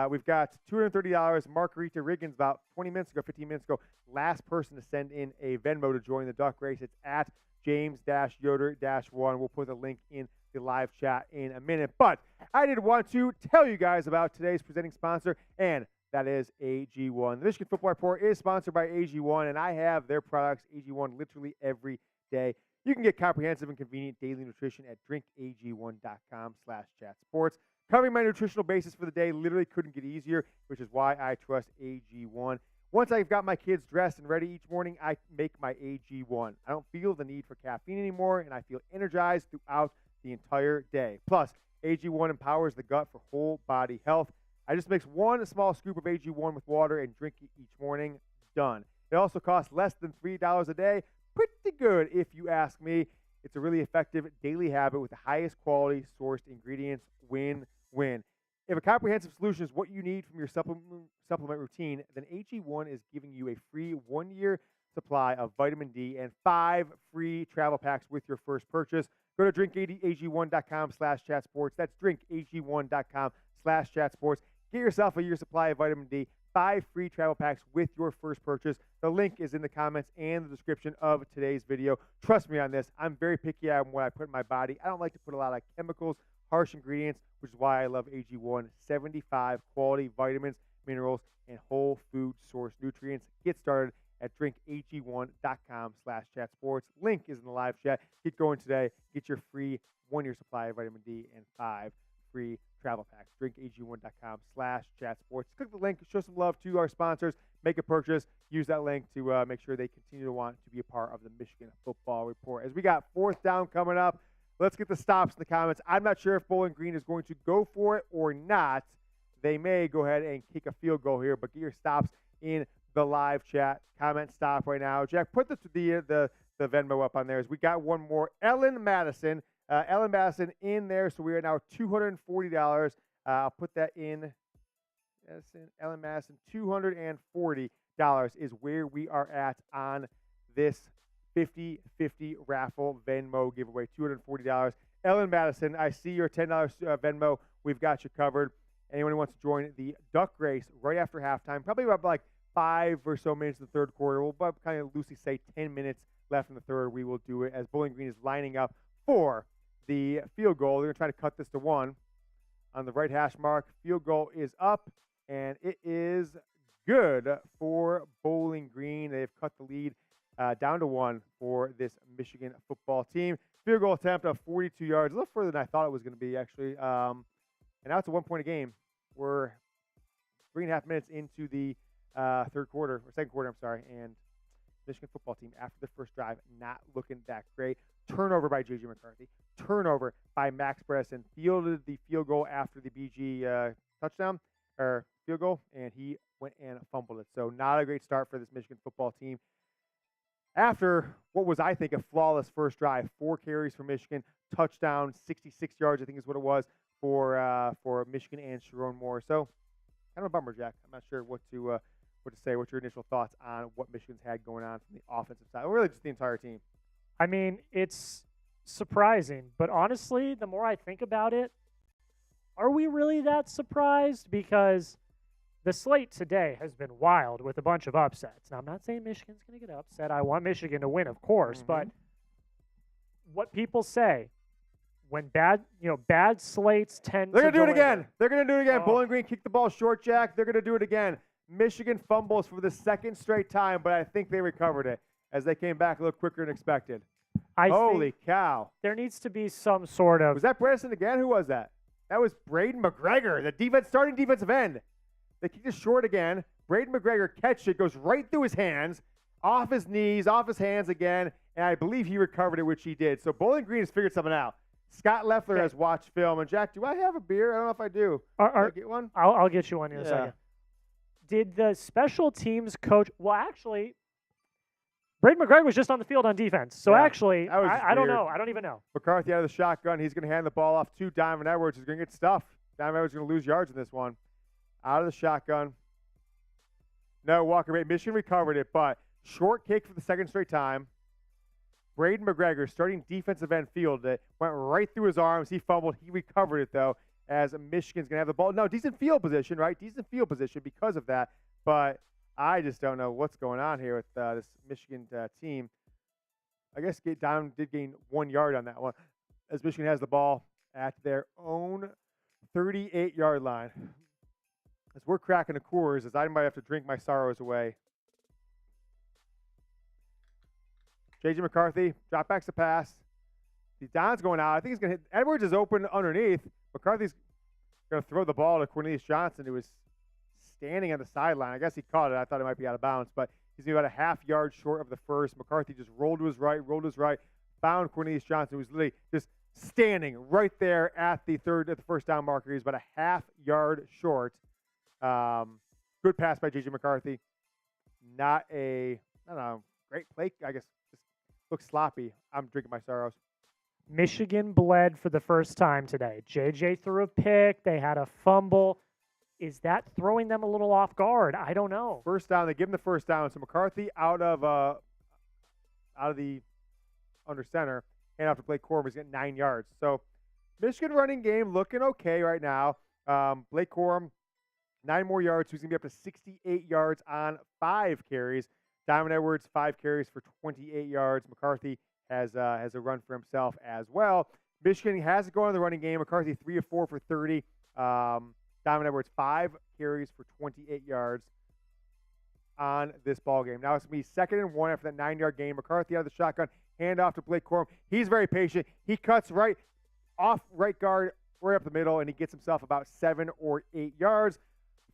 we've got $230. Margarita Riggins about 15 minutes ago, last person to send in a Venmo to join the duck race. It's at James-Yoder-1. We'll put the link in the live chat in a minute. But I did want to tell you guys about today's presenting sponsor, and that is AG1. The Michigan Football Report is sponsored by AG1, and I have their products, AG1, literally every day. You can get comprehensive and convenient daily nutrition at drinkag1.com/chatsports. Covering my nutritional basis for the day literally couldn't get easier, which is why I trust AG1. Once I've got my kids dressed and ready each morning, I make my AG1. I don't feel the need for caffeine anymore, and I feel energized throughout the entire day. Plus, AG1 empowers the gut for whole body health. I just mix 1 small scoop of AG1 with water and drink it each morning. Done. It also costs less than $3 a day. Pretty good, if you ask me. It's a really effective daily habit with the highest quality sourced ingredients. Win-win. If a comprehensive solution is what you need from your supplement routine, then AG1 is giving you a free 1-year supply of vitamin D and 5 free travel packs with your first purchase. Go to drinkag1.com/chatsports. That's drinkag1.com/chatsports. Get yourself a year supply of vitamin D, 5 free travel packs with your first purchase. The link is in the comments and the description of today's video. Trust me on this. I'm very picky on what I put in my body. I don't like to put a lot of chemicals, harsh ingredients, which is why I love AG1. 75 quality vitamins, minerals, and whole food source nutrients. Get started at drinkag1.com/chatsports. Link is in the live chat. Get going today. Get your free 1-year supply of vitamin D and 5 free travel packs. drinkag1.com/chatsports. Click the link. Show some love to our sponsors. Make a purchase. Use that link to make sure they continue to want to be a part of the Michigan Football Report. As we got 4th down coming up, let's get the stops in the comments. I'm not sure if Bowling Green is going to go for it or not. They may go ahead and kick a field goal here, but get your stops in the live chat. Comment stop right now. Jack, put the Venmo up on there as we got one more. Ellen Madison in there, so we are now $240. I'll put that in. Ellen Madison, $240 is where we are at on this 50-50 raffle Venmo giveaway. $240. Ellen Madison, I see your $10 Venmo. We've got you covered. Anyone who wants to join the duck race right after halftime, probably about 5 or so minutes in the third quarter. We'll kind of loosely say 10 minutes left in the third. We will do it as Bowling Green is lining up for the field goal. They're going to try to cut this to 1 on the right hash mark. Field goal is up, and it is good for Bowling Green. They've cut the lead down to 1 for this Michigan football team. Field goal attempt of 42 yards, a little further than I thought it was going to be, actually. And now it's a 1-point a game. We're 3.5 minutes into the second quarter, and Michigan football team, after the first drive, not looking that great. Turnover by JJ McCarthy. Turnover by Max Bredesen. Fielded the field goal after the BG touchdown, or field goal, and he went and fumbled it. So not a great start for this Michigan football team. After what was, I think, a flawless first drive, 4 carries for Michigan, touchdown, 66 yards, I think is what it was for Michigan and Sherrone Moore. So kind of a bummer, Jack. I'm not sure what to say. What's your initial thoughts on what Michigan's had going on from the offensive side, or really just the entire team? I mean, it's surprising, but honestly, the more I think about it, are we really that surprised? Because the slate today has been wild with a bunch of upsets. Now, I'm not saying Michigan's going to get upset. I want Michigan to win, of course, but what people say, when bad slates tend to They're going to do it deliver. again. They're going to do it again. Oh. Bowling Green kicked the ball short, Jack. They're going to do it again. Michigan fumbles for the 2nd straight time, but I think they recovered it as they came back a little quicker than expected. Holy cow. There needs to be some sort of... Was that Bredesen again? Who was that? That was Braden McGregor, the starting defensive end. They kicked it short again. Braden McGregor catches it, goes right through his hands, off his knees, off his hands again, and I believe he recovered it, which he did. So Bowling Green has figured something out. Scott Leffler has watched film. And, Jack, do I have a beer? I don't know if I do. Can I get one? I'll get you one in a second. Did the special teams coach – well, actually, Braden McGregor was just on the field on defense. So, actually, I don't know. I don't even know. McCarthy out of the shotgun. He's going to hand the ball off to Donovan Edwards. He's going to get stuffed. Donovan Edwards is going to lose yards in this one. Out of the shotgun. No, Walker Ray. Michigan recovered it, but short kick for the 2nd straight time. Braden McGregor, starting defensive end, fielded it. Went right through his arms. He fumbled. He recovered it, though, as Michigan's going to have the ball. No, decent field position, right? Decent field position because of that. But I just don't know what's going on here with this Michigan team. I guess Down did gain 1 yard on that one as Michigan has the ball at their own 38-yard line. As we're cracking the Coors, as I might have to drink my sorrows away. JJ McCarthy, drop backs the pass. The Don's going out. I think he's going to hit. Edwards is open underneath. McCarthy's going to throw the ball to Cornelius Johnson, who was standing on the sideline. I guess he caught it. I thought it might be out of bounds, but he's about a half yard short of the first. McCarthy just rolled to his right, found Cornelius Johnson, who was literally just standing right there at the first down marker. He's about a half yard short. Good pass by JJ McCarthy. Not a, I don't know, great play. I guess just looks sloppy. I'm drinking my sorrows. Michigan bled for the first time today. JJ threw a pick. They had a fumble. Is that throwing them a little off guard? I don't know. First down. They give him the first down. So McCarthy out of the under center and off to Blake Corum. He's getting 9 yards. So Michigan running game looking okay right now. Blake Corum 9 more yards, so he's going to be up to 68 yards on 5 carries. Dnovan Edwards, 5 carries for 28 yards. McCarthy has a run for himself as well. Michigan has it going in the running game. McCarthy 3 of 4 for 30. Dnovan Edwards 5 carries for 28 yards on this ball game. Now it's going to be 2nd and 1 after that 9-yard gain. McCarthy out of the shotgun, handoff to Blake Corum. He's very patient. He cuts right off right guard, right up the middle, and he gets himself about 7 or 8 yards.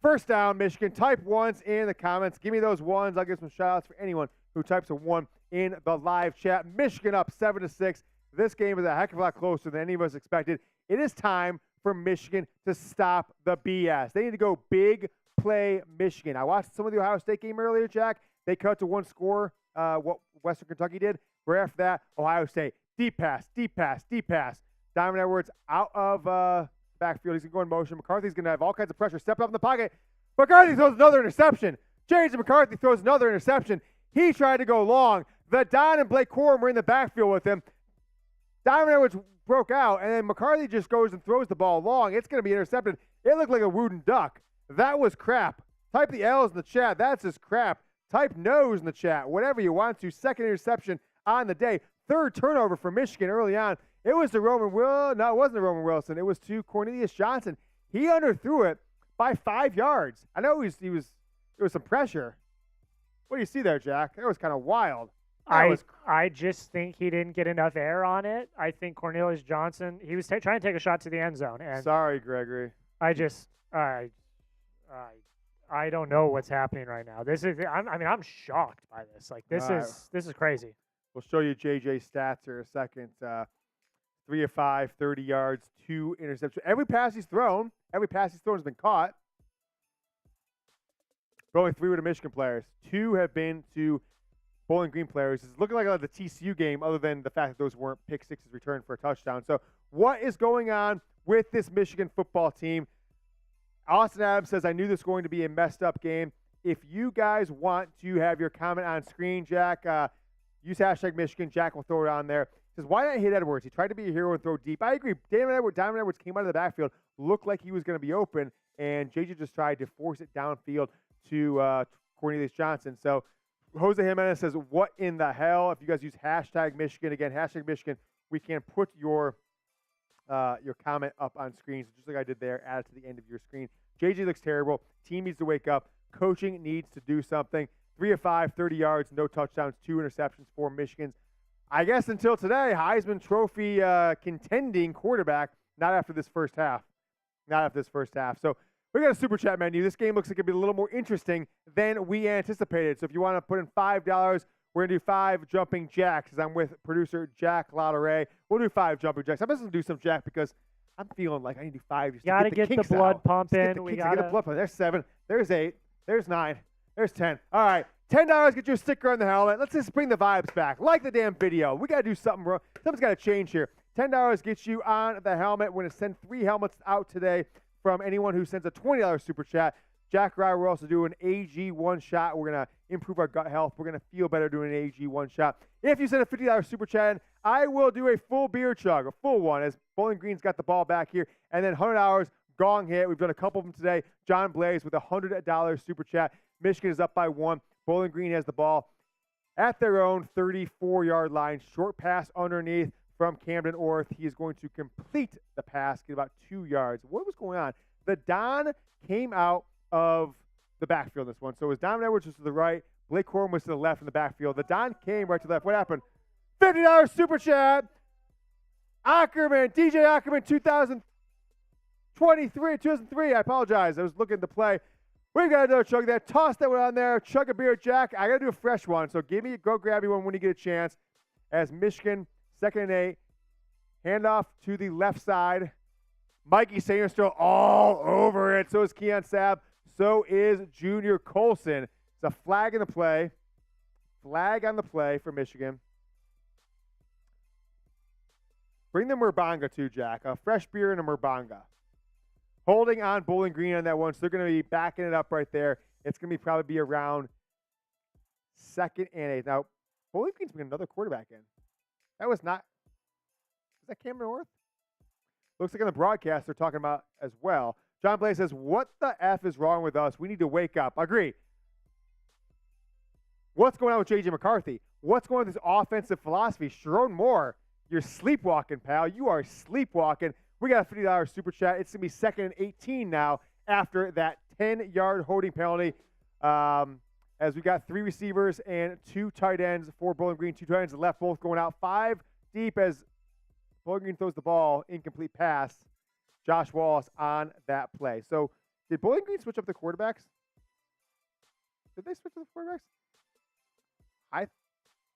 First down, Michigan. Type ones in the comments. Give me those ones. I'll give some shout-outs for anyone who types a 1 in the live chat. Michigan up 7-6. This game is a heck of a lot closer than any of us expected. It is time for Michigan to stop the BS. They need to go big play Michigan. I watched some of the Ohio State game earlier, Jack. They cut to 1 score, what Western Kentucky did. Right after that, Ohio State, deep pass, deep pass, deep pass. Dnovan Edwards out of backfield. He's going to go in motion. McCarthy's going to have all kinds of pressure. Step up in the pocket. McCarthy throws another interception. JJ McCarthy throws another interception. He tried to go long. The Don and Blake Corum were in the backfield with him. Dnovan Edwards broke out, and then McCarthy just goes and throws the ball long. It's going to be intercepted. It looked like a wooden duck. That was crap. Type the L's in the chat. That's just crap. Type no's in the chat. Whatever you want to. Second interception on the day. 3rd turnover for Michigan early on. It was to Roman Wilson. No, it wasn't to Roman Wilson. It was to Cornelius Johnson. He underthrew it by 5 yards. I know there was some pressure. What do you see there, Jack? That was kind of wild. I just think he didn't get enough air on it. I think Cornelius Johnson, he was trying to take a shot to the end zone. And sorry, Gregory. I don't know what's happening right now. I'm shocked by this. Like this is crazy. We'll show you JJ stats here in a second. 3 of 5, 30 yards, 2 interceptions. Every pass he's thrown has been caught. But only 3 were to Michigan players. 2 have been to Bowling Green players. It's looking like the TCU game, other than the fact that those weren't pick sixes returned for a touchdown. So what is going on with this Michigan football team? Austin Adams says, I knew this was going to be a messed up game. If you guys want to have your comment on screen, Jack, use hashtag Michigan. Jack will throw it on there. He says, why not hit Edwards? He tried to be a hero and throw deep. I agree. Dnovan Edwards came out of the backfield, looked like he was going to be open, and JJ just tried to force it downfield to Cornelius Johnson. So Jose Jimenez says, what in the hell? If you guys use hashtag Michigan, again, hashtag Michigan, we can put your comment up on screen. So just like I did there, add it to the end of your screen. JJ looks terrible. Team needs to wake up. Coaching needs to do something. 3 of 5, 30 yards, no touchdowns, 2 interceptions for Michigan's, I guess until today, Heisman Trophy contending quarterback, not after this first half. So we got a super chat menu. This game looks like it'll be a little more interesting than we anticipated. So if you want to put in $5, we're going to do 5 jumping jacks, as I'm with producer Jack Lautaret. We'll do 5 jumping jacks. I'm just going to do some jack because I'm feeling like I need to do 5 just gotta to get the blood out. pumping. We got the blood pumping. There's 7. There's 8. There's 9. There's 10. All right. $10 get you a sticker on the helmet. Let's just bring the vibes back. Like the damn video. We got to do something, bro. Something's got to change here. $10 gets you on the helmet. We're going to send 3 helmets out today from anyone who sends a $20 super chat. Jack and I will also do an AG1 shot. We're going to improve our gut health. We're going to feel better doing an AG1 shot. If you send a $50 super chat in, I will do a full beer chug, a full one, as Bowling Green's got the ball back here. And then $100 Gong hit. We've done a couple of them today. John Blaze with a $100 super chat. Michigan is up by 1. Bowling Green has the ball at their own 34-yard line. Short pass underneath from Camden Orth. He is going to complete the pass, get about 2 yards. What was going on? The Don came out of the backfield in this one. So it was Dnovan Edwards was to the right. Blake Corum was to the left in the backfield. The Don came right to the left. What happened? $50 super chat. Ackerman, DJ Ackerman, 2003. I apologize. I was looking at the play. We got another chug there. Toss that one on there. Chug a beer, Jack. I got to do a fresh one. So go grab you one when you get a chance. As Michigan, 2nd and 8. Handoff to the left side. Mikey Sayer still all over it. So is Keon Sabb. So is Junior Colson. It's a flag in the play. Flag on the play for Michigan. Bring the Murbanga too, Jack. A fresh beer and a Murbanga. Holding on Bowling Green on that one, so they're going to be backing it up right there. It's going to probably be around 2nd and 8. Now, Bowling Green's bringing another quarterback in. That was not – is that Cameron Orth? Looks like on the broadcast they're talking about as well. John Blay says, what the F is wrong with us? We need to wake up. Agree. What's going on with JJ McCarthy? What's going on with this offensive philosophy? Sherrone Moore, you're sleepwalking, pal. You are sleepwalking. We got a $50 super chat. It's going to be 2nd and 18 now after that 10-yard holding penalty. As we got 3 receivers and 2 tight ends for Bowling Green. 2 tight ends left, both going out 5 deep as Bowling Green throws the ball. Incomplete pass. Josh Wallace on that play. So did Bowling Green switch up the quarterbacks? Did they switch up the quarterbacks? I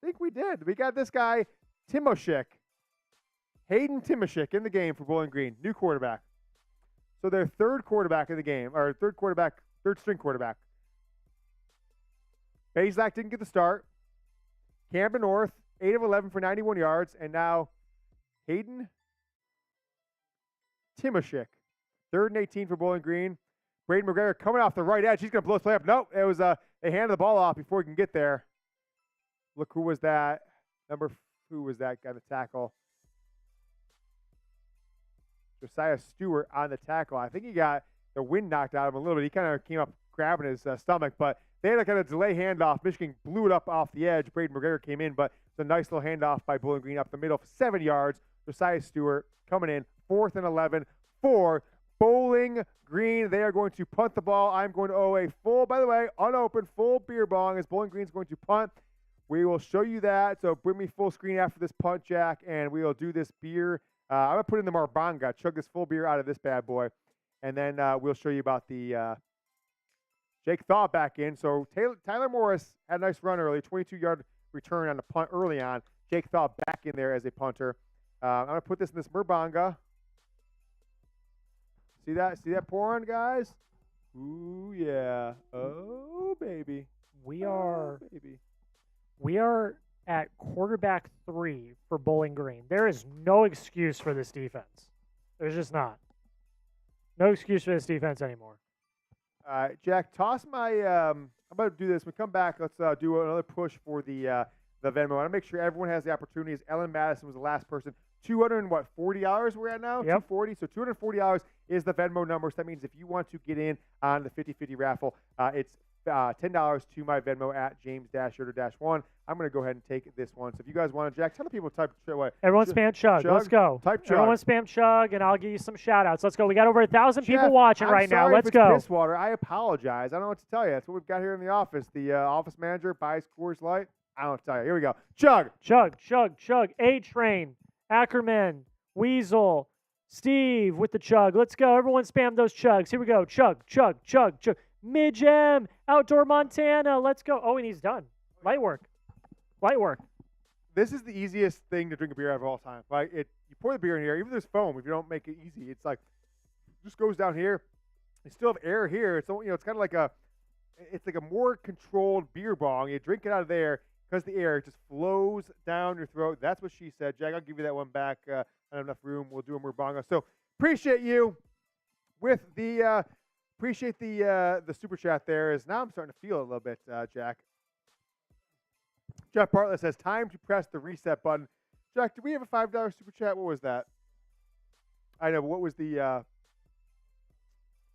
think we did. We got this guy, Timoshik. Hayden Timoshik in the game for Bowling Green. New quarterback. So their third quarterback in the game, or third string quarterback. Bazelak didn't get the start. Camden North, 8 of 11 for 91 yards. And now Hayden Timoshik, 3rd and 18 for Bowling Green. Braden McGregor coming off the right edge. He's going to blow his play up. Nope, it was they handed the ball off before he can get there. Look, who was that? Who was that guy, the tackle? Josiah Stewart on the tackle. I think he got the wind knocked out of him a little bit. He kind of came up grabbing his stomach, but they had a kind of delay handoff. Michigan blew it up off the edge. Braden McGregor came in, but it's a nice little handoff by Bowling Green up the middle for 7 yards. Josiah Stewart coming in, 4th and 11 for Bowling Green. They are going to punt the ball. I'm going to owe a full, by the way, unopened full beer bong as Bowling Green's going to punt. We will show you that. So bring me full screen after this punt, Jack, and we will do this beer. I'm going to put in the Marbanga, chug this full beer out of this bad boy, and then we'll show you about the Jake Thaw back in. So Tyler Morris had a nice run early, 22-yard return on the punt early on. Jake Thaw back in there as a punter. I'm going to put this in this Marbanga. See that? See that pouring, guys? Ooh, yeah. Oh, baby. We are oh, baby. We are at quarterback 3 for Bowling Green. There is no excuse for this defense. There's just not. No excuse for this defense anymore. All right, Jack, toss my I'm about to do this. When we come back, let's do another push for the Venmo. I want to make sure everyone has the opportunities. Ellen Madison was the last person. $240 we're at now? Yep. $240. So $240 is the Venmo number. So that means if you want to get in on the 50-50 raffle, it's $10 to my Venmo at James-Yoder-1. I'm going to go ahead and take this one. So if you guys want to, Jack, tell the people type what. Everyone spam chug. Let's go. Type chug. Everyone spam chug, and I'll give you some shout-outs. Let's go. We got over 1,000 people watching right now. Let's go. Piss water. I apologize. I don't know what to tell you. That's what we've got here in the office. The office manager buys Coors Light. I don't know what to tell you. Here we go. Chug. Chug, chug, chug. A-Train, Ackerman, Weasel, Steve with the chug. Let's go. Everyone spam those chugs. Here we go. Chug, chug, chug, chug. Midgem, Outdoor Montana. Let's go. Oh, and he's done. Light work. Light work. This is the easiest thing to drink a beer out of all time. Right? You pour the beer in here. Even there's foam. If you don't make it easy, it's like just goes down here. You still have air here. It's it's kind of like it's like a more controlled beer bong. You drink it out of there because the air just flows down your throat. That's what she said. Jack, I'll give you that one back. I have enough room. We'll do a Murbanga. So appreciate you with the. Appreciate the super chat there. Now I'm starting to feel a little bit, Jack. Jeff Bartlett says, time to press the reset button. Jack, do we have a $5 super chat? What was that? I know, but what was the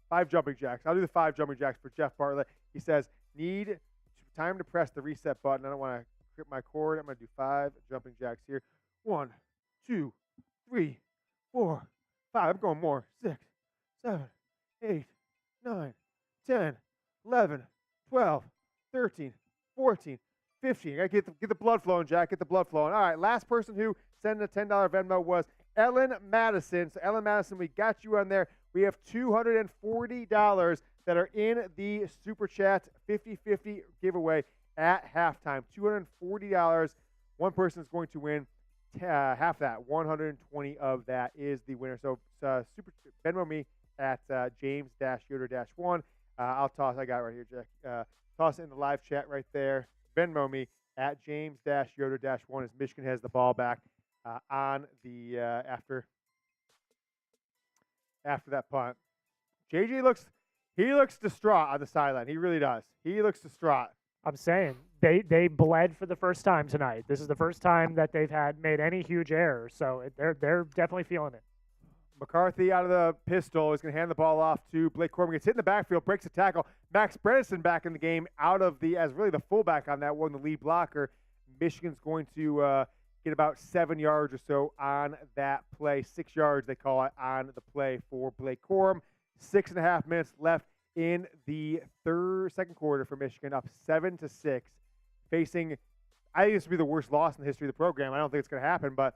5 jumping jacks? I'll do the 5 jumping jacks for Jeff Bartlett. He says, time to press the reset button. I don't want to grip my cord. I'm going to do 5 jumping jacks here. 1, 2, 3, 4, 5. I'm going more. 6, 7, 8, 9, 10, 11, 12, 13, 14, 15. I got to get the blood flowing, Jack. Get the blood flowing. All right, last person who sent a $10 Venmo was Ellen Madison. So, Ellen Madison, we got you on there. We have $240 that are in the Super Chat 50-50 giveaway at halftime. $240. One person is going to win half that. 120 of that is the winner. So, Super Venmo me at James-Yoder-1. I'll toss. I got it right here, Jack. Toss it in the live chat right there. Venmo me at James-Yoder-1 as Michigan has the ball back on the after that punt. JJ looks distraught on the sideline. He really does. He looks distraught. I'm saying they bled for the first time tonight. This is the first time that they've made any huge errors, so they're definitely feeling it. McCarthy out of the pistol is going to hand the ball off to Blake Corum. Gets hit in the backfield, breaks a tackle. Max Bredesen back in the game out of as really the fullback on that one, the lead blocker. Michigan's going to get about 7 yards or so on that play. 6 yards, they call it, on the play for Blake Corum. 6.5 minutes left in the second quarter for Michigan, up 7-6, facing, I think this would be the worst loss in the history of the program. I don't think it's going to happen, but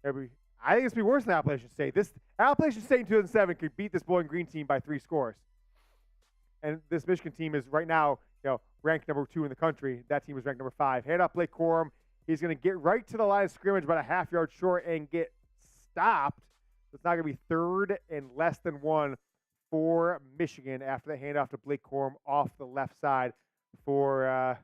I think it's going to be worse than Appalachian State. This Appalachian State in 2007 could beat this Bowling Green team by 3 scores. And this Michigan team is right now, ranked number 2 in the country. That team is ranked number 5. Hand off Blake Corum. He's going to get right to the line of scrimmage, about a half yard short, and get stopped. So it's not going to be 3rd and less than 1 for Michigan after the handoff to Blake Corum off the left side for a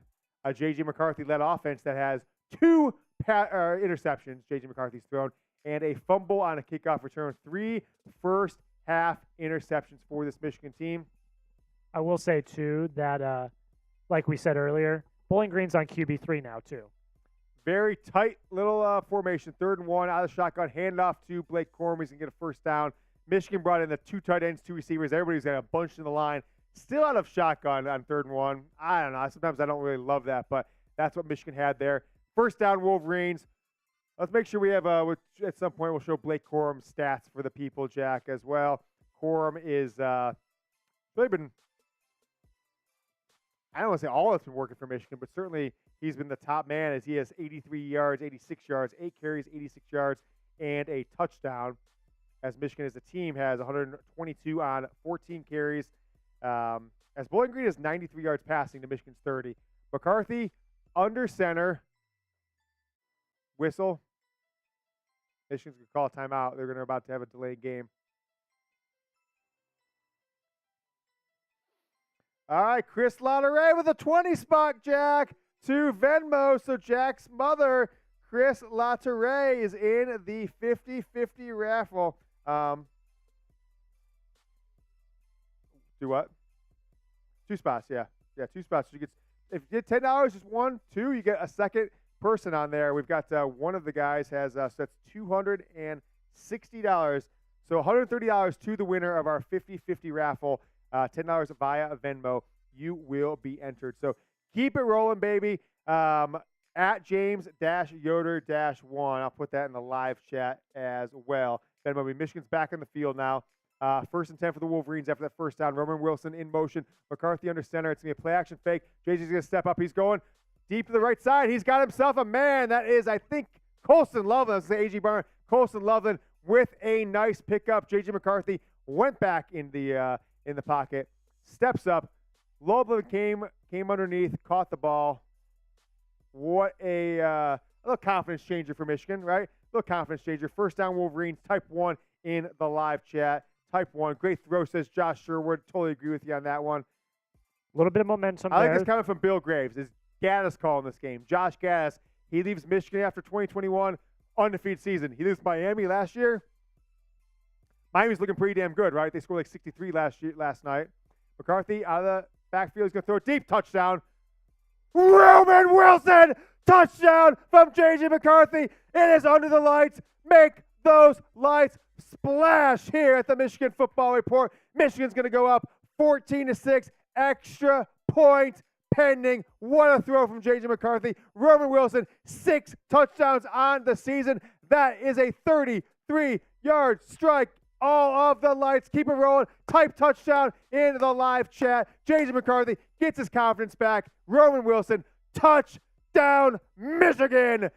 JJ McCarthy-led offense that has 2 interceptions JJ McCarthy's thrown and a fumble on a kickoff return. 3 first-half interceptions for this Michigan team. I will say, too, that like we said earlier, Bowling Green's on QB3 now, too. Very tight little formation. 3rd and 1 out of the shotgun. Handoff to Blake Corum. He's going to get a first down. Michigan brought in the 2 tight ends, 2 receivers. Everybody's got a bunch in the line. Still out of shotgun on 3rd and 1. I don't know. Sometimes I don't really love that, but that's what Michigan had there. First down, Wolverines. Let's make sure we have, at some point, we'll show Blake Corum's stats for the people, Jack, as well. Corum is really been, I don't want to say all that's been working for Michigan, but certainly he's been the top man as he has 83 yards, 86 yards, 8 carries, 86 yards, and a touchdown. As Michigan as a team has 122 on 14 carries. As Bowling Green has 93 yards passing to Michigan's 30. McCarthy under center. Whistle. Michigan's going to call a timeout. They're going to about to have a delayed game. All right, Chris Lautaret with a 20 spot, Jack, to Venmo. So Jack's mother, Chris Lautaret, is in the 50-50 raffle. Do what? 2 spots, yeah. Yeah, 2 spots. You get, if you get $10, just 1, 2, you get a second person on there. We've got one of the guys has, so that's $260. So $130 to the winner of our 50-50 raffle. $10 via Venmo. You will be entered. So keep it rolling, baby. At James-Yoder-1. I'll put that in the live chat as well. Venmo. Michigan's back in the field now. 1st and 10 for the Wolverines after that first down. Roman Wilson in motion. McCarthy under center. It's going to be a play-action fake. JJ's going to step up. He's going deep to the right side. He's got himself a man. That is, I think, Colston Loveland. Let's say A.G. Barner. Colston Loveland with a nice pickup. JJ McCarthy went back in the pocket. Steps up. Loveland came underneath, caught the ball. What a little confidence changer for Michigan, right? A little confidence changer. First down, Wolverines, type 1 in the live chat. Type 1. Great throw, says Josh Sherwood. Totally agree with you on that one. A little bit of momentum I there. like this coming from Bill Graves. Is Gaddis calling this game? Josh Gaddis. He leaves Michigan after 2021 undefeated season. He leaves Miami last year. Miami's looking pretty damn good, right? They scored like 63 last night. McCarthy out of the backfield. He's going to throw a deep touchdown. Roman Wilson! Touchdown from JJ McCarthy. It is under the lights. Make those lights splash here at the Michigan Football Report. Michigan's going to go up 14-6. Extra point pending. What a throw from JJ McCarthy. Roman Wilson, 6 touchdowns on the season. That is a 33-yard strike. All of the lights. Keep it rolling. Type touchdown into the live chat. JJ McCarthy gets his confidence back. Roman Wilson, touchdown, Michigan.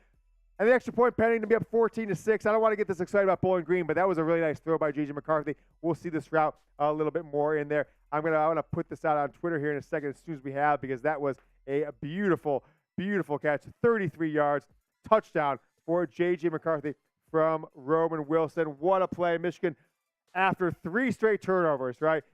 And the extra point pending to be up 14-6. I don't want to get this excited about Bowling Green, but that was a really nice throw by JJ McCarthy. We'll see this route a little bit more in there. I want to put this out on Twitter here in a second as soon as we have, because that was a beautiful, beautiful catch. 33 yards, touchdown for JJ McCarthy from Roman Wilson. What a play. Michigan, after 3 straight turnovers, right?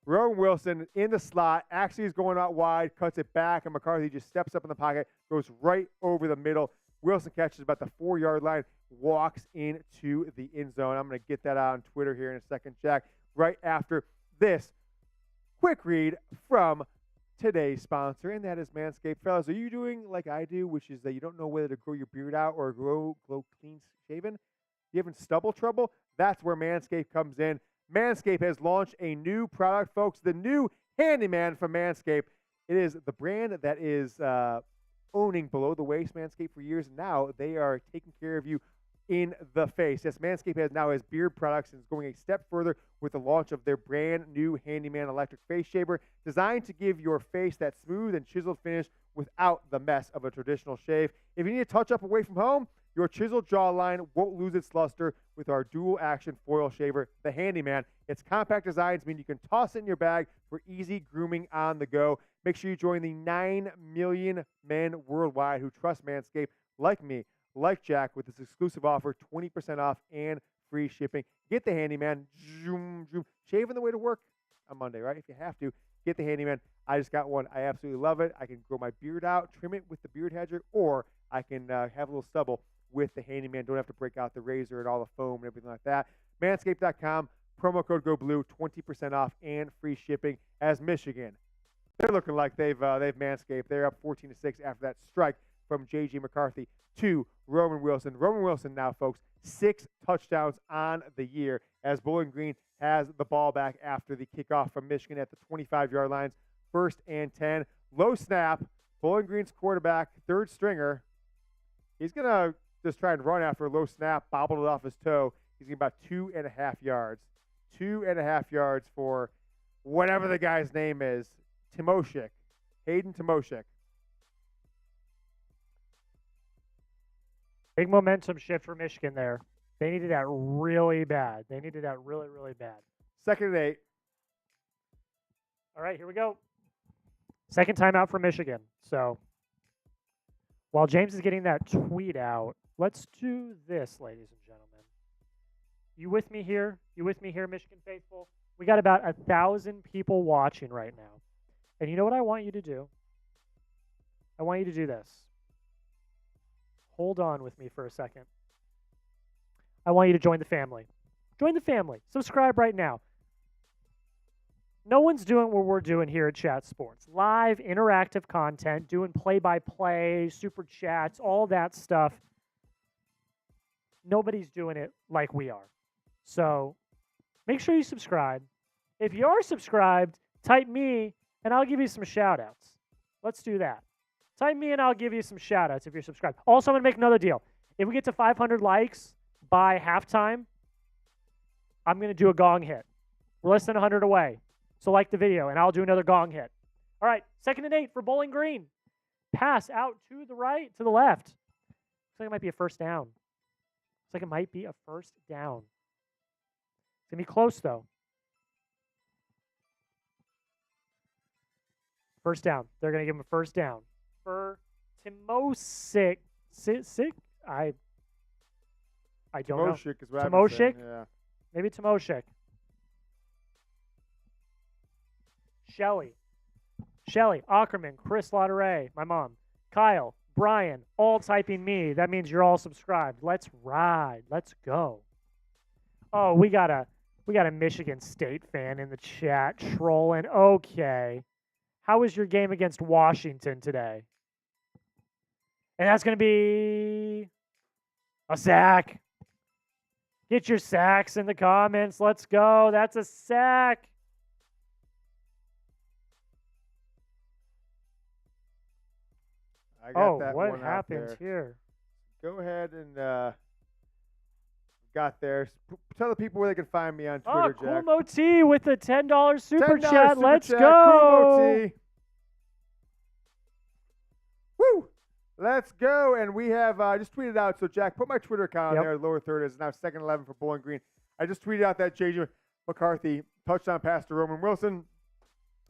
Roman Wilson in the slot, actually is going out wide, cuts it back, and McCarthy just steps up in the pocket, goes right over the middle. Wilson catches about the 4-yard line, walks into the end zone. I'm going to get that out on Twitter here in a second, Jack, right after this quick read from today's sponsor, and that is Manscaped. Fellas, are you doing like I do, which is that you don't know whether to grow your beard out or grow clean shaven? You having stubble trouble? That's where Manscaped comes in. Manscaped has launched a new product, folks, the new Handyman from Manscaped. It is the brand that is owning below the waist Manscaped for years. Now they are taking care of you in the face. Yes, Manscaped now has beard products and is going a step further with the launch of their brand new Handyman electric face shaver, designed to give your face that smooth and chiseled finish without the mess of a traditional shave. If you need a touch-up away from home, your chiseled jawline won't lose its luster with our dual-action foil shaver, the Handyman. Its compact designs mean you can toss it in your bag for easy grooming on the go. Make sure you join the 9 million men worldwide who trust Manscaped, like me, like Jack, with this exclusive offer, 20% off and free shipping. Get the Handyman. Shave on the way to work on Monday, right? If you have to, get the Handyman. I just got one. I absolutely love it. I can grow my beard out, trim it with the beard hedger, or I can have a little stubble with the Handyman. Don't have to break out the razor and all the foam and everything like that. Manscaped.com, promo code GOBLUE, 20% off and free shipping. As Michigan, they're looking like they've Manscaped. They're up 14-6 after that strike from JJ McCarthy to Roman Wilson. Roman Wilson now, folks, 6 touchdowns on the year as Bowling Green has the ball back after the kickoff from Michigan at the 25-yard lines. 1st and 10. Low snap. Bowling Green's quarterback, third stringer. He's going to just try and run after a low snap, bobbled it off his toe. He's getting about 2.5 yards. 2.5 yards for whatever the guy's name is. Timoshik. Hayden Timoshik. Big momentum shift for Michigan there. They needed that really bad. They needed that really, really bad. 2nd and 8. All right, here we go. Second timeout for Michigan. So while James is getting that tweet out, let's do this, ladies and gentlemen. You with me here? You with me here, Michigan faithful? We got about 1,000 people watching right now. And you know what I want you to do? I want you to do this. Hold on with me for a second. I want you to join the family. Join the family. Subscribe right now. No one's doing what we're doing here at Chat Sports. Live, interactive content, doing play-by-play, super chats, all that stuff. Nobody's doing it like we are. So make sure you subscribe. If you are subscribed, type me, and I'll give you some shout-outs. Let's do that. Type me, and I'll give you some shout-outs if you're subscribed. Also, I'm going to make another deal. If we get to 500 likes by halftime, I'm going to do a Gong hit. We're less than 100 away. So like the video, and I'll do another Gong hit. All right, 2nd and 8 for Bowling Green. Pass out to the right, to the left. Looks like it might be a first down. Looks like it might be a first down. It's going to be close, though. First down. They're going to give him a first down. For Timoshik. I don't know. Timoshik is what I'm Timoshik? saying. Yeah. Maybe Timoshik. Shelly, Ackerman, Chris Lautaret, my mom, Kyle, Brian, all typing me. That means you're all subscribed. Let's ride. Let's go. Oh, we got a Michigan State fan in the chat trolling. Okay. How was your game against Washington today? And that's going to be a sack. Get your sacks in the comments. Let's go. That's a sack. I got that what one happened out there. here? Go ahead and got there. Tell the people where they can find me on Twitter, Jack. Cool T with a $10 super $10 chat. super Let's chat. go. Cool T. Woo! Let's go. And we have just tweeted out. So, Jack, put my Twitter account on there. Lower third is now 2nd 11 for Bowling Green. I just tweeted out that JJ McCarthy touchdown pass to Roman Wilson.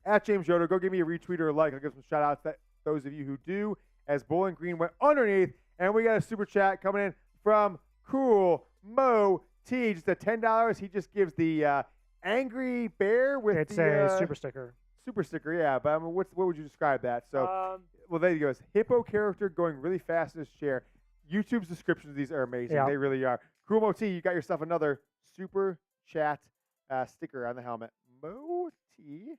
At James Yoder, go give me a retweet or a like. I'll give some shout-outs to those of you who do, as Bowling Green went underneath. And we got a super chat coming in from Cool Mo T. Just at $10. He just gives the angry bear with it's the a super sticker. Super sticker, yeah. But I mean, what would you describe that? So, well, there he goes. Hippo character going really fast in his chair. YouTube's descriptions of these are amazing. Yeah. They really are. Cool Mo T, you got yourself another super chat sticker on the helmet. Mo T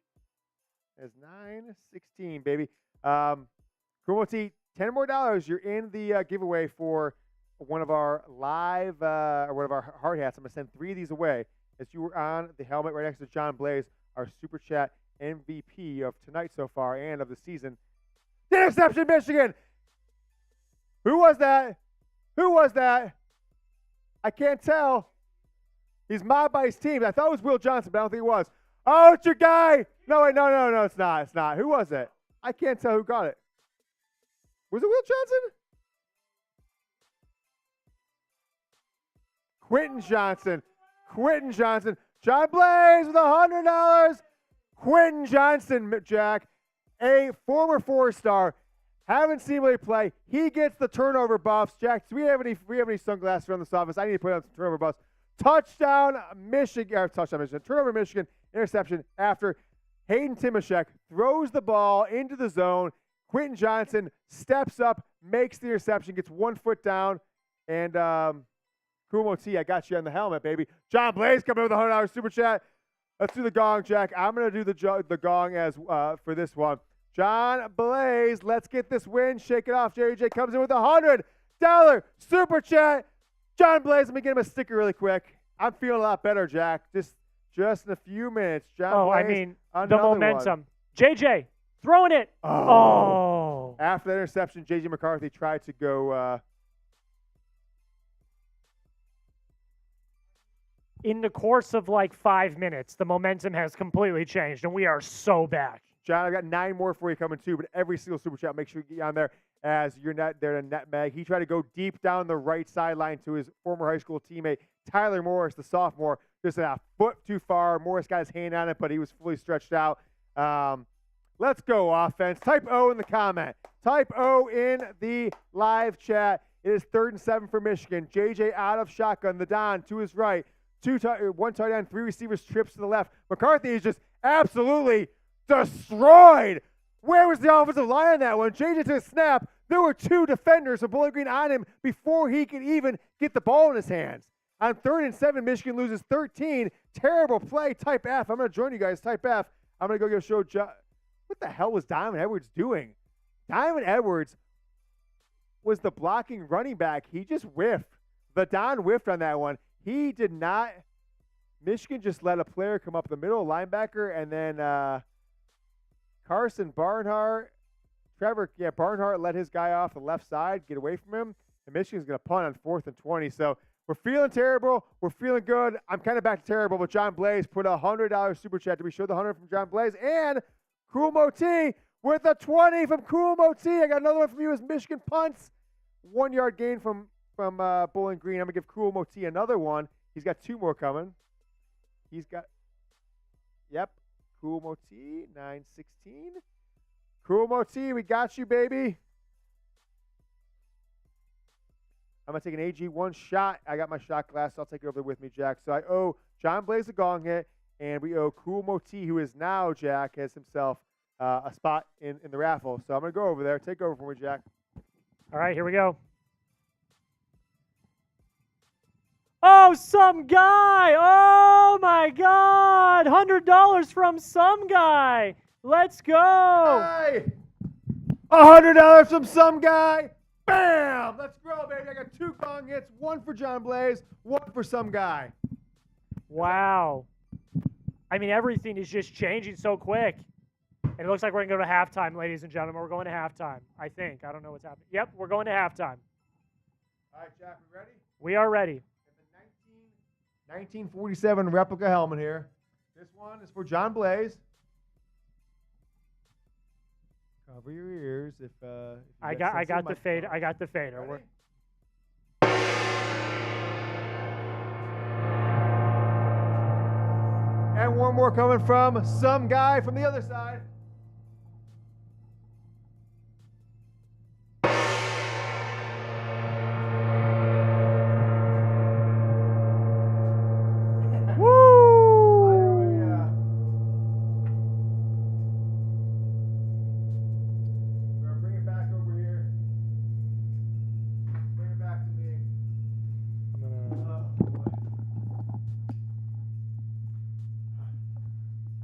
is 916, baby. Cool Mo T, $10 more. You're in the giveaway for one of our live or one of our hard hats. I'm going to send 3 of these away as you were on the helmet right next to John Blaze, our Super Chat MVP of tonight so far and of the season. Interception, Michigan! Who was that? Who was that? I can't tell. He's mobbed by his team. I thought it was Will Johnson, but I don't think it was. Oh, it's your guy. No, wait, no, it's not. It's not. Who was it? I can't tell who got it. Was it Will Johnson? Quentin Johnson. Quentin Johnson. John Blaze with $100. Quentin Johnson, Jack, a former 4-star. Haven't seen him play. He gets the turnover buffs. Jack, do we have any sunglasses around this office? I need to put on some turnover buffs. Touchdown, Michigan. Turnover, Michigan. Interception after Hayden Timashek throws the ball into the zone. Quentin Johnson steps up, makes the interception, gets 1 foot down, and Kumo T, I got you on the helmet, baby. John Blaze coming in with a $100 super chat. Let's do the gong, Jack. I'm going to do the gong as for this one. John Blaze, let's get this win. Shake it off. JJ comes in with a $100 super chat. John Blaze, let me get him a sticker really quick. I'm feeling a lot better, Jack. Just in a few minutes. John Blaze, I mean, the momentum. One. JJ, throwing it. Oh. After that interception, JJ McCarthy tried to go. In the course of like 5 minutes, the momentum has completely changed, and we are so back. John, I've got 9 more for you coming too, but every single super chat, make sure you get on there as you're not there to nutmeg. He tried to go deep down the right sideline to his former high school teammate, Tyler Morris, the sophomore, just a foot too far. Morris got his hand on it, but he was fully stretched out. Let's go, offense. Type O in the comment. Type O in the live chat. It is 3rd and 7 for Michigan. JJ out of shotgun. The Don to his right. 1 tight end, 3 receivers, trips to the left. McCarthy is just absolutely destroyed. Where was the offensive line on that one? JJ to the snap. There were 2 defenders of Bowling Green on him before he could even get the ball in his hands. On 3rd and 7, Michigan loses 13. Terrible play. Type F. I'm going to join you guys. Type F. I'm going to go give a show. What the hell was Diamond Edwards doing? Diamond Edwards was the blocking running back. He just whiffed. The Don whiffed on that one. He did not. Michigan just let a player come up the middle, linebacker, and then Carson Barnhart. Barnhart let his guy off the left side, get away from him, and Michigan's going to punt on 4th and 20. So we're feeling terrible. We're feeling good. I'm kind of back to terrible, but John Blaze put a $100 super chat. Did we show the 100 from John Blaze? And Cool Moti with a 20 from Cool Moti. I got another one from you as Michigan punts. 1 yard gain from Bowling Green. I'm going to give Cool Moti another one. He's got 2 more coming. Cool Moti, 916. Cool Moti, we got you, baby. I'm going to take an AG1 shot. I got my shot glass, so I'll take it over there with me, Jack. So I owe John Blaze a gong hit, and we owe Cool Moti, who is now, Jack, has himself a spot in the raffle. So I'm going to go over there. Take over for me, Jack. All right, here we go. Oh, some guy. Oh, my God. $100 from some guy. Let's go. Hey! $100 from some guy. Bam! Let's go, baby. I got 2 gong hits, 1 for John Blaze, 1 for some guy. Wow. I mean, everything is just changing so quick. And it looks like we're going to go to halftime, ladies and gentlemen. We're going to halftime, I think. I don't know what's happening. Yep, we're going to halftime. All right, Jack, we ready? We are ready. 1947 replica helmet here. This one is for John Blaze. Cover your ears if I got the fade. I got the fader. Ready? And one more coming from some guy from the other side.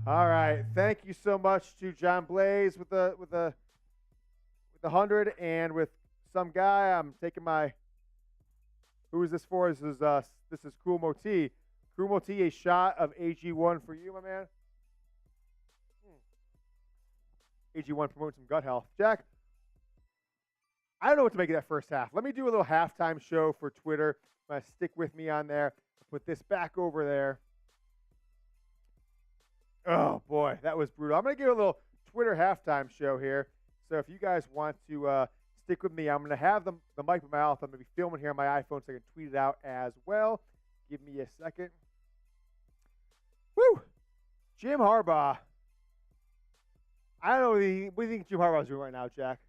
All right, thank you so much to John Blaze with the 100, and with some guy. I'm taking my Who is this for? This is Cool Moti. Cool Moti, a shot of AG1 for you, my man. AG1 promoting some gut health. Jack, I don't know what to make of that first half. Let me do a little halftime show for Twitter. Stick with me on there. I'll put this back over there. Oh, boy, that was brutal. I'm going to give a little Twitter halftime show here. So if you guys want to stick with me, I'm going to have the mic in my mouth. I'm going to be filming here on my iPhone so I can tweet it out as well. Give me a second. Woo! Jim Harbaugh. I don't know. What do you think Jim Harbaugh's doing right now, Jack?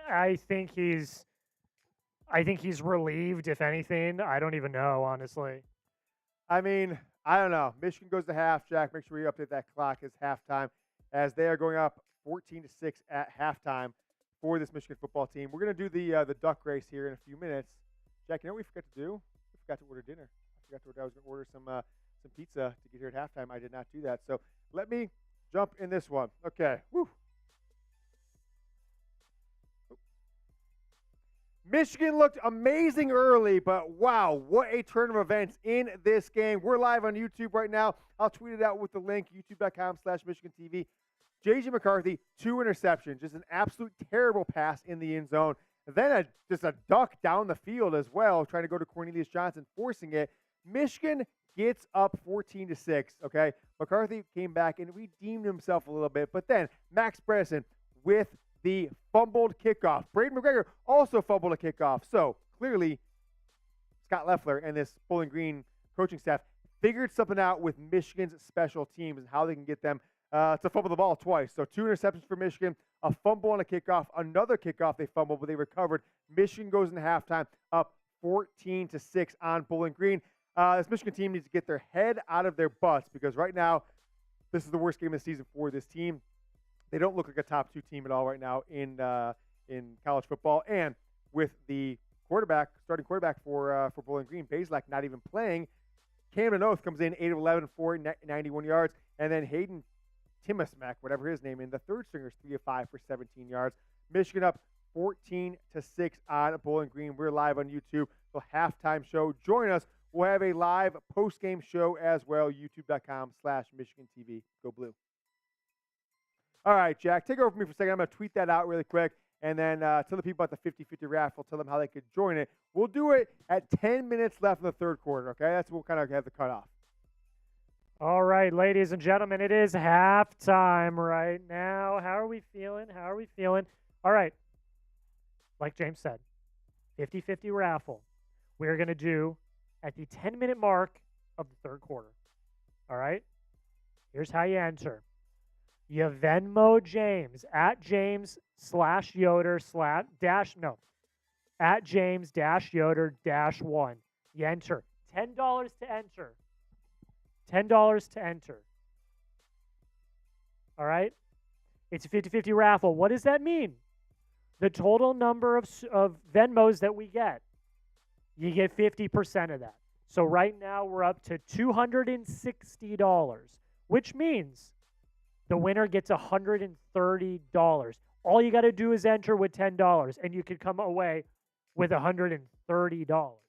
I think he's relieved, if anything. I don't even know, honestly. I mean, I don't know. Michigan goes to half, Jack. Make sure you update that clock as halftime, as they are going up 14-6 at halftime for this Michigan football team. We're going to do the duck race here in a few minutes. Jack, you know what we forgot to do? We forgot to order dinner. I was going to order some pizza to get here at halftime. I did not do that. So let me jump in this one. Okay. Woo. Michigan looked amazing early, but wow, what a turn of events in this game. We're live on YouTube right now. I'll tweet it out with the link, youtube.com/MichiganTV. JJ McCarthy, 2 interceptions, just an absolute terrible pass in the end zone. And then just a duck down the field as well, trying to go to Cornelius Johnson, forcing it. Michigan gets up 14-6, okay? McCarthy came back and redeemed himself a little bit, but then Max Bredesen with the fumbled kickoff. Braden McGregor also fumbled a kickoff. So clearly, Scott Loeffler and this Bowling Green coaching staff figured something out with Michigan's special teams and how they can get them to fumble the ball twice. So 2 interceptions for Michigan, a fumble on a kickoff, another kickoff they fumbled, but they recovered. Michigan goes into halftime up 14-6 on Bowling Green. This Michigan team needs to get their head out of their butts because right now, this is the worst game of the season for this team. They don't look like a top 2 team at all right now in college football. And with the starting quarterback for Bowling Green, Bazelak not even playing, Camden Oath comes in 8 of 11 for 91 yards. And then Hayden Timasmek, whatever his name is, the third stringer, is 3 of 5 for 17 yards. Michigan up 14-6 on Bowling Green. We're live on YouTube. So halftime show. Join us. We'll have a live post-game show as well, youtube.com/MichiganTV. Go Blue. All right, Jack, take over for me for a second. I'm going to tweet that out really quick and then tell the people about the 50-50 raffle, tell them how they could join it. We'll do it at 10 minutes left in the third quarter, okay? That's what we'll kind of have the cutoff. All right, ladies and gentlemen, it is halftime right now. How are we feeling? All right, like James said, 50-50 raffle. We're going to do at the 10-minute mark of the third quarter. All right? Here's how you enter. You Venmo James at James/Yoder at James-Yoder-1. You enter. $10 to enter. $10 to enter. All right? It's a 50-50 raffle. What does that mean? The total number of Venmos that we get, you get 50% of that. So right now we're up to $260, which means the winner gets $130. All you got to do is enter with $10, and you could come away with $130.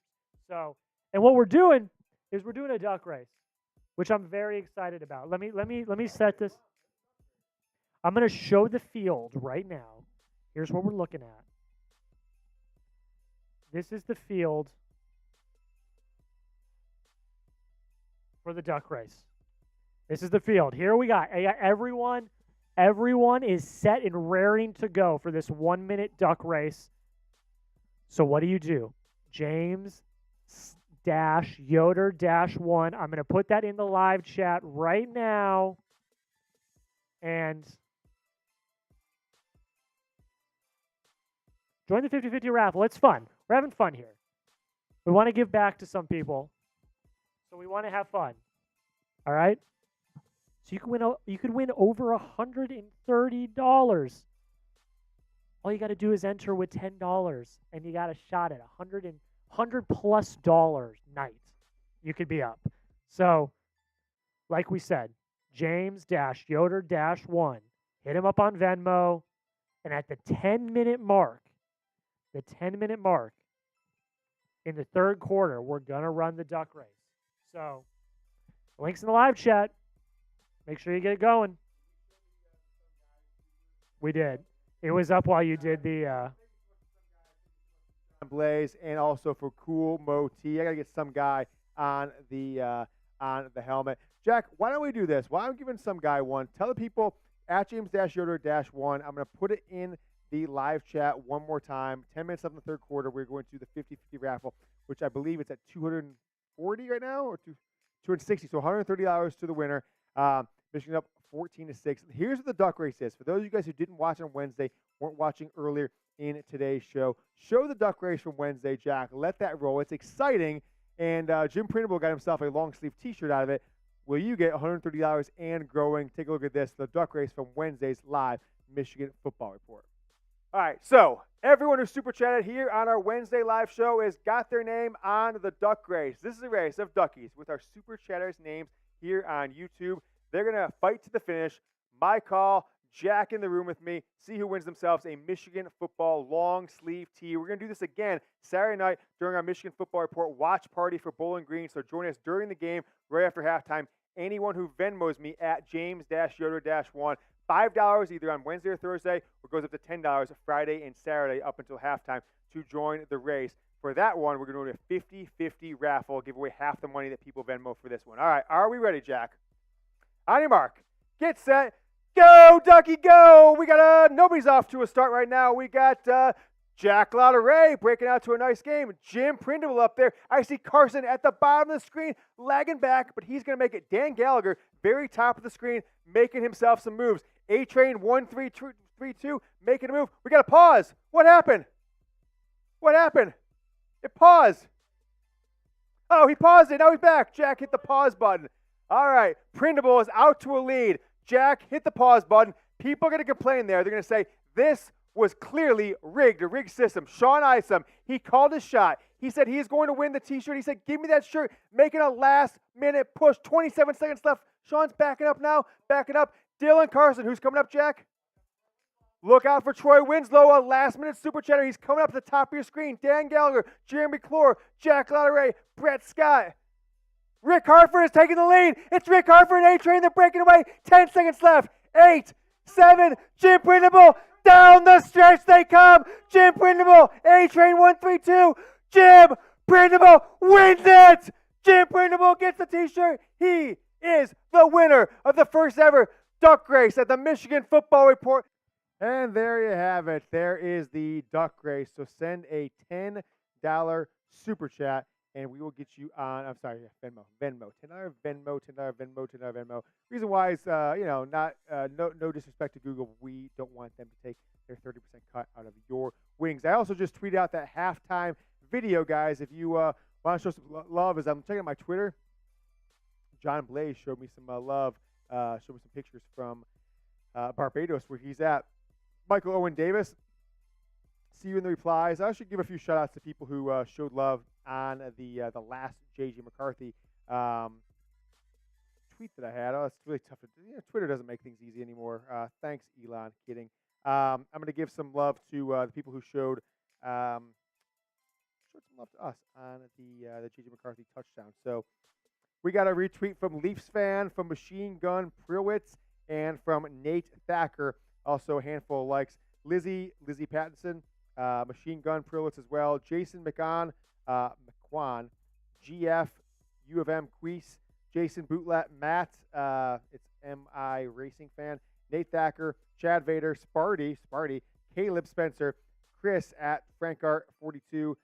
So, and what we're doing is we're doing a duck race, which I'm very excited about. Let me set this. I'm going to show the field right now. Here's what we're looking at. This is the field for the duck race. This is the field. Here we got everyone is set and raring to go for this 1-minute duck race. So what do? James-Yoder-1. I'm going to put that in the live chat right now. And join the 50-50 raffle. It's fun. We're having fun here. We want to give back to some people. So we want to have fun. All right? So you could win over $130. All you got to do is enter with $10, and you got a shot at $100+ night. You could be up. So, like we said, James-Yoder-1. Hit him up on Venmo, and at the 10-minute mark, in the third quarter, we're going to run the duck race. So, links in the live chat. Make sure you get it going. We did. It was up while you did the Blaze, and also for Cool Mo T. I got to get some guy on the helmet. Jack, why don't we do this? Why am I giving some guy one? Tell the people at James-Yoder-1. I'm going to put it in the live chat one more time. 10 minutes left in the third quarter. We're going to do the 50-50 raffle, which I believe it's at $240 right now, or $260. So $130 to the winner. Michigan up 14-6. Here's what the duck race is. For those of you guys who didn't watch on Wednesday, weren't watching earlier in today's show, show the duck race from Wednesday, Jack. Let that roll. It's exciting. And Jim Printable got himself a long sleeve T-shirt out of it. Will you get $130 and growing? Take a look at this. The duck race from Wednesday's live Michigan football report. All right, so everyone who super chatted here on our Wednesday live show has got their name on the duck race. This is a race of duckies with our super chatters' names here on YouTube. They're going to fight to the finish. My call, Jack in the room with me. See who wins themselves a Michigan football long sleeve tee. We're going to do this again Saturday night during our Michigan football report watch party for Bowling Green. So join us during the game, right after halftime. Anyone who Venmos me at James-Yoder-1, $5 either on Wednesday or Thursday, or goes up to $10 Friday and Saturday up until halftime to join the race. For that one, we're going to do a 50-50 raffle, give away half the money that people Venmo for this one. All right, are we ready, Jack? On your mark, get set, go, Ducky, go! We got nobody's off to a start right now. We got Jack Lautaret breaking out to a nice game. Jim Printable up there. I see Carson at the bottom of the screen, lagging back, but he's going to make it. Dan Gallagher, very top of the screen, making himself some moves. A-Train 1-3-2, making a move. We got to pause. What happened? What happened? It paused. Oh, he paused it. Now he's back. Jack hit the pause button. All right. Printable is out to a lead. Jack hit the pause button. People are going to complain there. They're going to say, this was clearly rigged, a rigged system. Sean Isom, he called his shot. He said he is going to win the T-shirt. He said, give me that shirt. Making a last-minute push. 27 seconds left. Sean's backing up now. Backing up. Dylan Carson, who's coming up, Jack? Look out for Troy Winslow, a last-minute super chatter. He's coming up to the top of your screen. Dan Gallagher, Jeremy Clore, Jack Lautaret, Brett Scott. Rick Harford is taking the lead. It's Rick Harford and A-Train. They're breaking away. 10 seconds left. 8, 7, Jim Printable. Down the stretch they come. Jim Printable, A-Train 1-3-2. Jim Printable wins it. Jim Printable gets the T-shirt. He is the winner of the first ever duck race at the Michigan Football Report. And there you have it. There is the duck race. So send a $10 super chat, and we will get you on. I'm sorry, Venmo. $10 Venmo. Reason why is, not no disrespect to Google. We don't want them to take their 30% cut out of your wings. I also just tweeted out that halftime video, guys. If you want to show some love, as I'm checking out my Twitter, John Blaze showed me some love. Showed me some pictures from Barbados, where he's at. Michael Owen Davis, see you in the replies. I should give a few shout-outs to people who showed love on the last JJ McCarthy tweet that I had. Oh, it's really tough. Twitter doesn't make things easy anymore. Thanks, Elon. Kidding. I'm going to give some love to the people who showed some love to us on the JJ McCarthy touchdown. So we got a retweet from Leafs fan, from Machine Gun Prilwitz, and from Nate Thacker. Also a handful of likes. Lizzie Pattinson, Machine Gun Prilwitz as well. Jason McQuan, GF, U of M Queese, Jason Bootlet, Matt, it's MI Racing Fan, Nate Thacker, Chad Vader, Sparty, Caleb Spencer, Chris at FrankArt42,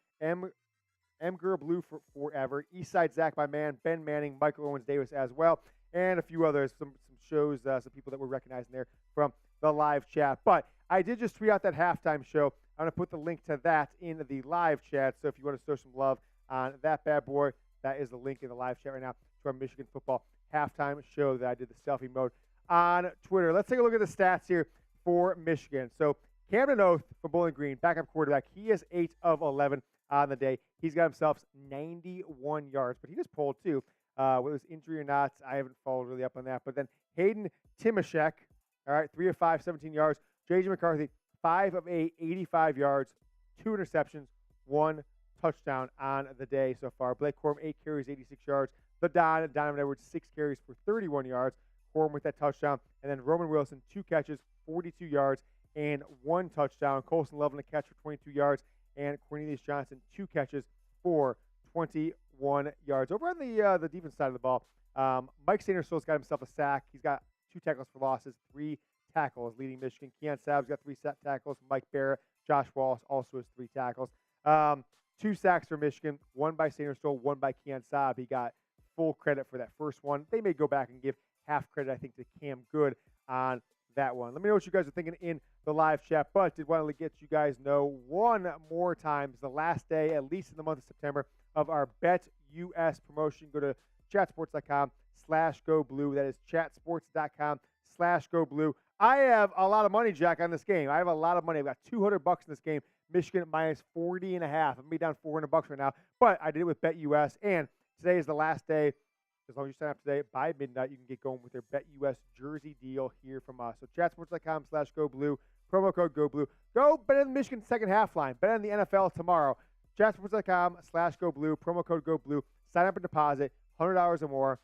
Girl Blue Forever, Eastside Zach, my man, Ben Manning, Michael Owens Davis as well, and a few others, some shows, some people that we're recognizing there from the live chat. But I did just tweet out that halftime show. I'm going to put the link to that in the live chat. So if you want to show some love on that bad boy, that is the link in the live chat right now to our Michigan football halftime show that I did the selfie mode on Twitter. Let's take a look at the stats here for Michigan. So Camden Oath from Bowling Green, backup quarterback. He is 8 of 11 on the day. He's got himself 91 yards, but he was pulled too. Whether it was injury or not, I haven't followed really up on that. But then Hayden Timashek, all right, 3 of 5, 17 yards. JJ McCarthy, 5 of 8, 85 yards, 2 interceptions, 1 touchdown on the day so far. Blake Corum, 8 carries, 86 yards. The Donovan Edwards, 6 carries for 31 yards. Corum with that touchdown. And then Roman Wilson, 2 catches, 42 yards, and 1 touchdown. Colson Lovin, a catch for 22 yards. And Cornelius Johnson, 2 catches for 21 yards. Over on the defense side of the ball, Mike Sanderson's got himself a sack. He's got 2 tackles for losses, 3 tackles leading Michigan. Keon Sabb's got 3 tackles. Mike Barrett, Josh Wallace also has 3 tackles. 2 sacks for Michigan, 1 by Sanderson, 1 by Keon Sabb. He got full credit for that first one. They may go back and give half credit, I think, to Cam Good on that one. Let me know what you guys are thinking in the live chat, but did want to get you guys know one more time. It's the last day, at least in the month of September, of our Bet US promotion. Go to chatsports.com/GoBlue. That is chatsports.com/GoBlue. I have a lot of money, Jack, on this game. I have a lot of money. I've got $200 in this game. Michigan minus 40.5. I'm be down $400 right now, but I did it with Bet US, and today is the last day. As long as you sign up today by midnight, you can get going with their Bet US jersey deal here from us. So chatsports.com/GoBlue, promo code GoBlue. Go bet on the Michigan second half line. Bet on the NFL tomorrow. Chatsports.com/GoBlue, promo code GoBlue. Sign up and deposit $100 or more.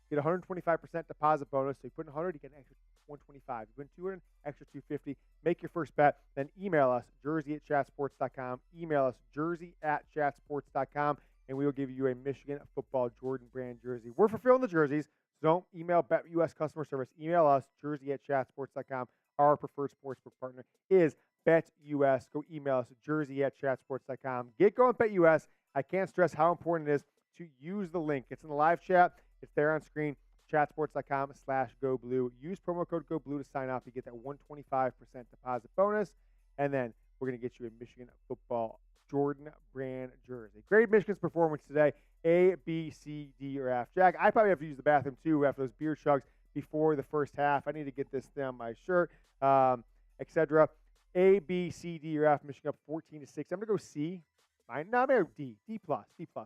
Get 125% deposit bonus. So you put in 100, you get an extra 125. You put in 200, extra 250. Make your first bet. Then email us, jersey@chatsports.com. Email us, jersey@chatsports.com. And we will give you a Michigan football Jordan brand jersey. We're fulfilling the jerseys, so don't email Bet US customer service. Email us, jersey@chatsports.com. Our preferred sportsbook partner is Bet US. Go email us, jersey@chatsports.com. Get going with Bet US. I can't stress how important it is to use the link. It's in the live chat. It's there on screen, chatsports.com/GoBlue. Use promo code GoBlue to sign up. You get that 125% deposit bonus. And then we're going to get you a Michigan football Jordan brand jersey. Grade Michigan's performance today, A, B, C, D, or F. Jack, I probably have to use the bathroom too after those beer chugs before the first half. I need to get this thing on my shirt, etc. A, B, C, D, or F. Michigan up 14-6. I'm going to go C. Fine. No, maybe D. D+,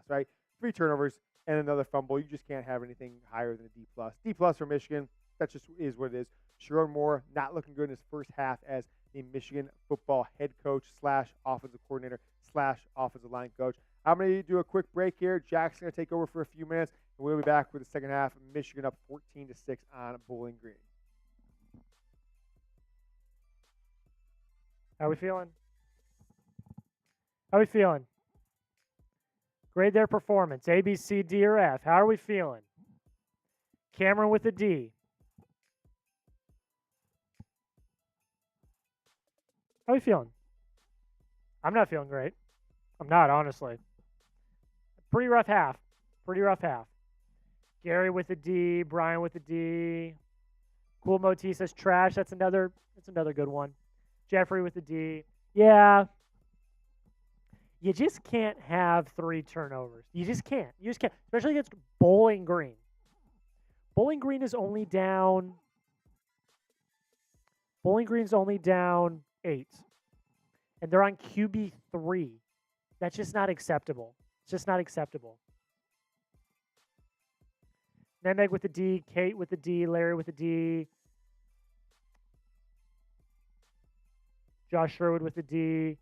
right? 3 turnovers and another fumble. You just can't have anything higher than a D+. D+ for Michigan. That just is what it is. Sherrone Moore not looking good in his first half as the Michigan football head coach / offensive coordinator / offensive line coach. I'm going to do a quick break here. Jack's going to take over for a few minutes, and we'll be back with the second half. Michigan up 14-6 on Bowling Green. How we feeling? How we feeling? Grade their performance. A, B, C, D, or F. How are we feeling? Cameron with a D. How are we feeling? I'm not feeling great. I'm not, honestly. Pretty rough half. Gary with a D. Brian with a D. Cool Moti says trash. That's another good one. Jeffrey with a D. Yeah. You just can't have 3 turnovers. You just can't. Especially against Bowling Green. Bowling Green is only down. Bowling Green's only down 8. And they're on QB3. That's just not acceptable. It's just not acceptable. Nemeg with a D, Kate with a D, Larry with a D. Josh Sherwood with a D.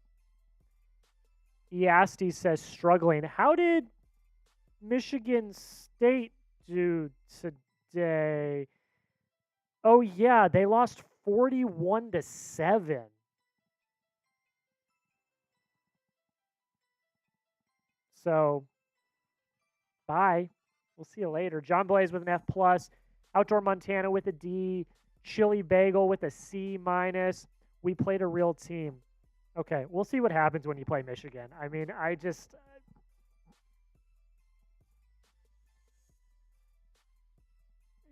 Easti says struggling. How did Michigan State do today? Oh, yeah, they lost 41-7. So, bye. We'll see you later. John Blaze with an F+. Outdoor Montana with a D. Chili Bagel with a C-. We played a real team. Okay, we'll see what happens when you play Michigan. I mean,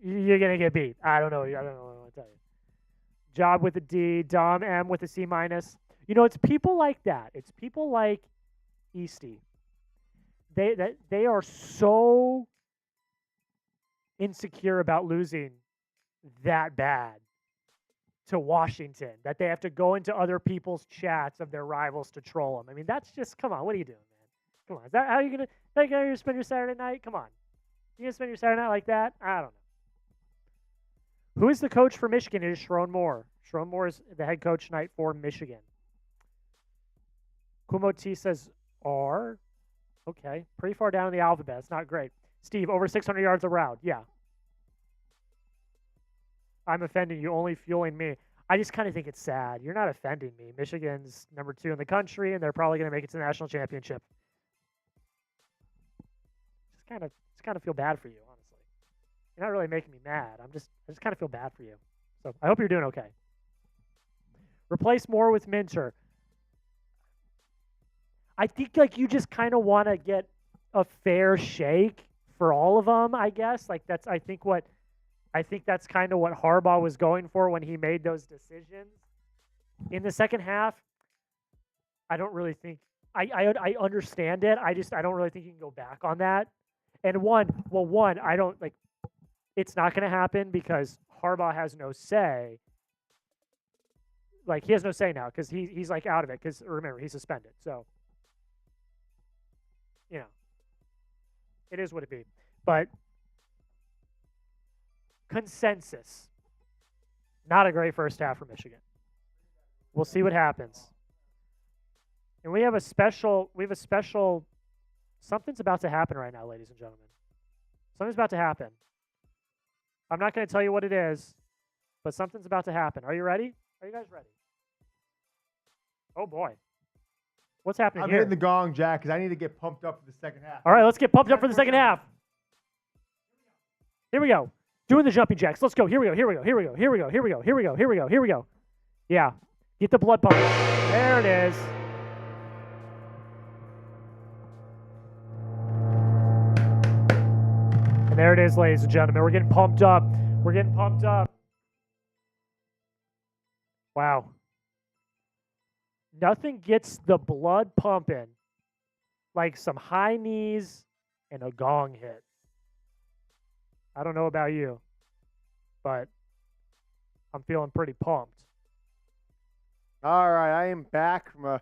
you're going to get beat. I don't know what to tell you. Job with a D. Dom M with a C-. You know, it's people like that. It's people like Easty. They are so insecure about losing that bad to Washington that they have to go into other people's chats of their rivals to troll them. I mean, that's just, come on, what are you doing, man? Come on, is that how you're gonna spend your Saturday night? Come on, you gonna spend your Saturday night like that? I don't know. Who is the coach for Michigan? It is Sherrone Moore. Sherrone Moore is the head coach tonight for Michigan. Kumo T says R. Okay. Pretty far down in the alphabet. It's not great. Steve, over 600 yards around. Yeah. I'm offending you, only fueling me. I just kind of think it's sad. You're not offending me. Michigan's number 2 in the country, and they're probably going to make it to the national championship. Just kind of feel bad for you, honestly. You're not really making me mad. I just kind of feel bad for you. So I hope you're doing okay. Replace Moore with Minter. I think like you just kind of want to get a fair shake for all of them. I guess like I think that's kind of what Harbaugh was going for when he made those decisions. In the second half, I don't really think I understand it. I don't really think you can go back on that. And one, I don't like. It's not going to happen because Harbaugh has no say. Like he has no say now because he's like out of it because remember he's suspended. So it is what it be. But consensus, not a great first half for Michigan. We'll see what happens. And we have a special. Something's about to happen right now, ladies and gentlemen. Something's about to happen. I'm not going to tell you what it is, but something's about to happen. Are you ready? Are you guys ready? Oh, boy. What's happening here? I'm hitting the gong, Jack, because I need to get pumped up for the second half. All right, let's get pumped up for the second half. Here we go. Doing the jumping jacks. Let's go. Here we go. Yeah. Get the blood pumping. There it is. And there it is, ladies and gentlemen. We're getting pumped up. Wow. Nothing gets the blood pumping like some high knees and a gong hit. I don't know about you, but I'm feeling pretty pumped. All right, I am back from a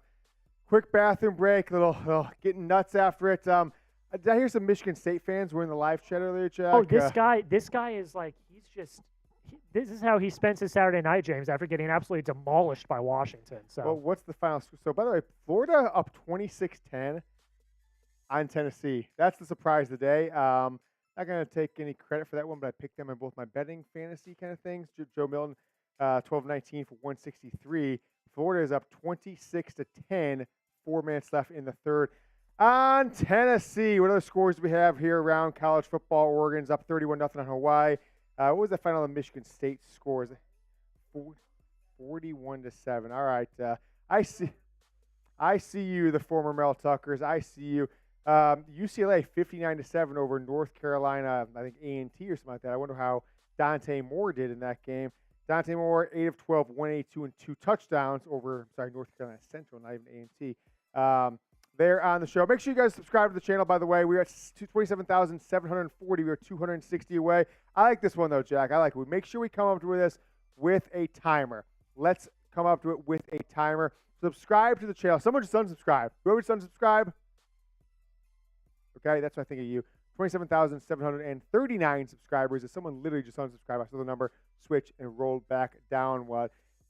quick bathroom break, little getting nuts after it. Did I hear some Michigan State fans were in the live chat earlier, Jack? Oh, this guy is like, this is how he spends his Saturday night, James, after getting absolutely demolished by Washington. So, well, what's the final score? So, by the way, Florida up 26-10 on Tennessee. That's the surprise of the day. Not going to take any credit for that one, but I picked them in both my betting fantasy kind of things. Joe Milton, 12-19 for 163. Florida is up 26-10, 4 minutes left in the third. On Tennessee, what other scores do we have here around college football? Oregon's up 31-0 on Hawaii. What was the final of Michigan State scores? 41-7. All right. I see you, the former Mel Tuckers. I see you. UCLA 59-7 over North Carolina. I think A&T or something like that. I wonder how Dante Moore did in that game. Dante Moore 8 of 12, 182 and 2 touchdowns over North Carolina Central, not even A&T. There on the show. Make sure you guys subscribe to the channel, by the way. We're at 27,740. We're 260 away. I like this one, though, Jack. I like it. Make sure we come up to this with a timer. Let's come up to it with a timer. Subscribe to the channel. Someone just unsubscribed. Whoever just unsubscribed, okay, that's what I think of you. 27,739 subscribers. If someone literally just unsubscribed, I saw the number switch and rolled back down.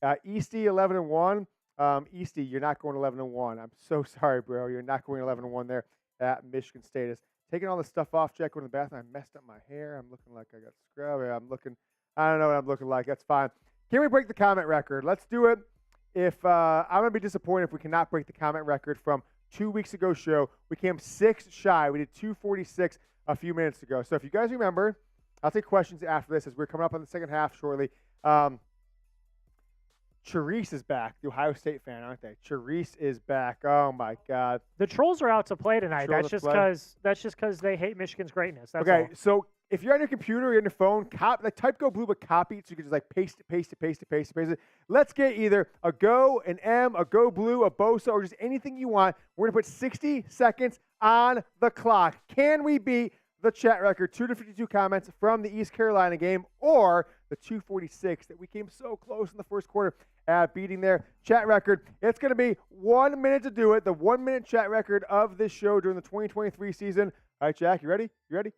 Easty 11-1. Easty, you're not going 11-1. I'm so sorry, bro. You're not going 11-1 there at Michigan State. Is taking all this stuff off, Jack, going to the bathroom. I messed up my hair. I'm looking like I got scrub. I don't know what I'm looking like. That's fine. Can we break the comment record? Let's do it. I'm going to be disappointed if we cannot break the comment record from 2 weeks ago show. We came 6 shy. We did 246 a few minutes ago. So if you guys remember, I'll take questions after this as we're coming up on the second half shortly. Charisse is back, the Ohio State fan, aren't they? Charisse is back. Oh my God! The Trolls are out to play tonight. That's just because they hate Michigan's greatness. That's okay. All. So if you're on your computer or on your phone, type Go Blue, but copy it so you can just paste it. Let's get either a Go, an M, a Go Blue, a Bosa, or just anything you want. We're gonna put 60 seconds on the clock. Can we beat the chat record, 252 comments from the East Carolina game, or the 246 that we came so close in the first quarter at beating their chat record? It's going to be 1 minute to do it, the 1 minute chat record of this show during the 2023 season. All right, Jack, you ready? Ready?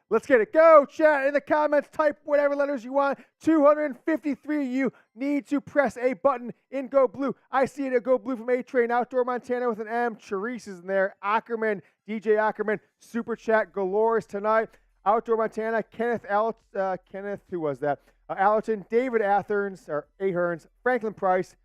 Let's get it. Go, chat in the comments. Type whatever letters you want. 253 of you need to press a button in Go Blue. I see it at Go Blue from A-Train, Outdoor Montana with an M. Charisse is in there. Ackerman, DJ Ackerman, Super Chat galores tonight. Outdoor Montana, Kenneth, who was that? Allerton, David Aherns, Franklin Price,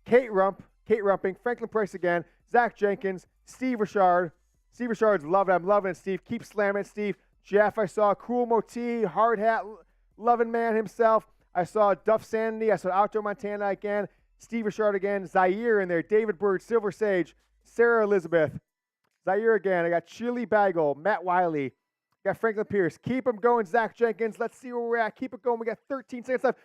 Kate Rumping, Franklin Price again, Zach Jenkins, Steve Richard. Steve Richard's loving it. I'm loving it, Steve. Keep slamming it, Steve. Jeff, I saw Cool Moti, Hard Hat, loving man himself. I saw Duff Sanity. I saw Outdoor Montana again. Steve Richard again. Zaire in there. David Bird, Silver Sage, Sarah Elizabeth. Zaire again. I got Chili Bagel, Matt Wiley. Got Franklin Pierce. Keep him going, Zach Jenkins. Let's see where we're at. Keep it going. We got 13 seconds left.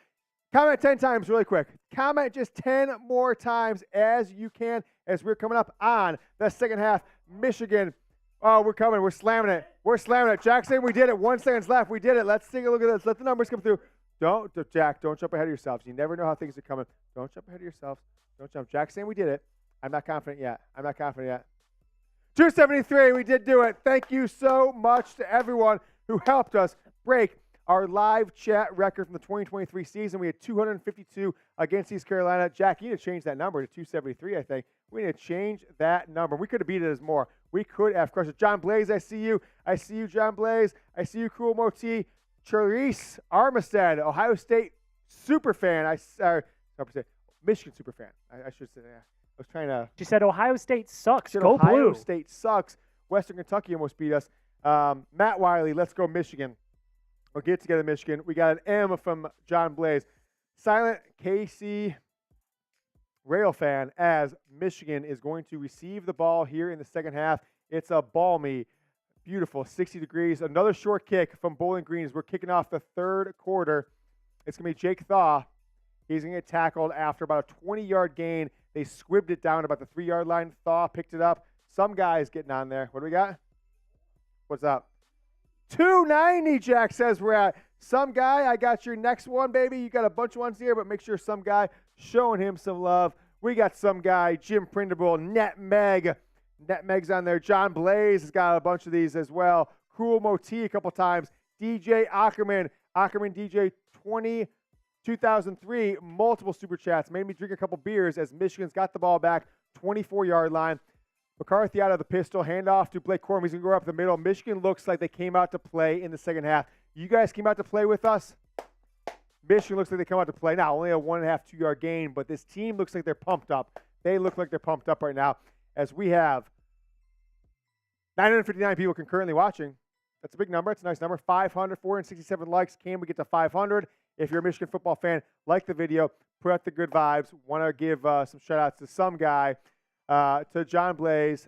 Comment 10 times really quick. Comment just 10 more times as you can as we're coming up on the second half. Michigan. Oh, we're coming. We're slamming it. We're slamming it. Jackson, we did it. 1 second left. We did it. Let's take a look at this. Let the numbers come through. Don't jump ahead of yourselves. You never know how things are coming. Don't jump ahead of yourselves. Don't jump. Jack saying we did it. I'm not confident yet. 273, we did do it. Thank you so much to everyone who helped us break our live chat record from the 2023 season. We had 252 against East Carolina. Jack, you need to change that number to 273, I think. We need to change that number. We could have beat it as more. We could have crushed it. John Blaze, I see you. I see you, John Blaze. I see you, Cool Moti. Charisse Armistead, Ohio State super fan. Michigan super fan. I should say. I was trying to. She said Ohio State sucks. Go Ohio Blue. State sucks. Western Kentucky almost beat us. Matt Wiley, let's go Michigan. We'll get together, Michigan. We got an M from John Blaze. Silent KC Rail fan as Michigan is going to receive the ball here in the second half. It's a balmy, beautiful 60 degrees. Another short kick from Bowling Green as we're kicking off the third quarter. It's going to be Jake Thaw. He's going to get tackled after about a 20-yard gain. They squibbed it down about the 3-yard line. Thaw picked it up. Some guy's getting on there. What do we got? What's up? 290, Jack says we're at. Some guy, I got your next one, baby. You got a bunch of ones here, but make sure some guy showing him some love. We got some guy, Jim Printable, Netmeg. Netmeg's on there. John Blaze has got a bunch of these as well. Cool Moti a couple times. DJ Ackerman DJ 2003, multiple super chats. Made me drink a couple beers as Michigan's got the ball back, 24-yard line. McCarthy out of the pistol, handoff to Blake Corum. He's going to go up the middle. Michigan looks like they came out to play in the second half. You guys came out to play with us? Michigan looks like they come out to play. Now, only a 1.5, 2-yard gain, but this team looks like they're pumped up. They look like they're pumped up right now as we have 959 people concurrently watching. That's a big number. It's a nice number. 467 likes. Can we get to 500? If you're a Michigan football fan, like the video, put out the good vibes. Want to give some shout-outs to some guy, to John Blaze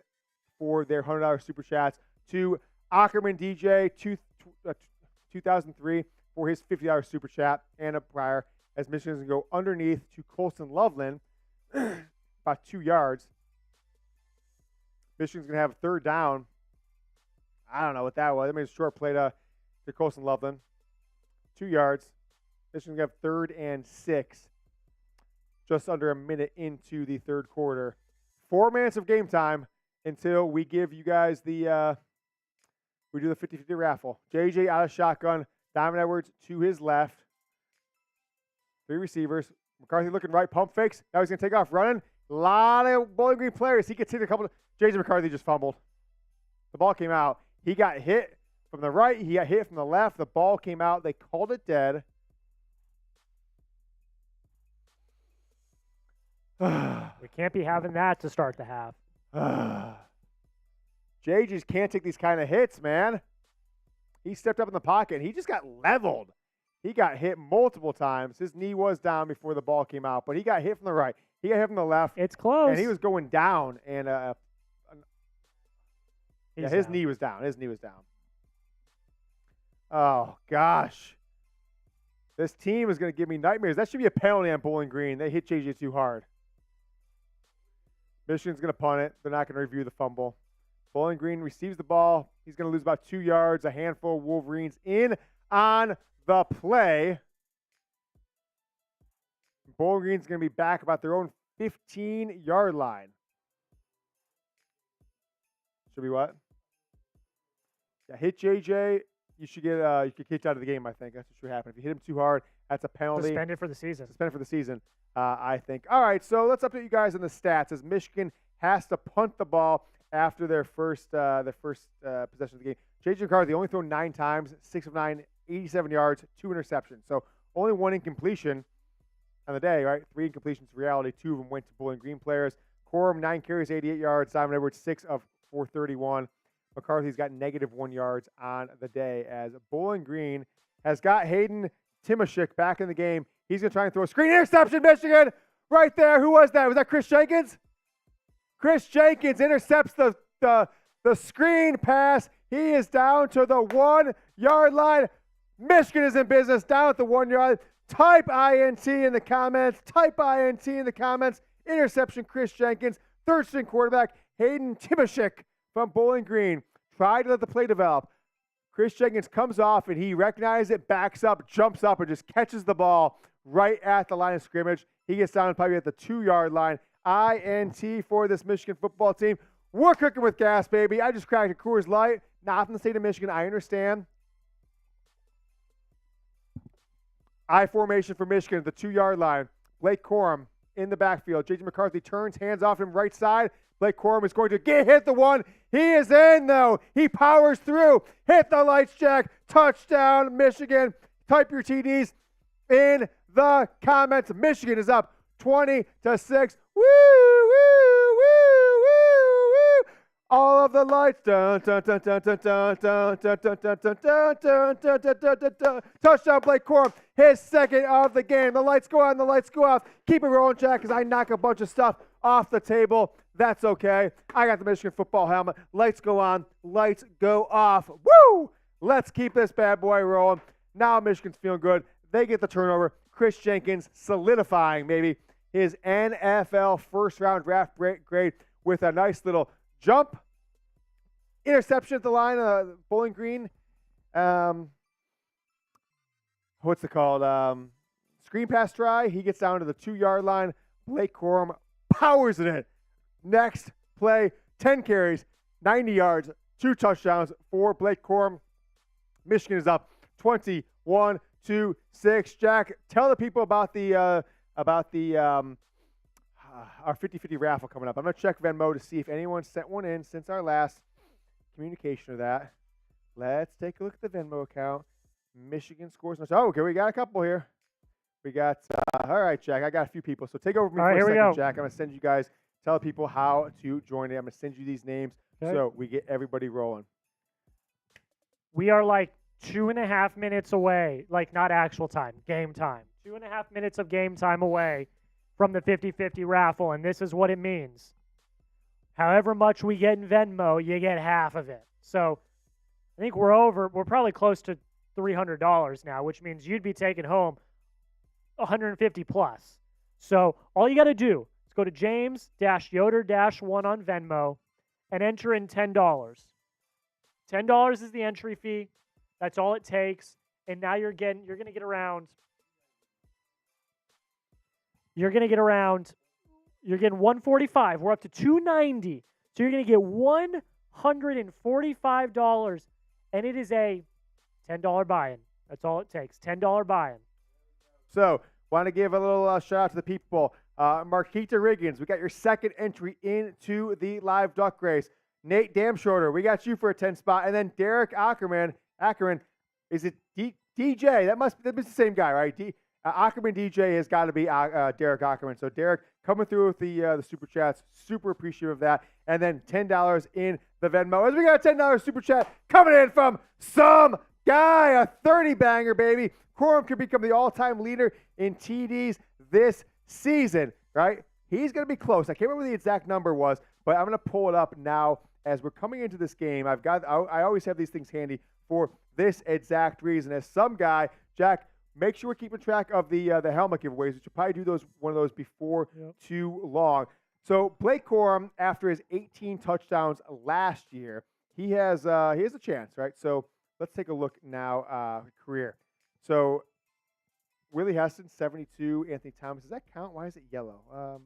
for their $100 super chats, to Ackerman DJ 2003 for his $50 super chat, and a prior as Michigan's going to go underneath to Colson Loveland, about 2 yards. Michigan's going to have a third down. I don't know what that was. I mean, it's a short play to Colson Loveland. 2 yards. Michigan's going to have 3rd and 6. Just under a minute into the third quarter. 4 minutes of game time until we give you guys the we do the 50-50 raffle. JJ out of shotgun. Dnovan Edwards to his left. 3 receivers. McCarthy looking right. Pump fakes. Now he's going to take off running. A lot of Bowling Green players. He gets hit a couple of. JJ McCarthy just fumbled. The ball came out. He got hit from the right. He got hit from the left. The ball came out. They called it dead. We can't be having that to start the half. JJ's can't take these kind of hits, man. He stepped up in the pocket, and he just got leveled. He got hit multiple times. His knee was down before the ball came out, but he got hit from the right. He got hit from the left. It's close. And he was going down, and his down. knee was down. His knee was down. Oh, gosh. This team is going to give me nightmares. That should be a penalty on Bowling Green. They hit JJ too hard. Michigan's going to punt it. They're not going to review the fumble. Bowling Green receives the ball. He's going to lose about 2 yards. A handful of Wolverines in on the play. Bowling Green's going to be back about their own 15-yard line. Should be what? Yeah, hit JJ. You should get you get kicked out of the game, I think. That's what should happen. If you hit him too hard, that's a penalty. Suspended for the season. I think. All right, so let's update you guys on the stats as Michigan has to punt the ball after their first possession of the game. JJ McCarthy only thrown 9 times, 6 of 9, 87 yards, 2 interceptions. So only 1 incompletion on the day, right? 3 incompletions for reality. 2 of them went to Bowling Green dplayers. Corum, 9 carries, 88 yards. Donovan Edwards, 6 of 431. McCarthy's got -1 yards on the day as Bowling Green has got Hayden Timashik back in the game. He's going to try and throw a screen. Interception, Michigan! Right there. Who was that? Was that Chris Jenkins? Chris Jenkins intercepts the screen pass. He is down to the 1-yard line. Michigan is in business down at the 1-yard. Type INT in the comments. Type INT in the comments. Interception, Chris Jenkins. Third-string quarterback, Hayden Timashik from Bowling Green. Tried to let the play develop. Chris Jenkins comes off, and he recognizes it, backs up, jumps up, and just catches the ball right at the line of scrimmage. He gets down probably at the 2-yard line. INT for this Michigan football team. We're cooking with gas, baby. I just cracked a Coors Light. Not from the state of Michigan. I understand. I formation for Michigan at the 2-yard line. Blake Corum in the backfield. JJ McCarthy turns, hands off him right side. Blake Corum is going to hit the one. He is in, though. He powers through. Hit the lights, Jack. Touchdown, Michigan. Type your TDs in the comments. Michigan is up 20-6. Woo, woo, woo, woo, woo. All of the lights. Dun, dun, dun, dun, dun, dun, dun, dun, dun, dun, dun, dun, dun, dun, dun, dun, dun, dun. Touchdown, Blake Corum. His second of the game. The lights go on, the lights go off. Keep it rolling, Jack, because I knock a bunch of stuff off the table. That's okay. I got the Michigan football helmet. Lights go on, lights go off. Woo! Let's keep this bad boy rolling. Now Michigan's feeling good. They get the turnover. Chris Jenkins solidifying maybe his NFL first-round draft grade with a nice little jump. Interception at the line of Bowling Green. What's it called? Screen pass try. He gets down to the 2-yard line. Blake Corum powers it in. Next play, 10 carries, 90 yards, 2 touchdowns for Blake Corum. Michigan is up 21-6. Jack, tell the people about the our 50-50 raffle coming up. I'm going to check Venmo to see if anyone sent one in since our last communication of that. Let's take a look at the Venmo account. Michigan scores. Oh, okay, we got a couple here. We got, all right, Jack, I got a few people. So take over me for a second, Jack. I'm going to send you guys, tell people how to join it. I'm going to send you these names so we get everybody rolling. We are like 2.5 minutes away, like not actual time, game time. 2.5 minutes of game time away from the 50-50 raffle, and this is what it means. However much we get in Venmo, you get half of it. So I think we're probably close to $300 now, which means you'd be taking home 150 plus. So all you got to do is go to James-Yoder-1 on Venmo and enter in $10. $10 is the entry fee. That's all it takes. And now you're getting 145. We're up to 290. So you're going to get $145, and it is a $10 buy-in. That's all it takes. $10 buy-in. So, want to give a little shout out to the people. Marquita Riggins, we got your second entry into the live duck race. Nate Damshorter, we got you for a 10 spot. And then Derek Ackerman, is it DJ? That must be the same guy, right? Ackerman DJ has got to be Derek Ackerman. So, Derek, coming through with the super chats, super appreciative of that. And then $10 in the Venmo. As we got a $10 super chat coming in from some guy, a 30-banger, baby. Corum could become the all-time leader in TDs this season, right? He's going to be close. I can't remember what the exact number was, but I'm going to pull it up now as we're coming into this game. I always have these things handy for this exact reason. As some guy, Jack, make sure we're keeping track of the helmet giveaways. We should probably do one of those before too long. So Blake Corum, after his 18 touchdowns last year, he has a chance, right? So let's take a look now. Career. So Willie Heston, 72. Anthony Thomas, does that count? Why is it yellow?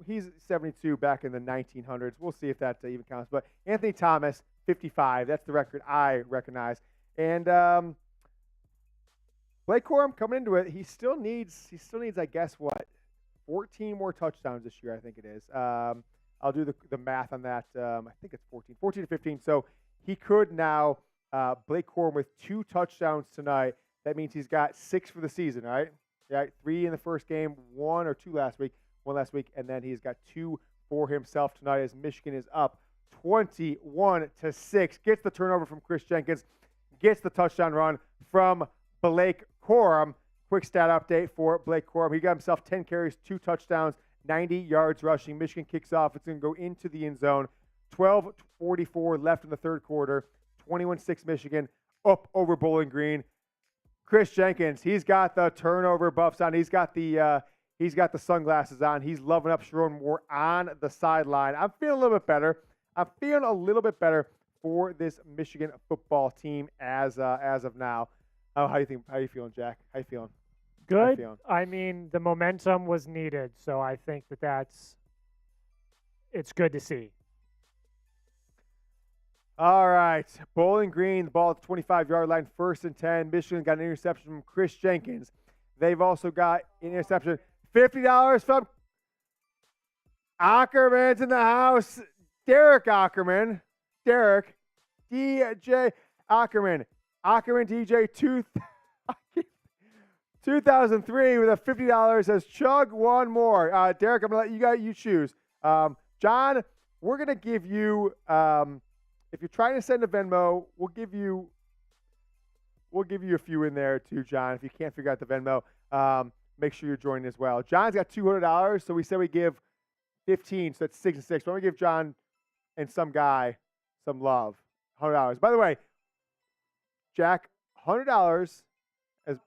He's 72 back in the 1900s. We'll see if that even counts. But Anthony Thomas, 55. That's the record I recognize. And Blake Corum coming into it, he still needs, I guess, 14 more touchdowns this year, I think it is. I'll do the math on that. I think it's 14 to 15. So he could now, Blake Corum with 2 touchdowns tonight. That means he's got 6 for the season, right? Yeah, 3 in the first game, 1 or 2 last week, 1 last week, and then he's got 2 for himself tonight as Michigan is up 21-6. Gets the turnover from Chris Jenkins, gets the touchdown run from Blake Corum. Quick stat update for Blake Corum. He got himself 10 carries, 2 touchdowns, 90 yards rushing. Michigan kicks off. It's going to go into the end zone. 12:44 left in the third quarter. 21-6 Michigan up over Bowling Green. Chris Jenkins, he's got the turnover buffs on. He's got the sunglasses on. He's loving up Sherrone Moore on the sideline. I'm feeling a little bit better. For this Michigan football team as of now. How do you think? How are you feeling, Jack? How you feeling? Good. I mean, the momentum was needed, so I think it's good to see. All right. Bowling Green, the ball at the 25-yard line, 1st and 10. Michigan got an interception from Chris Jenkins. They've also got an interception. $50 from Ackerman's in the house. Derek Ackerman. Derek. DJ Ackerman. Ackerman DJ 2003 with a $50 says chug one more. Derek, I'm going to let you choose. John, we're going to give you, if you're trying to send a Venmo, we'll give you a few in there too, John. If you can't figure out the Venmo, make sure you're joining as well. John's got $200, so we said we give 15, so that's 6 and 6. But I'm going to give John and some guy some love. $100. By the way, Jack, $100 as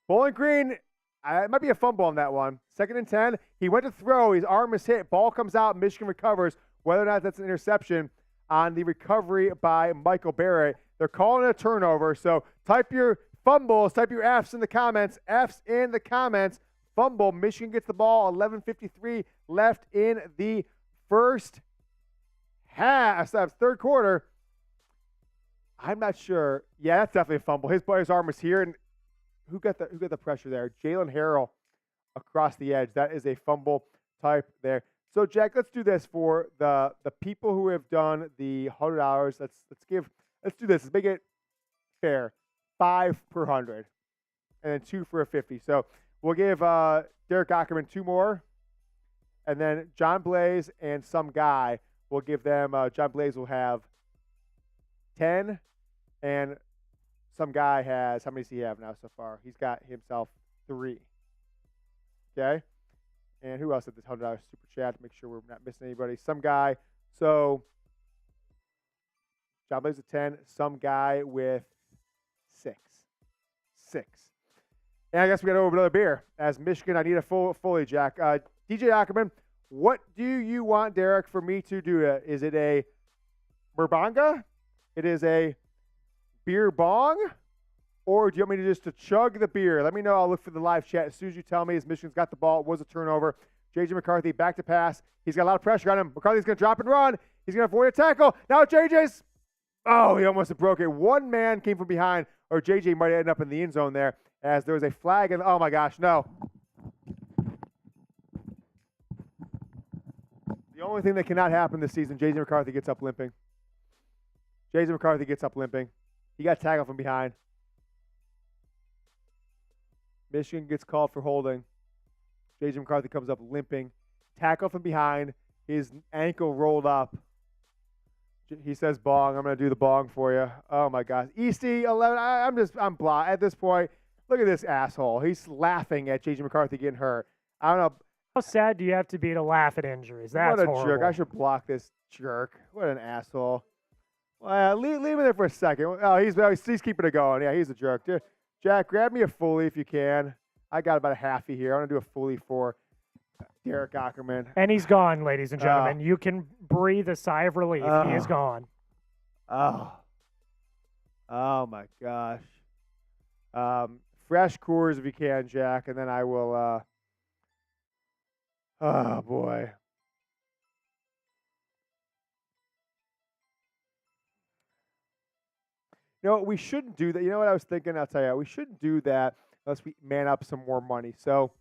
Bowling Green. It might be a fumble on that one. 2nd and 10. He went to throw. His arm is hit. Ball comes out. Michigan recovers. Whether or not that's an interception on the recovery by Michael Barrett. They're calling it a turnover. So type your fumbles. Type your Fs in the comments. Fs in the comments. Fumble. Michigan gets the ball. 11:53 left in the first half. Third quarter. I'm not sure. Yeah, that's definitely a fumble. His arm is here, and who got the pressure there? Jalen Harrell across the edge. That is a fumble type there. So Jack, let's do this for the people who have done the $100. Let's do this. Let's make it fair. 5 per 100, and then 2 for a 50. So we'll give Derek Ackerman 2 more, and then John Blaze and some guy. We'll give them. John Blaze will have 10, and some guy has, how many does he have now so far? He's got himself 3. Okay? And who else at this $100 super chat to make sure we're not missing anybody? Some guy. So, John Blaze with 10. Some guy with 6. And I guess we got to over another beer. As Michigan, I need a fully, Jack. DJ Ackerman, what do you want, Derek, for me to do? Is it a Murbanga? It is a beer bong, or do you want me to just chug the beer? Let me know. I'll look for the live chat as soon as you tell me. As Michigan's got the ball, it was a turnover. JJ McCarthy back to pass. He's got a lot of pressure on him. McCarthy's going to drop and run. He's going to avoid a tackle. Now JJ's. Oh, he almost broke it. One man came from behind, or JJ might end up in the end zone there as there was a flag. And oh my gosh, no. The only thing that cannot happen this season, JJ McCarthy gets up limping. JJ McCarthy gets up limping. He got tackled from behind. Michigan gets called for holding. JJ McCarthy comes up limping. Tackle from behind. His ankle rolled up. He says bong. I'm going to do the bong for you. Oh, my gosh. Easty, 11. I'm blah. At this point, look at this asshole. He's laughing at JJ McCarthy getting hurt. I don't know. How sad do you have to be to laugh at injuries? That's what a horrible. jerk. I should block this jerk. What an asshole. Well, leave him there for a second. Oh, he's keeping it going. Yeah, he's a jerk. Jack, grab me a fully if you can. I got about a halfie here. I want to do a fully for Derek Ackerman. And he's gone, ladies and gentlemen. You can breathe a sigh of relief. He is gone. Oh my gosh. Fresh Coors if you can, Jack, and then I will. Oh boy. You know, we shouldn't do that. You know what I was thinking? I'll tell you. We shouldn't do that unless we man up some more money. So,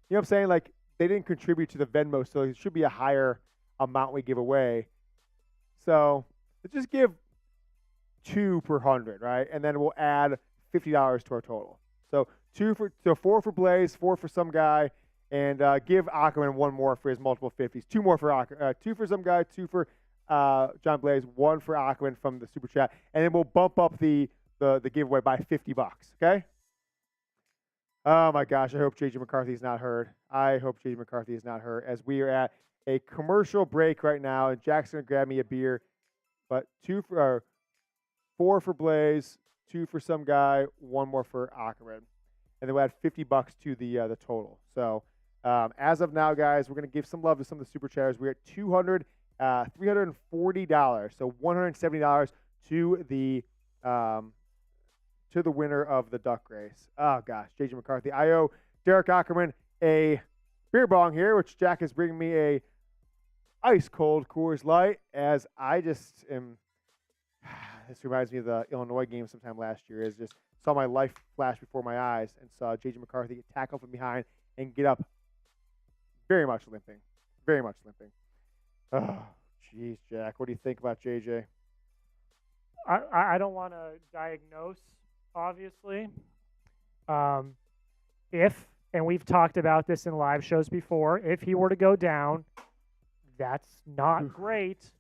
you know what I'm saying? Like, they didn't contribute to the Venmo, so it should be a higher amount we give away. So let's just give 2 per 100, right? And then we'll add $50 to our total. So 4 for Blaze, 4 for some guy, and give Ackerman 1 more for his multiple 50s. 2 more for 2 for some guy, 2 for John Blaze, 1 for Ackerman from the super chat, and then we'll bump up the giveaway by $50. Okay. Oh my gosh! I hope JJ McCarthy is not hurt. I hope JJ McCarthy is not hurt, as we are at a commercial break right now, and Jack's gonna grab me a beer. But 4 for Blaze, 2 for some guy, 1 more for Ackerman, and then we'll add $50 to the total. So as of now, guys, we're gonna give some love to some of the super chatters. We're at $340, so $170 to the winner of the duck race. Oh gosh, JJ McCarthy. I owe Derek Ackerman a beer bong here, which Jack is bringing me a ice cold Coors Light, as I just am. This reminds me of the Illinois game sometime last year. Is just saw my life flash before my eyes and saw JJ McCarthy get tackled from behind and get up, very much limping. Oh, jeez, Jack. What do you think about JJ? I don't want to diagnose, obviously. And we've talked about this in live shows before, if he were to go down, that's not great,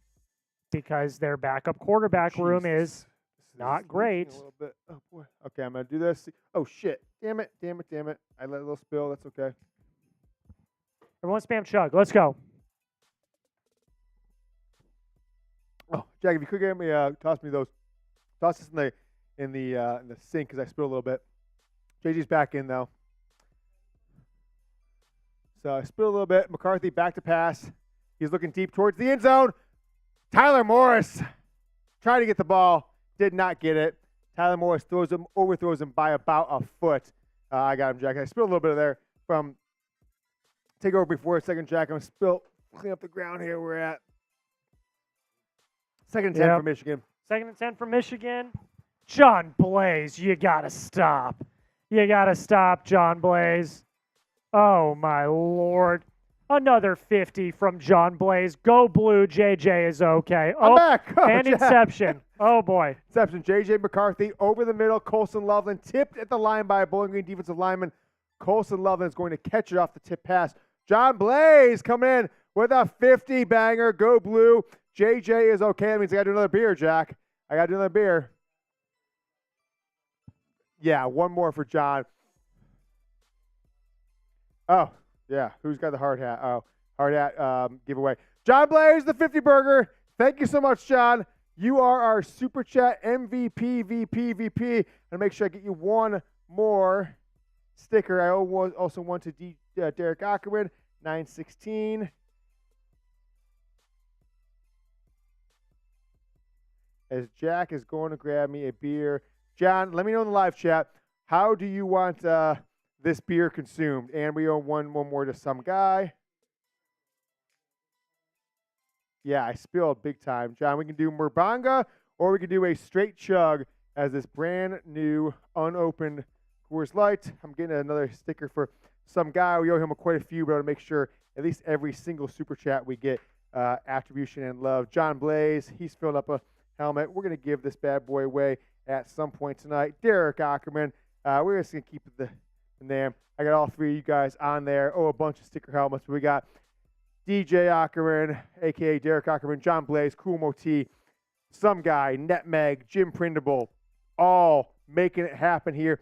because their backup quarterback room is not great. A little bit. Oh, boy. Okay, I'm going to do this. Oh, shit. Damn it. I let a little spill. That's okay. Everyone spam chug. Let's go. Oh, Jack, if you could get me, toss this in the sink, because I spilled a little bit. JJ's back in though, so I spilled a little bit. McCarthy back to pass. He's looking deep towards the end zone. Tyler Morris tried to get the ball, did not get it. Tyler Morris overthrows him by about a foot. I got him, Jack. I spilled a little bit of there from. Take over before a second, Jack. I'm gonna clean up the ground here. We're at 2nd and 10 for Michigan. 2nd and 10 for Michigan. John Blaze, you got to stop. John Blaze. Oh, my Lord. Another 50 from John Blaze. Go blue. JJ is okay. I'm back. Oh, and Jack. Inception. Oh, boy. Inception. JJ McCarthy over the middle. Colson Loveland tipped at the line by a Bowling Green defensive lineman. Colson Loveland is going to catch it off the tip pass. John Blaze coming in with a 50 banger. Go blue. JJ is okay. That means I got to do another beer, Jack. I got to do another beer. Yeah, 1 more for John. Oh, yeah. Who's got the hard hat? Oh, hard hat giveaway. John Blaze, the 50 burger. Thank you so much, John. You are our Super Chat MVP, VP. And make sure I get you 1 more sticker. I also want to Derek Ackerman, 916. As Jack is going to grab me a beer. John, let me know in the live chat, how do you want this beer consumed? And we owe one more to some guy. Yeah, I spilled big time. John, we can do Murbanga, or we can do a straight chug as this brand new unopened Coors Light. I'm getting another sticker for some guy. We owe him quite a few, but I want to make sure at least every single super chat we get attribution and love. John Blaze, he's filled up a helmet. We're going to give this bad boy away at some point tonight. Derek Ackerman, we're just going to keep the name. I got all 3 of you guys on there. Oh, a bunch of sticker helmets. We got DJ Ackerman, a.k.a. Derek Ackerman, John Blaze, Cool Moti, some guy, Netmeg, Jim Printable, all making it happen here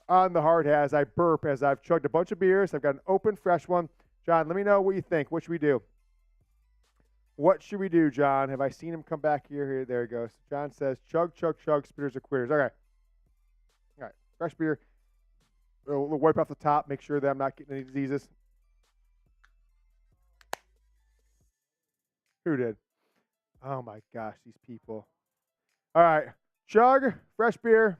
on the hard hat as I burp, as I've chugged a bunch of beers. I've got an open, fresh one. John, let me know what you think. What should we do? What should we do, John? Have I seen him come back here? There he goes. John says, chug, spitters are quitters. Okay. All right. Fresh beer. We'll wipe off the top, make sure that I'm not getting any diseases. Who did? Oh, my gosh, these people. All right. Chug, fresh beer.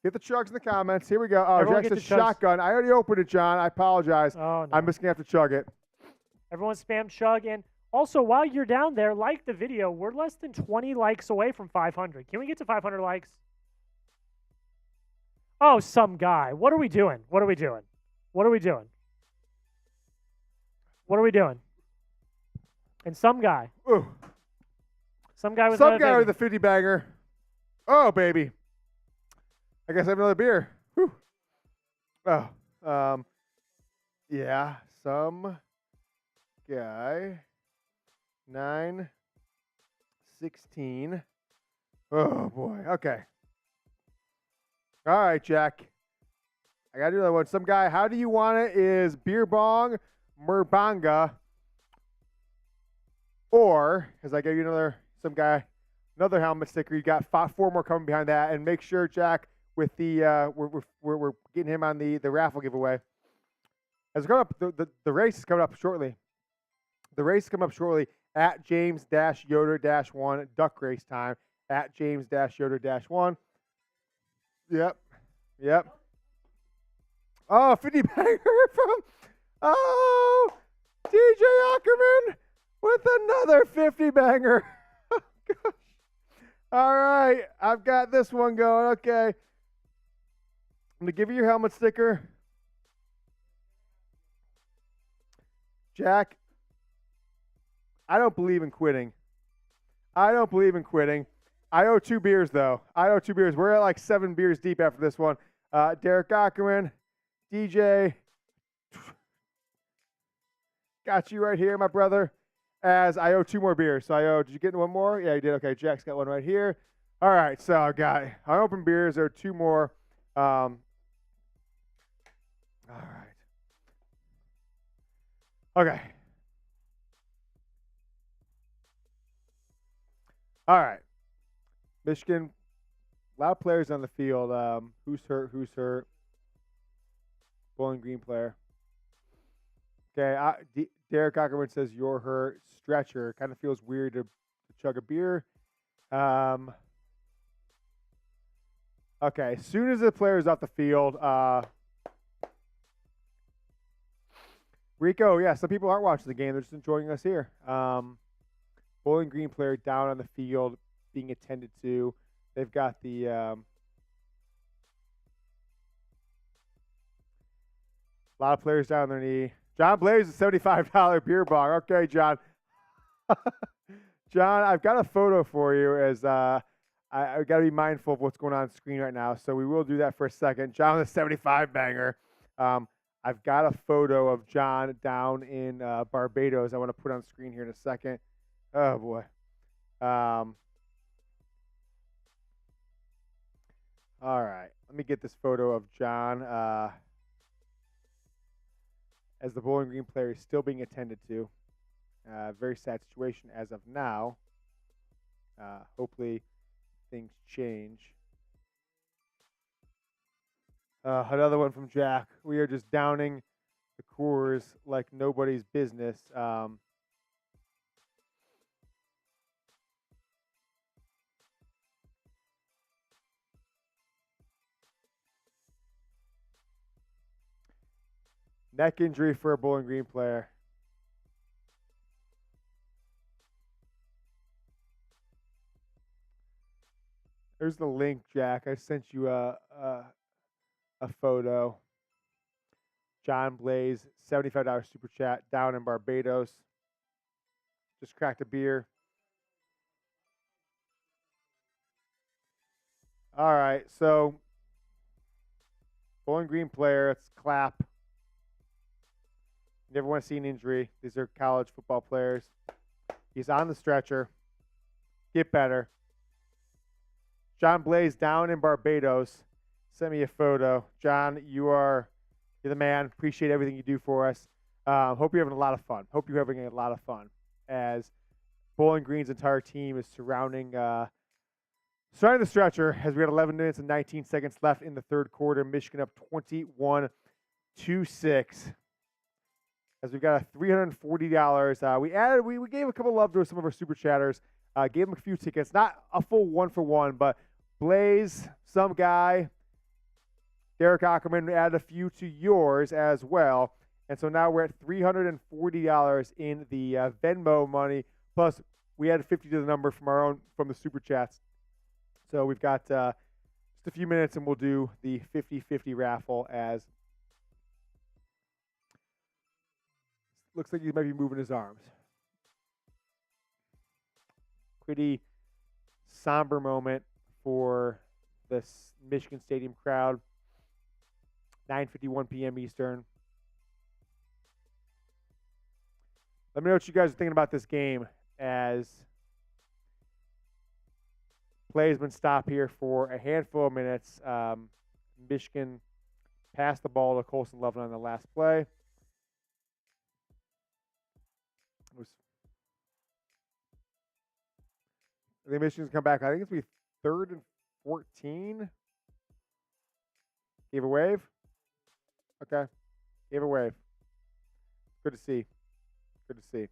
Get the chugs in the comments. Here we go. Oh, Jack says shotgun. I already opened it, John. I apologize. Oh, no. I'm just going to have to chug it. Everyone spam chug. And also, while you're down there, like the video. We're less than 20 likes away from 500. Can we get to 500 likes? Oh, some guy. What are we doing? And some guy. Ooh. Some guy with Some guy another with a 50 banger. Oh, baby. I guess I have another beer. Whew. Oh. Yeah. Some guy. 9/16. Oh, boy. Okay. All right, Jack. I got to do another one. Some guy, how do you want it? Is beer bong, Murbanga, or, as I gave you another helmet sticker, you got 4 more coming behind that. And make sure, Jack, with the we're getting him on the raffle giveaway. As coming up, the race is coming up shortly. The race is coming up shortly at James-Yoder-1 duck race time at James-Yoder-1. Yep. Oh, 50 banger from DJ Ackerman with another 50 banger. Oh, gosh. All right, I've got this one going. Okay. I'm going to give you your helmet sticker. Jack, I don't believe in quitting. I owe 2 beers, though. We're at like 7 beers deep after this one. Derek Ackerman, DJ, got you right here, my brother, as I owe 2 more beers. So did you get one more? Yeah, you did. Okay, Jack's got one right here. All right, so I got unopened beers. There are 2 more. All right. Okay. All right. Michigan, a lot of players on the field. Who's hurt? Bowling Green player. Okay, Derek Ackerman says you're hurt. Stretcher. Kind of feels weird to chug a beer. Okay, as soon as the player's off the field, Rico, yeah, some people aren't watching the game. They're just enjoying us here. Bowling Green player down on the field being attended to. They've got the a lot of players down on their knee. John Blaze, a $75 beer bong. Okay, John. John, I've got a photo for you as I got to be mindful of what's going on screen right now. So we will do that for a second. John, the 75 banger. I've got a photo of John down in Barbados. I want to put on screen here in a second. Oh, boy. All right. Let me get this photo of John as the Bowling Green player is still being attended to. Very sad situation as of now. Hopefully things change. Another one from Jack. We are just downing the Coors like nobody's business. Neck injury for a Bowling Green player. There's the link, Jack. I sent you a photo. John Blaze, $75 super chat down in Barbados. Just cracked a beer. All right, so Bowling Green player, let's clap. Never want to see an injury. These are college football players. He's on the stretcher. Get better. John Blaze down in Barbados. Send me a photo. John, you're the man. Appreciate everything you do for us. Hope you're having a lot of fun. As Bowling Green's entire team is surrounding the stretcher as we had 11 minutes and 19 seconds left in the third quarter. Michigan up 21-6. As we've got a $340. We gave a couple love to some of our super chatters. Gave them a few tickets, not a full 1-for-1, but Blaze, some guy, Derek Ackerman added a few to yours as well. And so now we're at $340 in the Venmo money. Plus, we added 50 to the number from the super chats. So we've got just a few minutes, and we'll do the 50-50 raffle as looks like he might be moving his arms. pretty somber moment for the Michigan Stadium crowd. 9:51 p.m. Eastern. Let me know what you guys are thinking about this game as play has been stopped here for a handful of minutes. Michigan passed the ball to Colson Loveland on the last play. I think Michigan's come back. I think it's going to be 3rd and 14. Gave a wave. Okay. Gave a wave. Good to see. Good to see.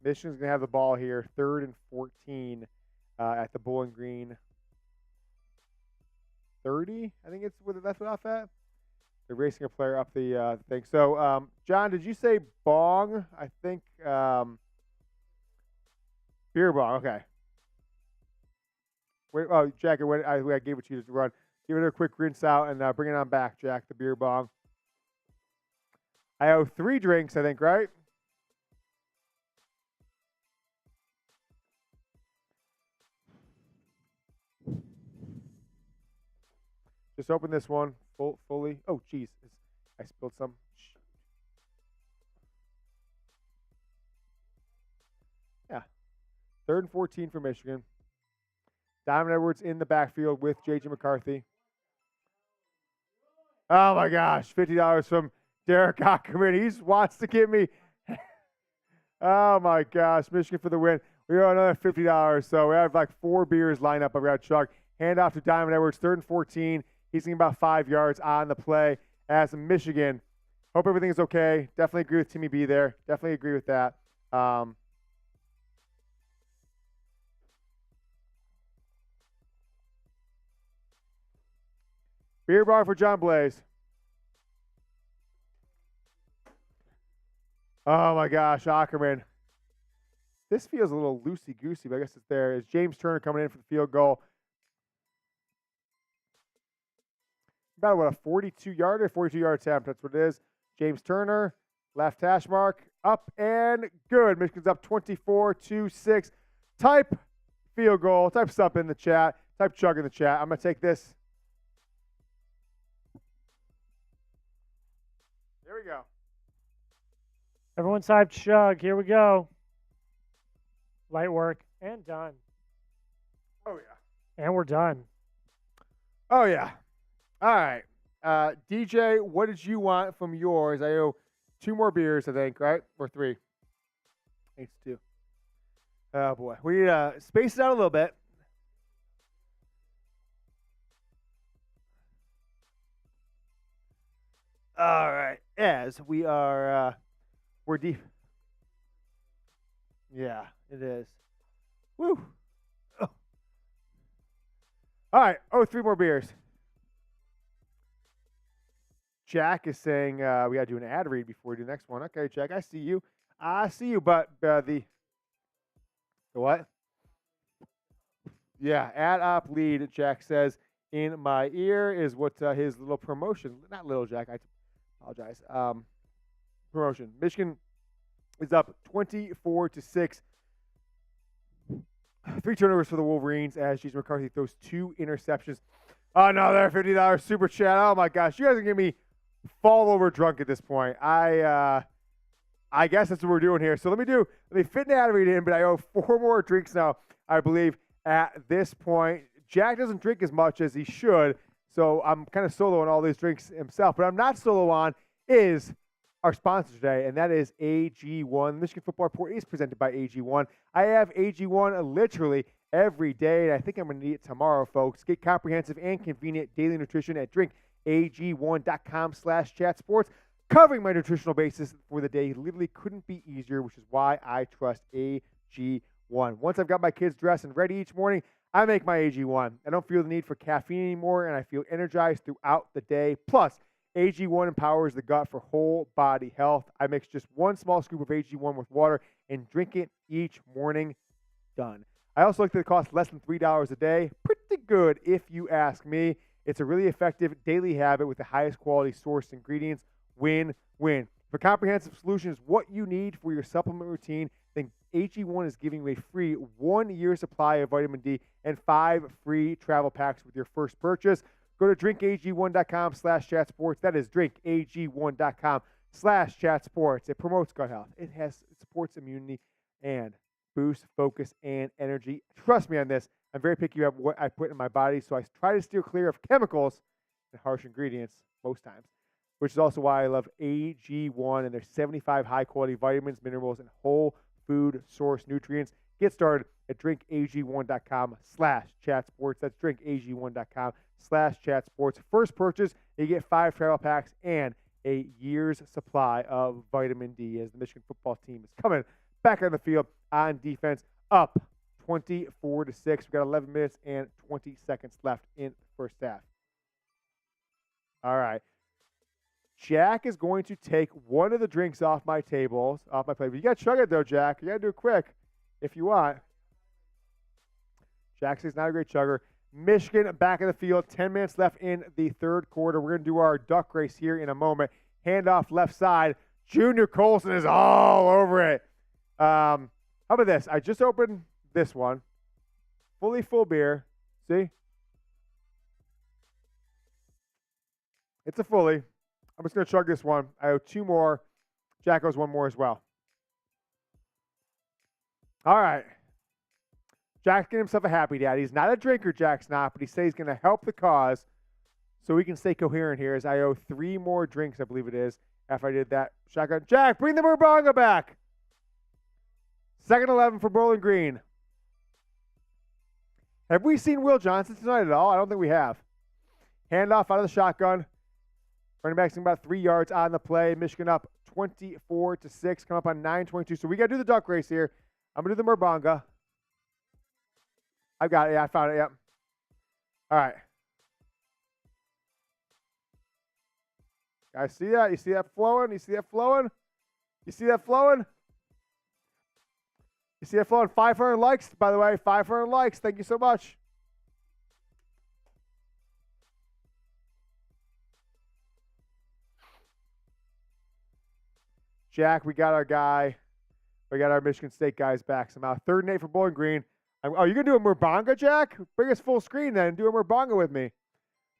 Michigan's going to have the ball here, 3rd and 14 at the Bowling Green 30. I think that's what off at. They're racing a player up the thing. So, John, did you say bong? I think beer bong. Okay. Wait, oh, Jack, I gave it to you to run. Give it a quick rinse out and bring it on back, Jack, the beer bong. I owe 3 drinks, I think, right? Just open this one fully. Oh, geez. I spilled some. Yeah. 3rd and 14 for Michigan. Dnovan Edwards in the backfield with JJ McCarthy. Oh, my gosh. $50 from Derek Ackerman. He wants to give me. Oh, my gosh. Michigan for the win. We owe another $50. So we have like 4 beers lined up. I've got Chuck. Hand off to Dnovan Edwards. 3rd and 14. He's getting about 5 yards on the play as Michigan. Hope everything is okay. Definitely agree with Timmy B there. Definitely agree with that. Beer bar for John Blaze. Oh, my gosh, Ackerman. This feels a little loosey-goosey, but I guess it's there. Is James Turner coming in for the field goal. About what, a 42-yarder, 42-yard attempt. That's what it is. James Turner, left hash mark, up and good. Michigan's up 24-6. Type field goal. Type sup in the chat. Type chug in the chat. I'm going to take this. Here we go. Everyone type chug. Here we go. Light work. And done. Oh, yeah. And we're done. Oh, yeah. All right. DJ, what did you want from yours? I owe 2 more beers, I think, right? Or 3. It's 2. Oh, boy. We need to space it out a little bit. All right. As we are, we're deep. Yeah, it is. Woo. Oh. All right. Oh, 3 more beers. Jack is saying we got to do an ad read before we do the next one. Okay, Jack, I see you. But the what? Yeah, ad op lead, Jack says, in my ear is what his little promotion, not little, Jack, I apologize. Promotion. Michigan is up 24-6. 3 turnovers for the Wolverines as JJ McCarthy throws 2 interceptions. Oh, no, there, $50 super chat. Oh, my gosh. You guys are going to me fall over drunk at this point. I guess that's what we're doing here. So let me fit an ad read in, but I owe 4 more drinks now, I believe, at this point. Jack doesn't drink as much as he should, so I'm kind of solo on all these drinks himself. But I'm not solo on is our sponsor today, and that is AG1. Michigan Football Report is presented by AG1. I have AG1 literally every day, and I think I'm going to need it tomorrow, folks. Get comprehensive and convenient daily nutrition at drinkag1.com/chatsports. Covering my nutritional basis for the day literally couldn't be easier, which is why I trust AG1. Once I've got my kids dressed and ready each morning, I make my AG1. I don't feel the need for caffeine anymore, and I feel energized throughout the day. Plus, AG1 empowers the gut for whole body health. I mix just 1 small scoop of AG1 with water and drink it each morning. Done. I also like that it costs less than $3 a day. Pretty good if you ask me. It's a really effective daily habit with the highest quality sourced ingredients. Win-win. If a comprehensive solution is what you need for your supplement routine, then AG1 is giving you a free 1-year supply of vitamin D and 5 free travel packs with your first purchase. Go to drinkag1.com/chatsports. That is drinkag1.com/chatsports. It promotes gut health. It supports immunity and boosts focus and energy. Trust me on this. I'm very picky about what I put in my body, so I try to steer clear of chemicals and harsh ingredients most times, which is also why I love AG1 and their 75 high-quality vitamins, minerals, and whole food source nutrients. Get started at drinkag1.com/chatsports. That's drinkag1.com/chatsports. First purchase, you get 5 travel packs and a year's supply of vitamin D as the Michigan football team is coming back on the field on defense, up 24-6. We've got 11 minutes and 20 seconds left in the first half. All right. Jack is going to take one of the drinks off my plate. You got to chug it, though, Jack. You got to do it quick if you want. Jack says not a great chugger. Michigan back in the field. 10 minutes left in the third quarter. We're going to do our duck race here in a moment. Handoff left side. Junior Colson is all over it. How about this? I just opened this one. Fully full beer. See? It's a fully. I'm just going to chug this one. I owe 2 more. Jack owes 1 more as well. All right. Jack's getting himself a happy dad. He's not a drinker, Jack's not, but he says he's going to help the cause so we can stay coherent here as I owe 3 more drinks, I believe it is, after I did that. Shotgun. Jack, bring the Murbanga back. 2nd 11 for Bowling Green. Have we seen Will Johnson tonight at all? I don't think we have. Handoff out of the shotgun. Running back's about 3 yards on the play. Michigan up 24-6. Come up on 9:22. So we got to do the duck race here. I'm going to do the Murbanga. I've got it. Yeah, I found it. Yep. All right. Guys, see that? You see that flowing? You see that flowing? You see that flowing? You see that flowing? 500 likes, by the way. 500 likes. Thank you so much. Jack, we got our guy. We got our Michigan State guys back somehow. 3rd and 8 for Bowling Green. Oh, you're going to do a Murbanga, Jack? Bring us full screen then. Do a Murbanga with me.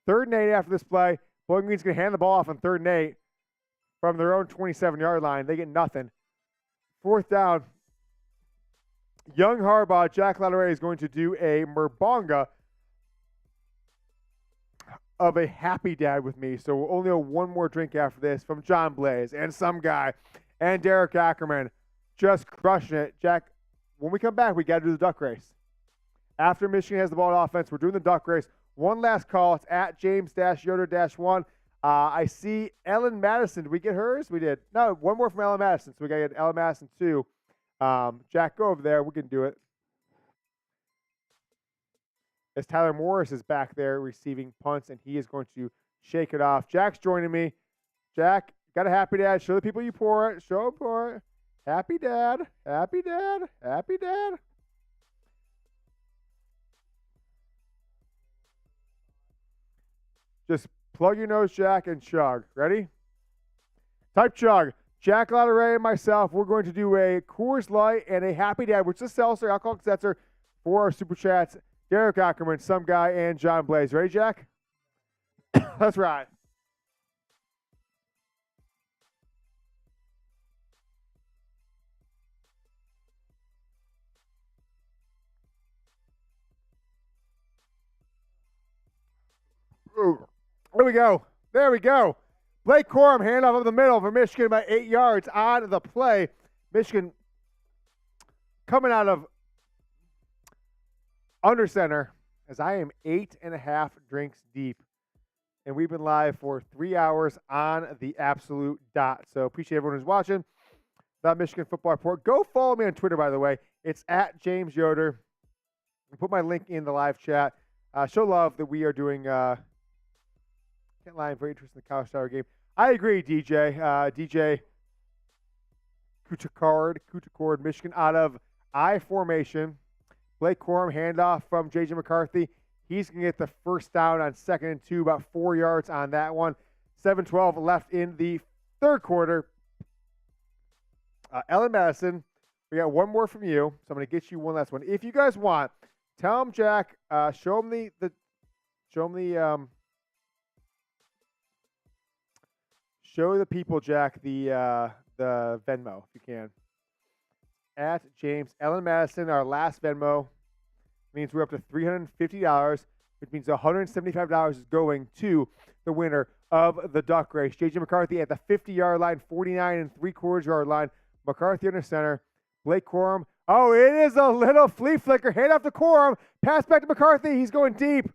3rd and 8 after this play. Bowling Green's going to hand the ball off on 3rd and 8 from their own 27-yard line. They get nothing. 4th down. Young Harbaugh, Jack Lautaret, is going to do a Murbanga of a happy dad with me. So we'll only have 1 more drink after this from John Blaze and some guy and Derek Ackerman. Just crushing it. Jack, when we come back, we got to do the duck race. After Michigan has the ball on offense, we're doing the duck race. One last call. It's at James-Yoder-1. I see Ellen Madison. Did we get hers? We did. No, 1 more from Ellen Madison. So we got to get Ellen Madison, too. Jack, go over there. We can do it. As Tyler Morris is back there receiving punts, and he is going to shake it off. Jack's joining me. Jack, got a happy dad. Show the people you pour it. Show them pour it. Happy dad. Happy dad. Happy dad. Just plug your nose, Jack, and chug. Ready? Type chug. Jack Lautaret and myself, we're going to do a Coors Light and a Happy Dad, which is seltzer, alcoholic seltzer, for our Super Chats. Derek Ackerman, some guy, and John Blaze. Ready, Jack? Let's ride. Ooh. There we go. There we go. Blake Corum, handoff up the middle for Michigan, about 8 yards on the play. Michigan coming out of under center as I am 8.5 drinks deep. And we've been live for 3 hours on the absolute dot. So appreciate everyone who's watching the Michigan Football Report. Go follow me on Twitter, by the way. It's at James Yoder. I'll put my link in the live chat. Show love that we are doing can't lie, I'm very interested in the College Tower game. I agree, DJ. DJ Kuchakord, Michigan out of I formation. Blake Corum, handoff from JJ McCarthy. He's going to get the first down on 2nd and 2, about 4 yards on that one. 7:12 left in the third quarter. Ellen Madison We got one more from you, so I'm going to get you one last one. If you guys want, tell them, Jack, show them the show the people, Jack, the Venmo, if you can. At James Ellen Madison, our last Venmo means we're up to $350, which means $175 is going to the winner of the duck race. JJ McCarthy at the 50-yard line, 49 3/4-yard line. McCarthy under center. Blake Corum. Oh, it is a little flea flicker. Hand off to Corum. Pass back to McCarthy. He's going deep.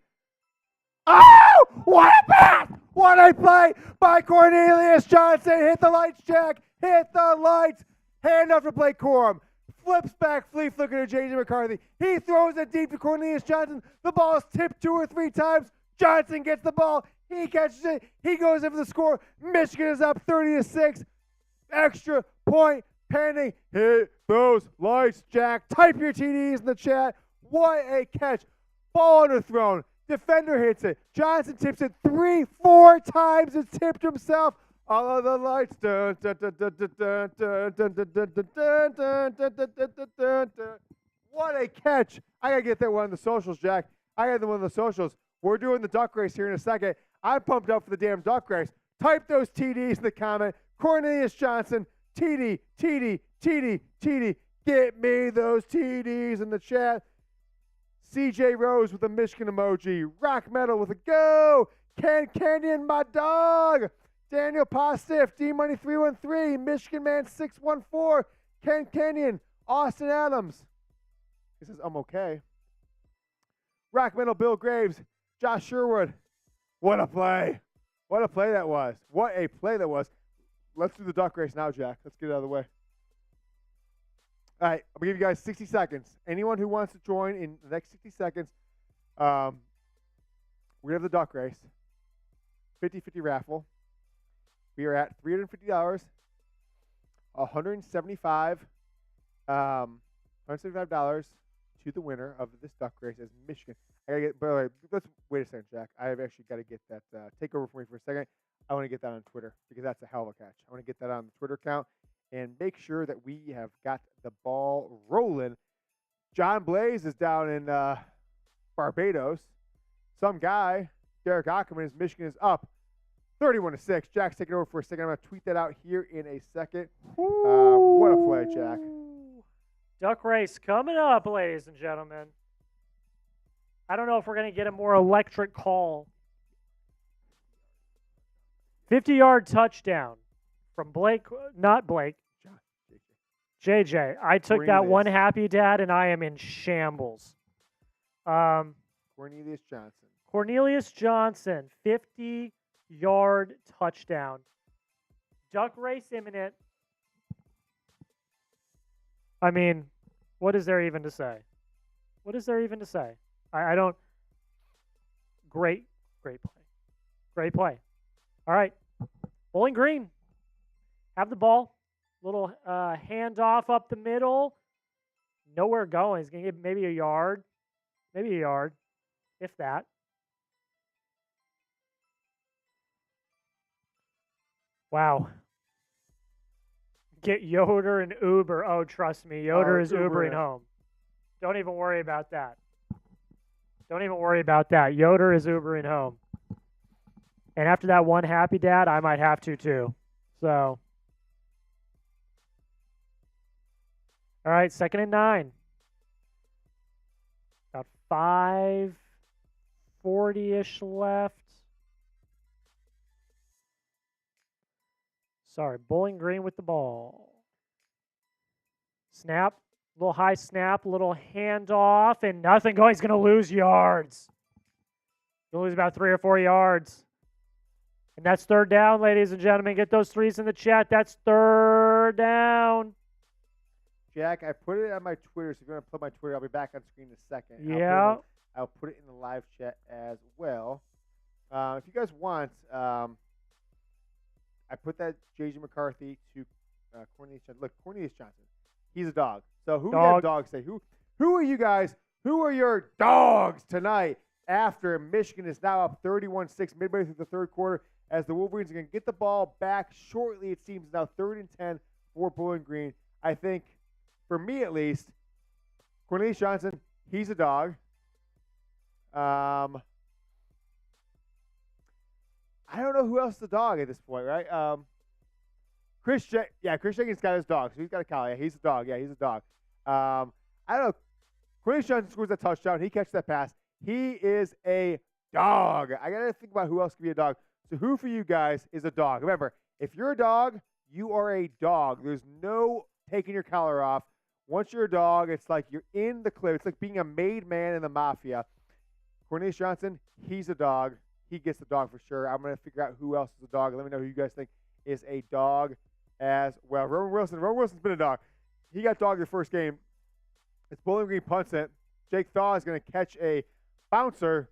Oh, what a pass! What a play by Cornelius Johnson. Hit the lights, Jack. Hit the lights. Hand off to Blake Corum. Flips back, flea flicker to J.J. McCarthy. He throws it deep to Cornelius Johnson. The ball is tipped 2 or 3 times. Johnson gets the ball. He catches it. He goes in for the score. Michigan is up 30-6. Extra point pending. Hit those lights, Jack. Type your TDs in the chat. What a catch. Ball underthrown. Defender hits it. Johnson tips it 3-4 times. It's tipped himself. All of the lights. What a catch. I got to get that one on the socials, Jack. I got the one on the socials. We're doing the duck race here in a second. I'm pumped up for the damn duck race. Type those TDs in the comment. Cornelius Johnson, TD, TD, TD, TD. Get me those TDs in the chat. CJ Rose with a Michigan emoji. Rock Metal with a go. Ken Canyon, my dog. Daniel Positif, D-Money 313. Michigan Man 614. Ken Canyon. Austin Adams. He says, I'm okay. Rock Metal Bill Graves. Josh Sherwood. What a play. What a play that was. What a play that was. Let's do the duck race now, Jack. Let's get it out of the way. All right, I'm going to give you guys 60 seconds. Anyone who wants to join in the next 60 seconds, we're going to have the duck race. 50-50 raffle. We are at $350, $175 to the winner of this duck race as Michigan. I gotta get. By the way, let's wait a second, Jack. I've actually got to get that. Take over for me for a second. I want to get that on Twitter because that's a hell of a catch. I want to get that on the Twitter account and make sure that we have got the ball rolling. John Blaze is down in Barbados. Some guy, Derek Ackerman, is Michigan is up 31-6. Jack's taking over for a second. I'm going to tweet that out here in a second. What a play, Jack. Duck race coming up, ladies and gentlemen. I don't know if we're going to get a more electric call. 50-yard touchdown from Blake, not Blake, JJ. I took that one happy dad, and I am in shambles. Cornelius Johnson. Cornelius Johnson, 50-yard touchdown. Duck race imminent. I mean, what is there even to say? What is there even to say? I don't. Great play. Great play. All right. Bowling Green. Have the ball. Little handoff up the middle. Nowhere going. He's going to get maybe a yard. Maybe a yard, if that. Wow. Get Yoder and Uber. Oh, trust me. Yoder is Ubering home. Don't even worry about that. Don't even worry about that. Yoder is Ubering home. And after that one happy dad, I might have to too. So. All right, 2nd and 9. About 5:40-ish left. Sorry, Bowling Green with the ball. Snap. Little high snap, little handoff, and nothing going. He's going to lose yards. He'll lose about 3 or 4 yards. And that's 3rd down, ladies and gentlemen. Get those threes in the chat. That's 3rd down. Jack, I put it on my Twitter, so if you want to put my Twitter, I'll be back on screen in a second. Yeah. I'll put it in the live chat as well. If you guys want, I put that J.J. McCarthy to Cornelius Johnson. Look, Cornelius Johnson. He's a dog. So who do you dogs say? Who are you guys? Who are your dogs tonight after Michigan is now up 31-6 midway through the 3rd quarter as the Wolverines are going to get the ball back shortly. It seems now 3rd and 10 for Bowling Green. I think for me at least, Cornelius Johnson, he's a dog. I don't know who else is a dog at this point, right? Chris Jenkins got his dog, so he's got a collie. Yeah, he's a dog. Yeah, he's a dog. I don't know. Cornelius Johnson scores that touchdown. He catches that pass. He is a dog. I got to think about who else could be a dog. So who for you guys is a dog? Remember, if you're a dog, you are a dog. There's no taking your collar off. Once you're a dog, it's like you're in the clip. It's like being a made man in the mafia. Cornelius Johnson, he's a dog. He gets the dog for sure. I'm going to figure out who else is a dog. Let me know who you guys think is a dog as well. Roman Wilson's been a dog. He got dog the first game. It's Bowling Green punts it. Jake Thaw is going to catch a bouncer,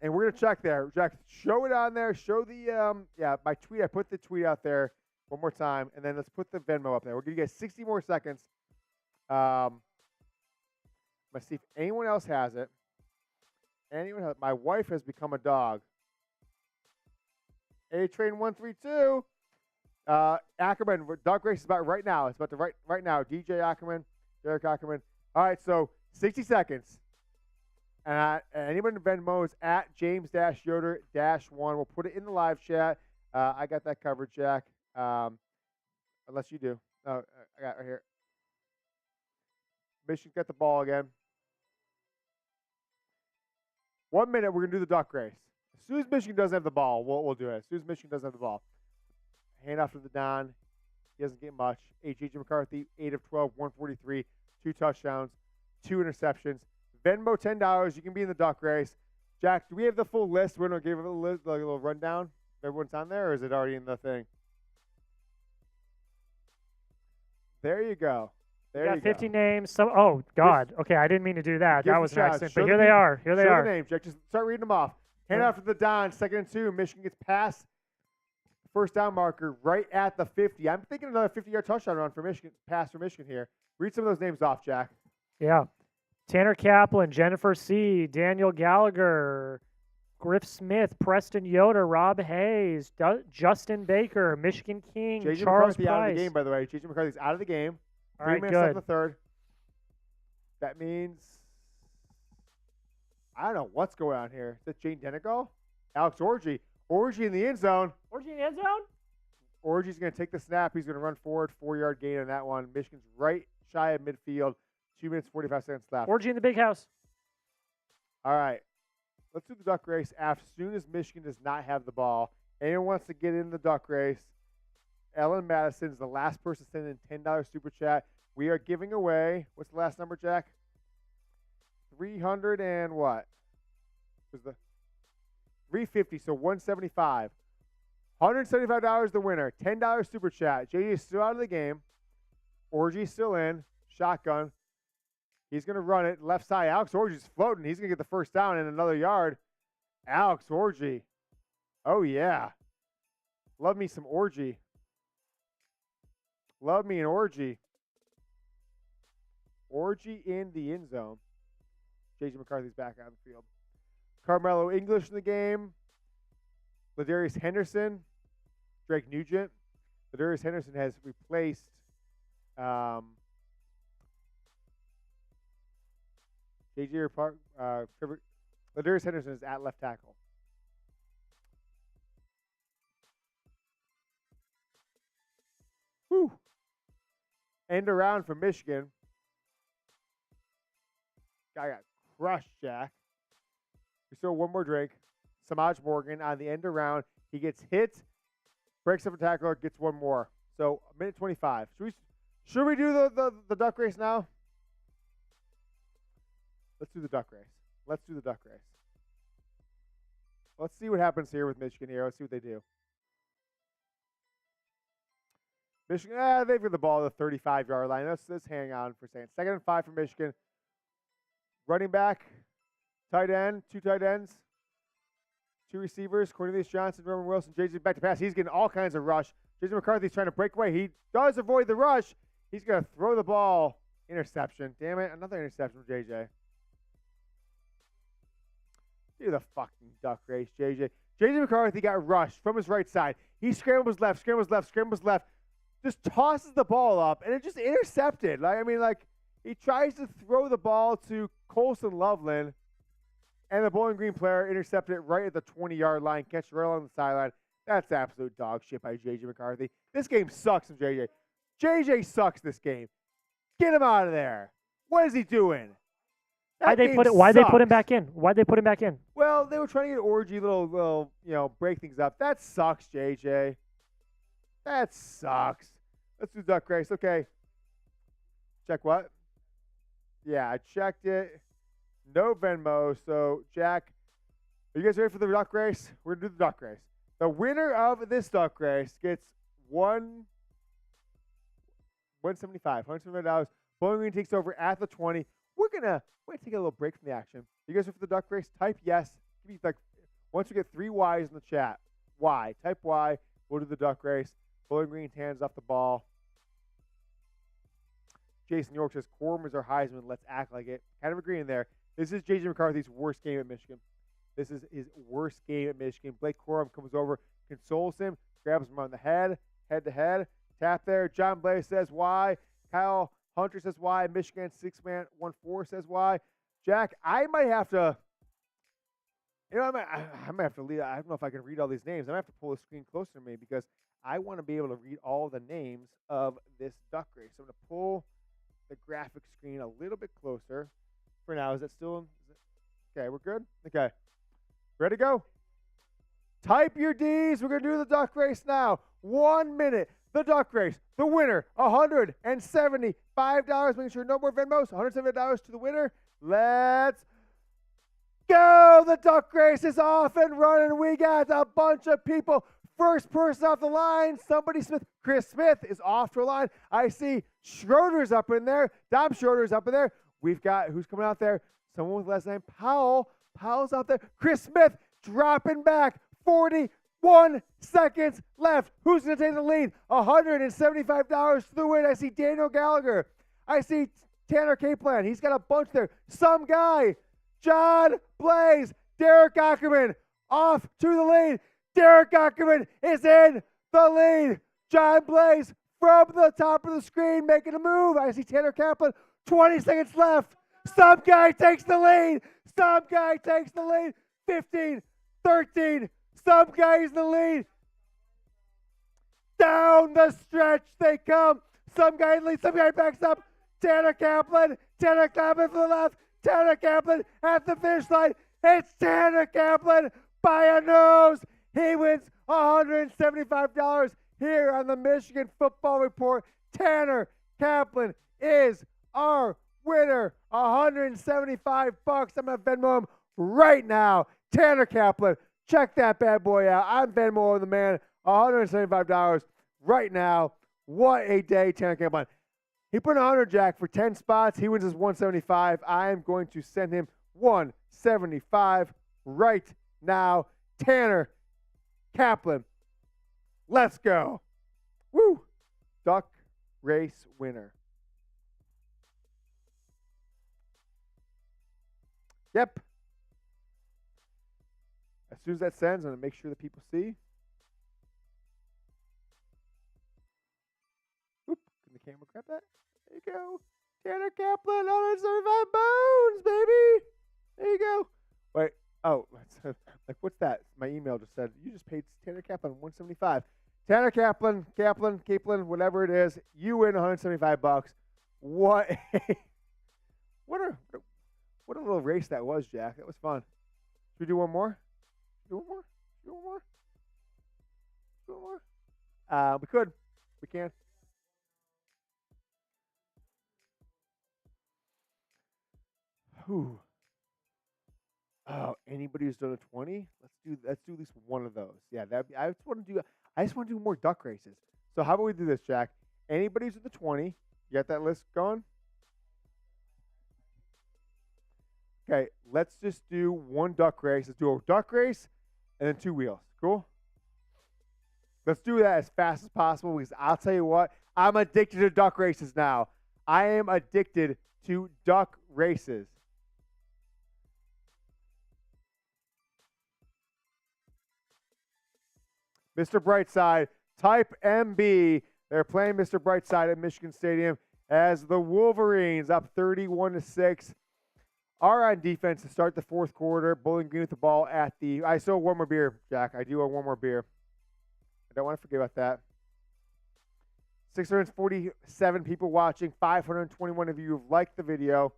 and we're going to check there. Jack, show it on there. Show the, my tweet. I put the tweet out there one more time, and then let's put the Venmo up there. We're going to get 60 more seconds. Let's see if anyone else has it. My wife has become a dog. A-Train 132. Ackerman, dog race is about right now. It's about to right now. DJ Ackerman, Derek Ackerman. All right, so 60 seconds. And anyone in Venmo is at James-Yoder-1. We'll put it in the live chat. I got that covered, Jack. Unless you do. No, I got it right here. Michigan's got the ball again. 1 minute, we're going to do the duck race. As soon as Michigan doesn't have the ball, we'll do it. As soon as Michigan doesn't have the ball. Hand off to the Don. He doesn't get much. JJ McCarthy, 8 of 12, 143, 2 touchdowns, 2 interceptions. Venmo, $10. You can be in the duck race. Jack, do we have the full list? We're going to give it a little rundown. Everyone's on there, or is it already in the thing? There you go. There you go. 50 names. Oh, God. Okay, I didn't mean to do that. That was an accident. But here they are. Here they are. Show the names, Jack. Just start reading them off. Hand off to the Don, 2nd and 2. Michigan gets past first down marker right at the 50. I'm thinking another 50-yard touchdown run for Michigan, pass for Michigan here. Read some of those names off, Jack. Yeah. Tanner Kaplan, Jennifer C., Daniel Gallagher, Griff Smith, Preston Yoder, Rob Hayes, Justin Baker, Michigan King, JJ Charles McCarthy Price. out of the game, by the way. JJ McCarthy's out of the game. All 3 right, minutes left in good. the third. That means, I don't know what's going on here. Is that Jane Denigal? Alex Orgy. Orgy in the end zone. Orgy in the end zone? Orgy's going to take the snap. He's going to run forward, 4-yard gain on that one. Michigan's right shy of midfield. 2 minutes, 45 seconds left. Orgy in the big house. All right. Let's do the duck race as soon as Michigan does not have the ball. Anyone wants to get in the duck race, Ellen Madison is the last person sending in $10 super chat. We are giving away, what's the last number, Jack? 300 and what? Was the 350, so 175. $175 the winner. $10 super chat. JJ is still out of the game. Orgy's still in. Shotgun. He's going to run it left side. Alex Orgy's floating. He's going to get the first down in another yard. Alex Orgy. Oh, yeah. Love me some Orgy. Love me an Orgy. Orgy in the end zone. JJ McCarthy's back on the field. Carmelo English in the game. Ladarius Henderson. Drake Nugent. Ladarius Henderson has replaced JJ Park. Ladarius Henderson is at left tackle. Whew. End around for Michigan. Guy got crushed, Jack. We still one more drink. Samaj Morgan on the end around. He gets hit, breaks up a tackler, gets one more. So a minute 25. Should we do the duck race now? Let's do the duck race. Let's do the duck race. Let's see what happens here with Michigan here. Let's see what they do. Michigan, they've got the ball at the 35-yard line. Let's hang on for a second. 2nd and 5 for Michigan. Running back, tight end, 2 tight ends, 2 receivers, Cornelius Johnson, Roman Wilson, JJ back to pass. He's getting all kinds of rush. JJ McCarthy's trying to break away. He does avoid the rush. He's going to throw the ball. Interception. Damn it. Another interception from JJ. Do the fucking duck race, JJ. JJ McCarthy got rushed from his right side. He scrambles left. just tosses the ball up, and it just intercepted. He tries to throw the ball to Colson Loveland, and the Bowling Green player intercepted it right at the 20-yard line, catch right along the sideline. That's absolute dog shit by JJ McCarthy. This game sucks from JJ. JJ sucks this game. Get him out of there. What is he doing? Why'd they put him back in? Why'd they put him back in? Well, they were trying to get Orgy little, break things up. That sucks, JJ. That sucks. Let's do duck race. Okay. Check what? Yeah, I checked it. No Venmo. So, Jack, are you guys ready for the duck race? We're going to do the duck race. The winner of this duck race gets $175. Bowling Green takes over at the 20. We're gonna take a little break from the action. You guys ready for the duck race? Type yes. Give me once we get 3 Y's in the chat. Y. Type Y. We'll do the duck race. Bowling Green hands off the ball. Jason York says, Corum is our Heisman. Let's act like it. Kind of agreeing there. This is J.J. McCarthy's worst game at Michigan. This is his worst game at Michigan. Blake Corum comes over, consoles him, grabs him on the head to head. Tap there. John Blaze says why. Kyle Hunter says why. Michigan 6-man 1-4 says why. Jack, I might have to, I might have to lead. I don't know if I can read all these names. I might have to pull the screen closer to me because I want to be able to read all the names of this duck race. So I'm going to pull the graphic screen a little bit closer for now. Is it still? Okay, we're good? Okay. Ready to go? Type your D's. We're going to do the duck race now. 1 minute. The duck race. The winner, $175. Making sure no more Venmos. $175 to the winner. Let's go. The duck race is off and running. We got a bunch of people. First person off the line, Chris Smith is off to a line. I see Schroeder's up in there. Dom Schroeder's up in there. We've got, who's coming out there? Someone with last name Powell. Powell's out there. Chris Smith dropping back. 41 seconds left. Who's going to take the lead? $175 to the win. I see Daniel Gallagher. I see Tanner Caplan. He's got a bunch there. Some guy. John Blaze. Derek Ackerman off to the lead. Derek Ackerman is in the lead. John Blaze from the top of the screen making a move. I see Tanner Kaplan. 20 seconds left. Some guy takes the lead. 15, 13. Some guy's in the lead. Down the stretch they come. Some guy in the lead. Some guy backs up. Tanner Kaplan for the left. Tanner Kaplan at the finish line. It's Tanner Kaplan by a nose. He wins $175 here on the Michigan Football Report. Tanner Kaplan is our winner. $175. I'm going to Venmo him right now. Tanner Kaplan, check that bad boy out. I'm Venmoing the man. $175 right now. What a day, Tanner Kaplan. He put 100, Jack, for 10 spots. He wins his 175. I am going to send him 175 right now. Tanner Kaplan, let's go. Woo! Duck race winner. Yep. As soon as that sends, I'm going to make sure that people see. Oop, can the camera grab that? There you go. Tanner Kaplan, 175 bones, baby. There you go. Wait. Oh, like what's that? My email just said, you just paid Tanner Kaplan $175. Tanner Kaplan, whatever it is, you win $175. What a little race that was, Jack. That was fun. Should we do one more? We could. We can. Whew. Oh, anybody who's done a 20? Let's do at least one of those. Yeah, I just want to do more duck races. So how about we do this, Jack? Anybody who's at the 20, you got that list going? Okay, let's just do one duck race. Let's do a duck race and then 2 wheels. Cool? Let's do that as fast as possible because I'll tell you what, I'm addicted to duck races now. I am addicted to duck races. Mr. Brightside, type MB. They're playing Mr. Brightside at Michigan Stadium as the Wolverines up 31-6 are on defense to start the fourth quarter. Bowling Green with the ball at the. I still want one more beer, Jack. I do want one more beer. I don't want to forget about that. 647 people watching. 521 of you have liked the video.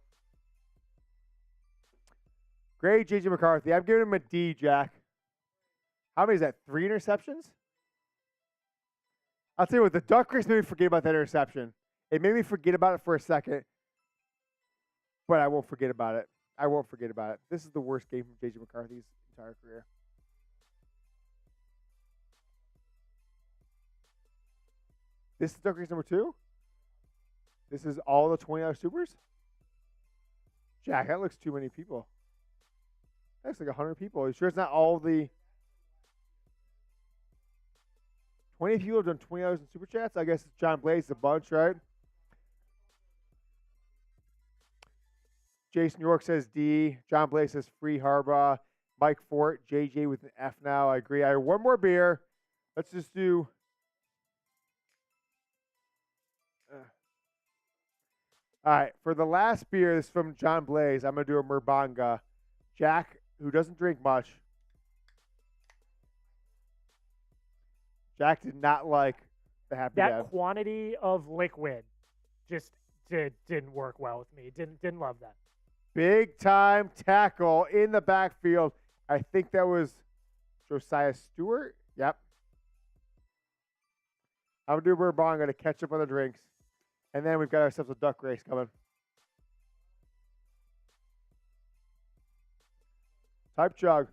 Great, JJ McCarthy. I'm giving him a D, Jack. How many is that? 3 interceptions? I'll tell you what, the duck race made me forget about that interception. It made me forget about it for a second, but I won't forget about it. I won't forget about it. This is the worst game from JJ McCarthy's entire career. This is duck race number 2? This is all the $20 supers? Jack, that looks too many people. That's like 100 people. Are you sure it's not all the 20 people have done $20 in super chats? I guess it's John Blaze, a bunch, right? Jason York says D. John Blaze says free Harbaugh. Mike Fort, JJ with an F now. I agree. I have one more beer. Let's just do. All right. For the last beer, this is from John Blaze. I'm going to do a Murbanga. Jack, who doesn't drink much. Jack did not like the Happy That Dab. quantity of liquid just didn't work well with me. Didn't love that. Big time tackle in the backfield. I think that was Josiah Stewart. Yep. I'm going to do Murbanga to catch up on the drinks. And then we've got ourselves a duck race coming. Type chug.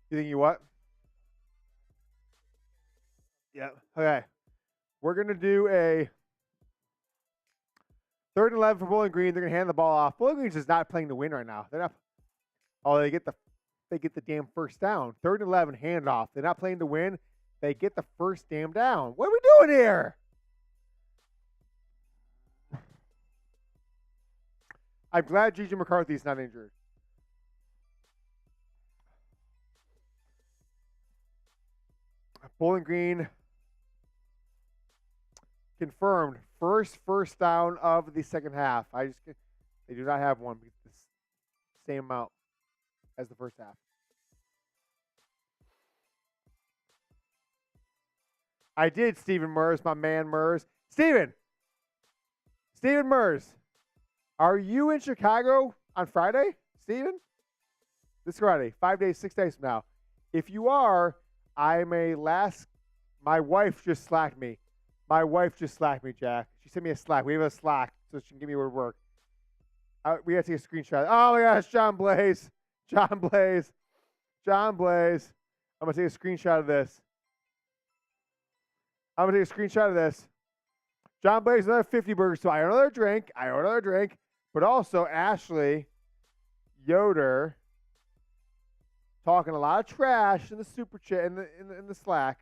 You think you what? Yeah. Okay. We're going to do a 3rd and 11 for Bowling Green. They're going to hand the ball off. Bowling Green's just not playing to win right now. They're not. Oh, they get the damn first down. 3rd and 11 handoff. They're not playing to win. They get the first damn down. What are we doing here? I'm glad JJ McCarthy's not injured. Bowling Green confirmed first down of the second half. They do not have one. It's the same amount as the first half. I did, Stephen Mers, my man Mers. Stephen Mers, are you in Chicago on Friday, Stephen? This Friday, 5 days, 6 days from now. If you are, my wife just slacked me. Jack. She sent me a Slack. We have a Slack, so she can give me where to work. We got to take a screenshot. Oh, my gosh, John Blaze. I'm going to take a screenshot of this. John Blaze, another 50 burgers. So I owe another drink. But also, Ashley Yoder talking a lot of trash in the super chat, in the Slack.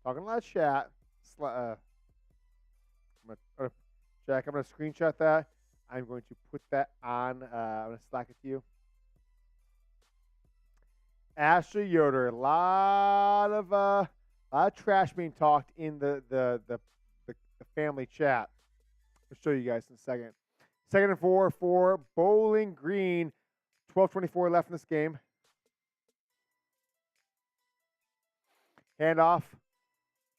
Talking a lot of chat. Jack, I'm going to screenshot that. I'm going to put that on. I'm going to Slack it to you. Ashley Yoder, a lot of trash being talked in the family chat. I'll show you guys in a second. 2nd and 4 for Bowling Green. 12:24 left in this game. Handoff.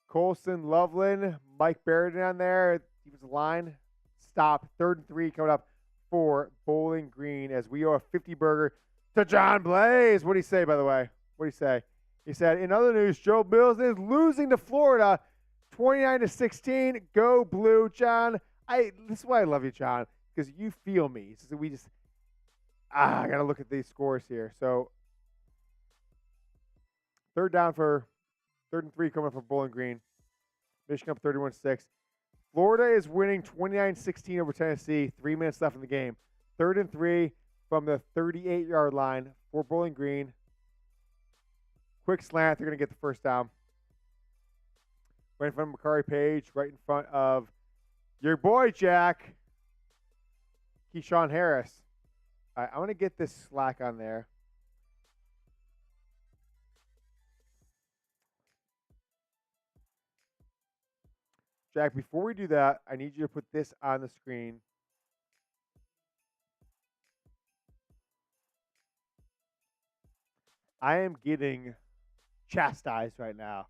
Colson, Loveland, Mike Barrett on there. Defensive line. Stop. 3rd and 3 coming up for Bowling Green as we owe a 50 burger to John Blaze. What did he say, by the way? What did he say? He said, in other news, Joe Mills is losing to Florida 29-16. Go Blue, John. This is why I love you, John, because you feel me. So I got to look at these scores here. So 3rd and 3 coming up for Bowling Green. Michigan up 31-6. Florida is winning 29-16 over Tennessee. 3 minutes left in the game. 3rd and 3 from the 38-yard line for Bowling Green. Quick slant. They're going to get the first down. right in front of Makari Page, right in front of your boy, Jack, Keyshawn Harris. All right, I want to get this Slack on there. Jack, before we do that, I need you to put this on the screen. I am getting chastised right now.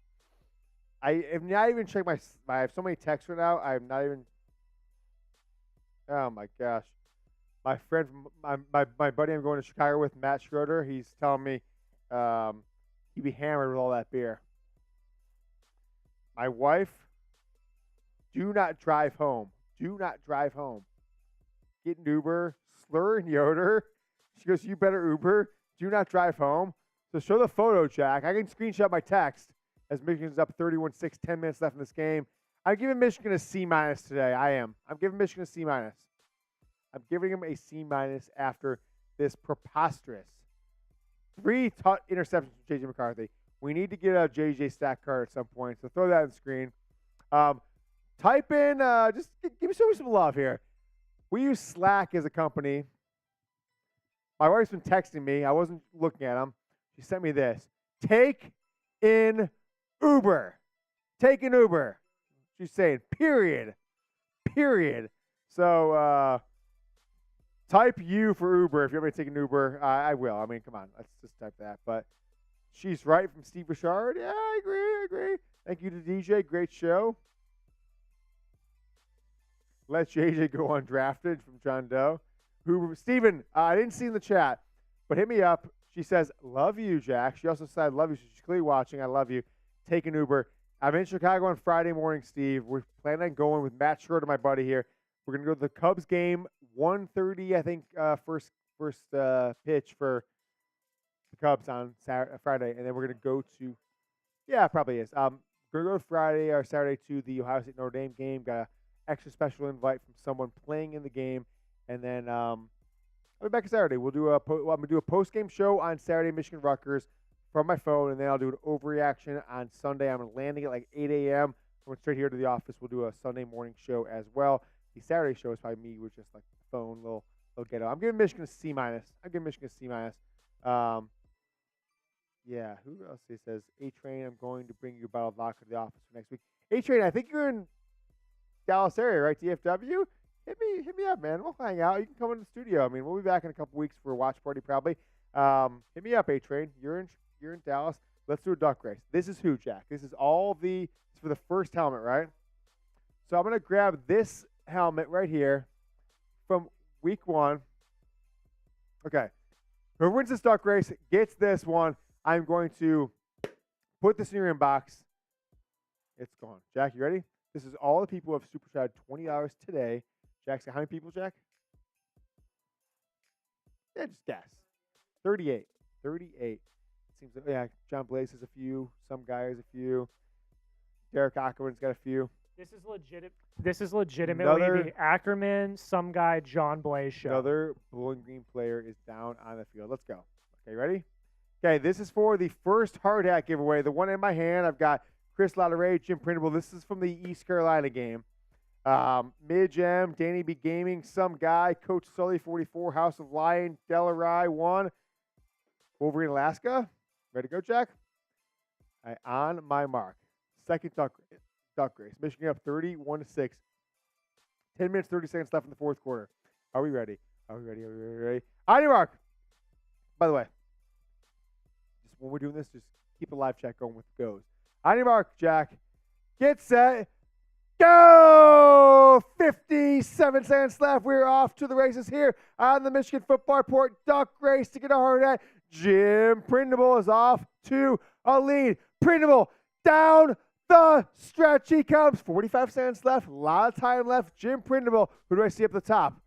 I have not even checked I have so many texts right now. I'm not even. Oh my gosh. My friend, my buddy I'm going to Chicago with, Matt Schroeder, he's telling me he'd be hammered with all that beer. My wife, do not drive home. Do not drive home. Get an Uber. Slur and Yoder. She goes, you better Uber. Do not drive home. So show the photo, Jack. I can screenshot my text as Michigan's up 31-6, 10 minutes left in this game. I'm giving Michigan a C- today. I am. I'm giving Michigan a C-. I'm giving him a C- after this preposterous 3 interceptions from JJ McCarthy. We need to get a JJ stack card at some point, so throw that on the screen. Type in, just give me some love here. We use Slack as a company. My wife's been texting me. I wasn't looking at them. She sent me this. Take in Uber. Take an Uber. She's saying, period. So, type U for Uber. If you want me to take an Uber, I will. I mean, come on. Let's just type that. But she's right from Steve Richard. Yeah, I agree. Thank you to DJ. Great show. Let JJ go undrafted from John Doe. Steven, I didn't see in the chat, but hit me up. She says, love you, Jack. She also said, love you. She's clearly watching. I love you. Take an Uber. I'm in Chicago on Friday morning, Steve. We're planning on going with Matt Schroeder, my buddy here. We're going to go to the Cubs game, 1:30, I think, first pitch for the Cubs on Friday. And then we're going to go to, yeah, it probably is. We're going to go Friday or Saturday to the Ohio State Notre Dame game. Got an extra special invite from someone playing in the game. And then I'll be back on Saturday. I'm going to do a post-game show on Saturday, Michigan Rutgers, from my phone, and then I'll do an overreaction on Sunday. I'm landing at like 8 a.m. Going straight here to the office. We'll do a Sunday morning show as well. The Saturday show is probably me with just like the phone, little ghetto. I'm giving Michigan a C-. Yeah, who else? He says, A-Train, I'm going to bring you a bottle of vodka to the office for next week. A-Train, I think you're in Dallas area, right? DFW? Hit me up, man. We'll hang out. You can come in the studio. I mean, we'll be back in a couple weeks for a watch party probably. Hit me up, A-Train. You're in Dallas. Let's do a duck race. This is who, Jack? This is it's for the first helmet, right? So I'm going to grab this helmet right here from week 1. Okay. Whoever wins this duck race gets this one. I'm going to put this in your inbox. It's gone. Jack, you ready? This is all the people who have super chatted $20 today. Jack, how many people, Jack? Yeah, just guess. 38. Seems like, yeah, John Blaze has a few. Some guy has a few. Derek Ackerman's got a few. This is legitimately the Ackerman, some guy, John Blaze show. Another Bowling Green player is down on the field. Let's go. Okay, ready? Okay, this is for the first hard hat giveaway. The one in my hand, I've got Chris Lautaret, Jim Printable. This is from the East Carolina game. Midge M, Danny B Gaming, some guy, Coach Sully 44, House of Lion, Delarai 1, Wolverine Alaska. Ready to go, Jack? All right, on my mark. Second duck race. Michigan up 31-6. 10 minutes, 30 seconds left in the fourth quarter. Are we ready? Are we ready? On your mark. By the way, just when we're doing this, just keep a live chat going with the goes. On your mark, Jack. Get set. Go! 57 seconds left. We're off to the races here on the Michigan Football Report duck race to get a hard hat. Jim Printable is off to a lead. Printable down the stretch. He comes. 45 seconds left. A lot of time left. Jim Printable. Who do I see up the top?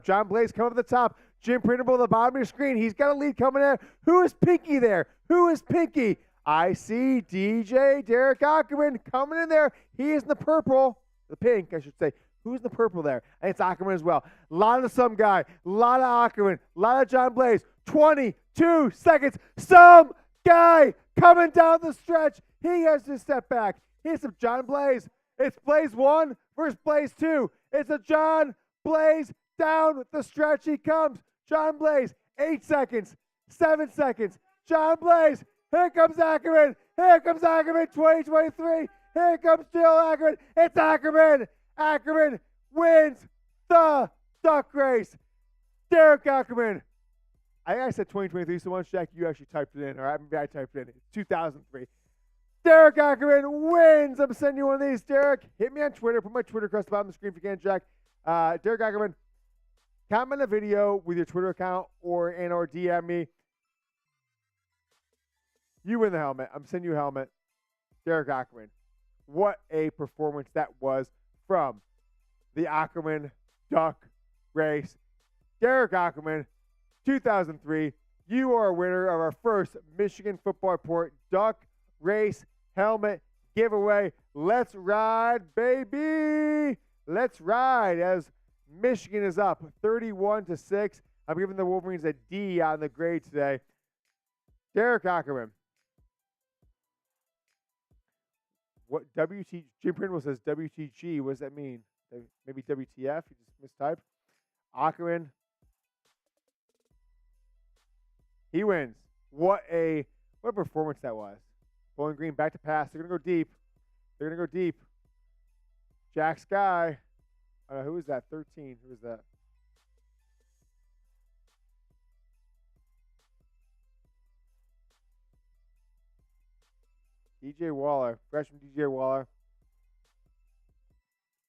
John Blaze coming up at the top. Jim Printable at the bottom of your screen. He's got a lead coming in. Who is Pinky there? I see DJ Derek Ackerman coming in there. He is in the purple. The pink, I should say. Who's in the purple there? And it's Ackerman as well. A lot of some guy. A lot of Ackerman. A lot of John Blaze. 22 seconds. Some guy coming down the stretch. He has to step back. Here's some John Blaze. It's Blaze 1 versus Blaze 2. It's a John Blaze down the stretch. He comes. John Blaze, 8 seconds, 7 seconds. John Blaze. Here comes Ackerman. Here comes Ackerman, 2023. Here comes Jill Ackerman. It's Ackerman. Ackerman wins the duck race. Derek Ackerman. I think I said 2023 so much, Jack. You actually typed it in, or maybe I typed it in. It's 2003. Derek Ackerman wins. I'm sending you one of these. Derek, hit me on Twitter. Put my Twitter across the bottom of the screen if you can, Jack. Derek Ackerman, comment a video with your Twitter account or DM me. You win the helmet. I'm sending you a helmet. Derek Ackerman. What a performance that was from the Ackerman Duck Race. Derek Ackerman, 2003. You are a winner of our first Michigan Football Report Duck Race helmet giveaway. Let's ride, baby. Let's ride as Michigan is up 31-6. I'm giving the Wolverines a D on the grade today. Derek Ackerman. What WT? Jim Pringle says WTG. What does that mean? Maybe WTF? You just mistyped. Ackerman. He wins. What a performance that was. Bowling Green back to pass. They're gonna go deep. They're gonna go deep. Jack Sky. Who is that? 13. Who is that? DJ Waller, freshman DJ Waller.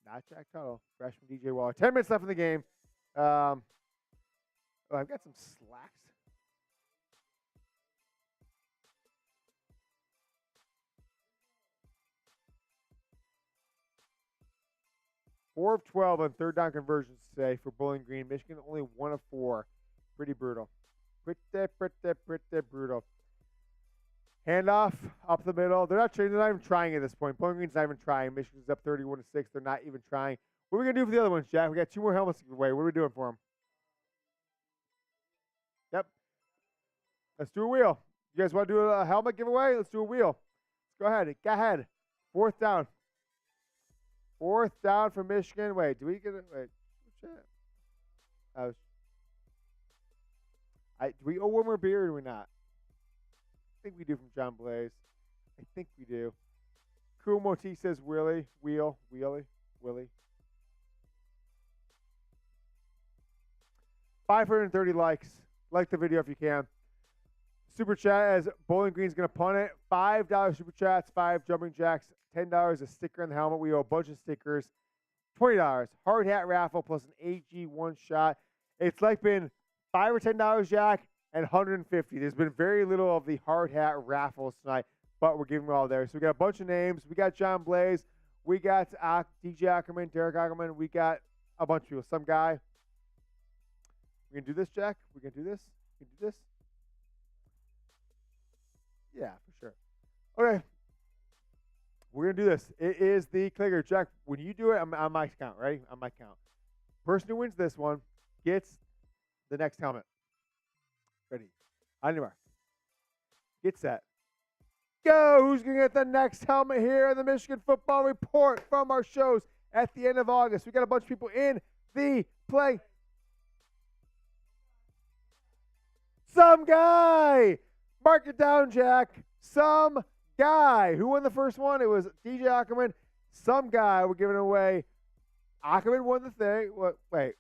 Not Jack Tuttle, freshman DJ Waller. 10 minutes left in the game. I've got some slacks. Four of 12 on third down conversions today for Bowling Green. Michigan only 1 of 4. Pretty brutal. Pretty brutal. Handoff up the middle. They're not even trying at this point. Bowling Green's not even trying. Michigan's up 31-6. They're not even trying. What are we going to do for the other ones, Jack? We got 2 more helmets to give away. What are we doing for them? Yep. Let's do a wheel. You guys want to do a helmet giveaway? Let's do a wheel. Go ahead. Go ahead. 4th down. 4th down for Michigan. Wait, do we get it? Wait. Do we owe one more beer or do we not? I think we do from John Blaze. I think we do. Cool Moti says Willie. Willie. 530 likes. Like the video if you can. Super chat as Bowling Green's going to punt it. $5 super chats, 5 jumping jacks, $10 a sticker on the helmet. We owe a bunch of stickers. $20 hard hat raffle plus an AG one shot. It's like been $5 or $10, Jack, and $150. There's been very little of the hard hat raffles tonight, but we're giving them all there. So we got a bunch of names. We got John Blaze. We got DJ Ackerman, Derek Ackerman. We got a bunch of people. Some guy. We can do this, Jack? We can do this? We can do this? Yeah, for sure. Okay. We're going to do this. It is the clicker. Jack, when you do it, I'm on my count, right? On my count. Person who wins this one gets the next helmet. Ready. On your mark. Get set. Go! Who's going to get the next helmet here in the Michigan Football Report from our shows at the end of August? We got a bunch of people in the play. Some guy! Mark it down, Jack. Some guy. Who won the first one? It was DJ Ackerman. Some guy. We're giving away. Ackerman won the thing. What? Wait.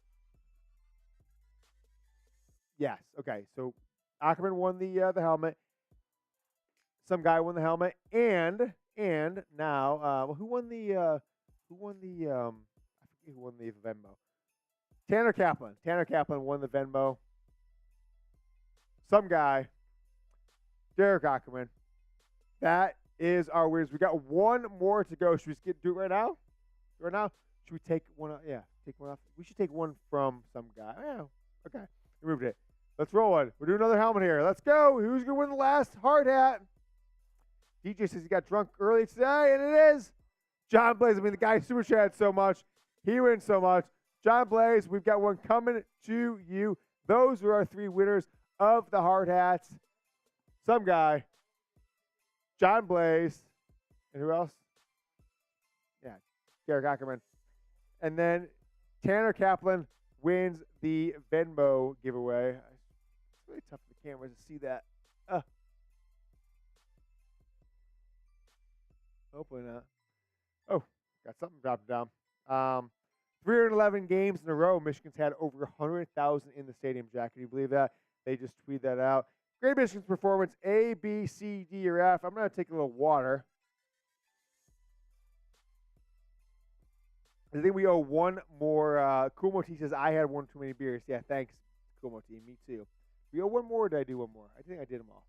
Yes. Okay. So Ackerman won the helmet. Some guy won the helmet, and now who won the I forget who won the Venmo. Tanner Kaplan. Tanner Kaplan won the Venmo. Some guy. Derek Ackerman. That is our winners. We got one more to go. Should we do it right now? Right now? Should we take one? Yeah, take one off. We should take one from some guy. Yeah. Okay. We moved it. Let's roll one. We're doing another helmet here. Let's go. Who's gonna win the last hard hat? DJ says he got drunk early today, and it is John Blaze. I mean, the guy super chatted so much. He wins so much. John Blaze, we've got one coming to you. Those are our 3 winners of the hard hats. Some guy, John Blaze, And who else? Yeah, Garrett Ackerman. And then Tanner Kaplan wins the Venmo giveaway. It's really tough for the cameras to see that. Hopefully not. Oh, got something dropped down. 311 games in a row. Michigan's had over 100,000 in the stadium, Jack. Can you believe that? They just tweeted that out. Great Michigan's performance. A, B, C, D, or F. I'm going to take a little water. I think we owe one more. Kumoti says, I had one too many beers. Yeah, thanks, Kumoti. Me too. We owe one more, or did I do one more? I think I did them all.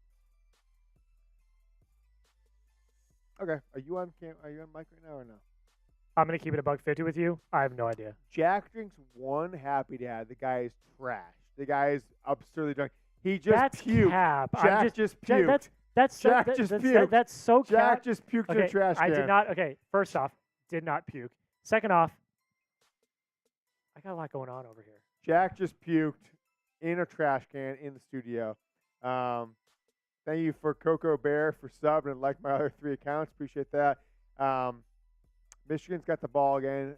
Okay. Are you on mic right now or no? I'm going to keep it $1.50 with you. I have no idea. Jack drinks one Happy Dad. The guy is trash. The guy is absurdly drunk. He just That's puked. cap. Jack just puked. That's so cap. Jack just puked in a trash can. I did not. Okay, first off, did not puke. Second off, I got a lot going on over here. Jack just puked in a trash can in the studio. Thank you for Coco Bear for subbing and like my other 3 accounts. Appreciate that. Michigan's got the ball again.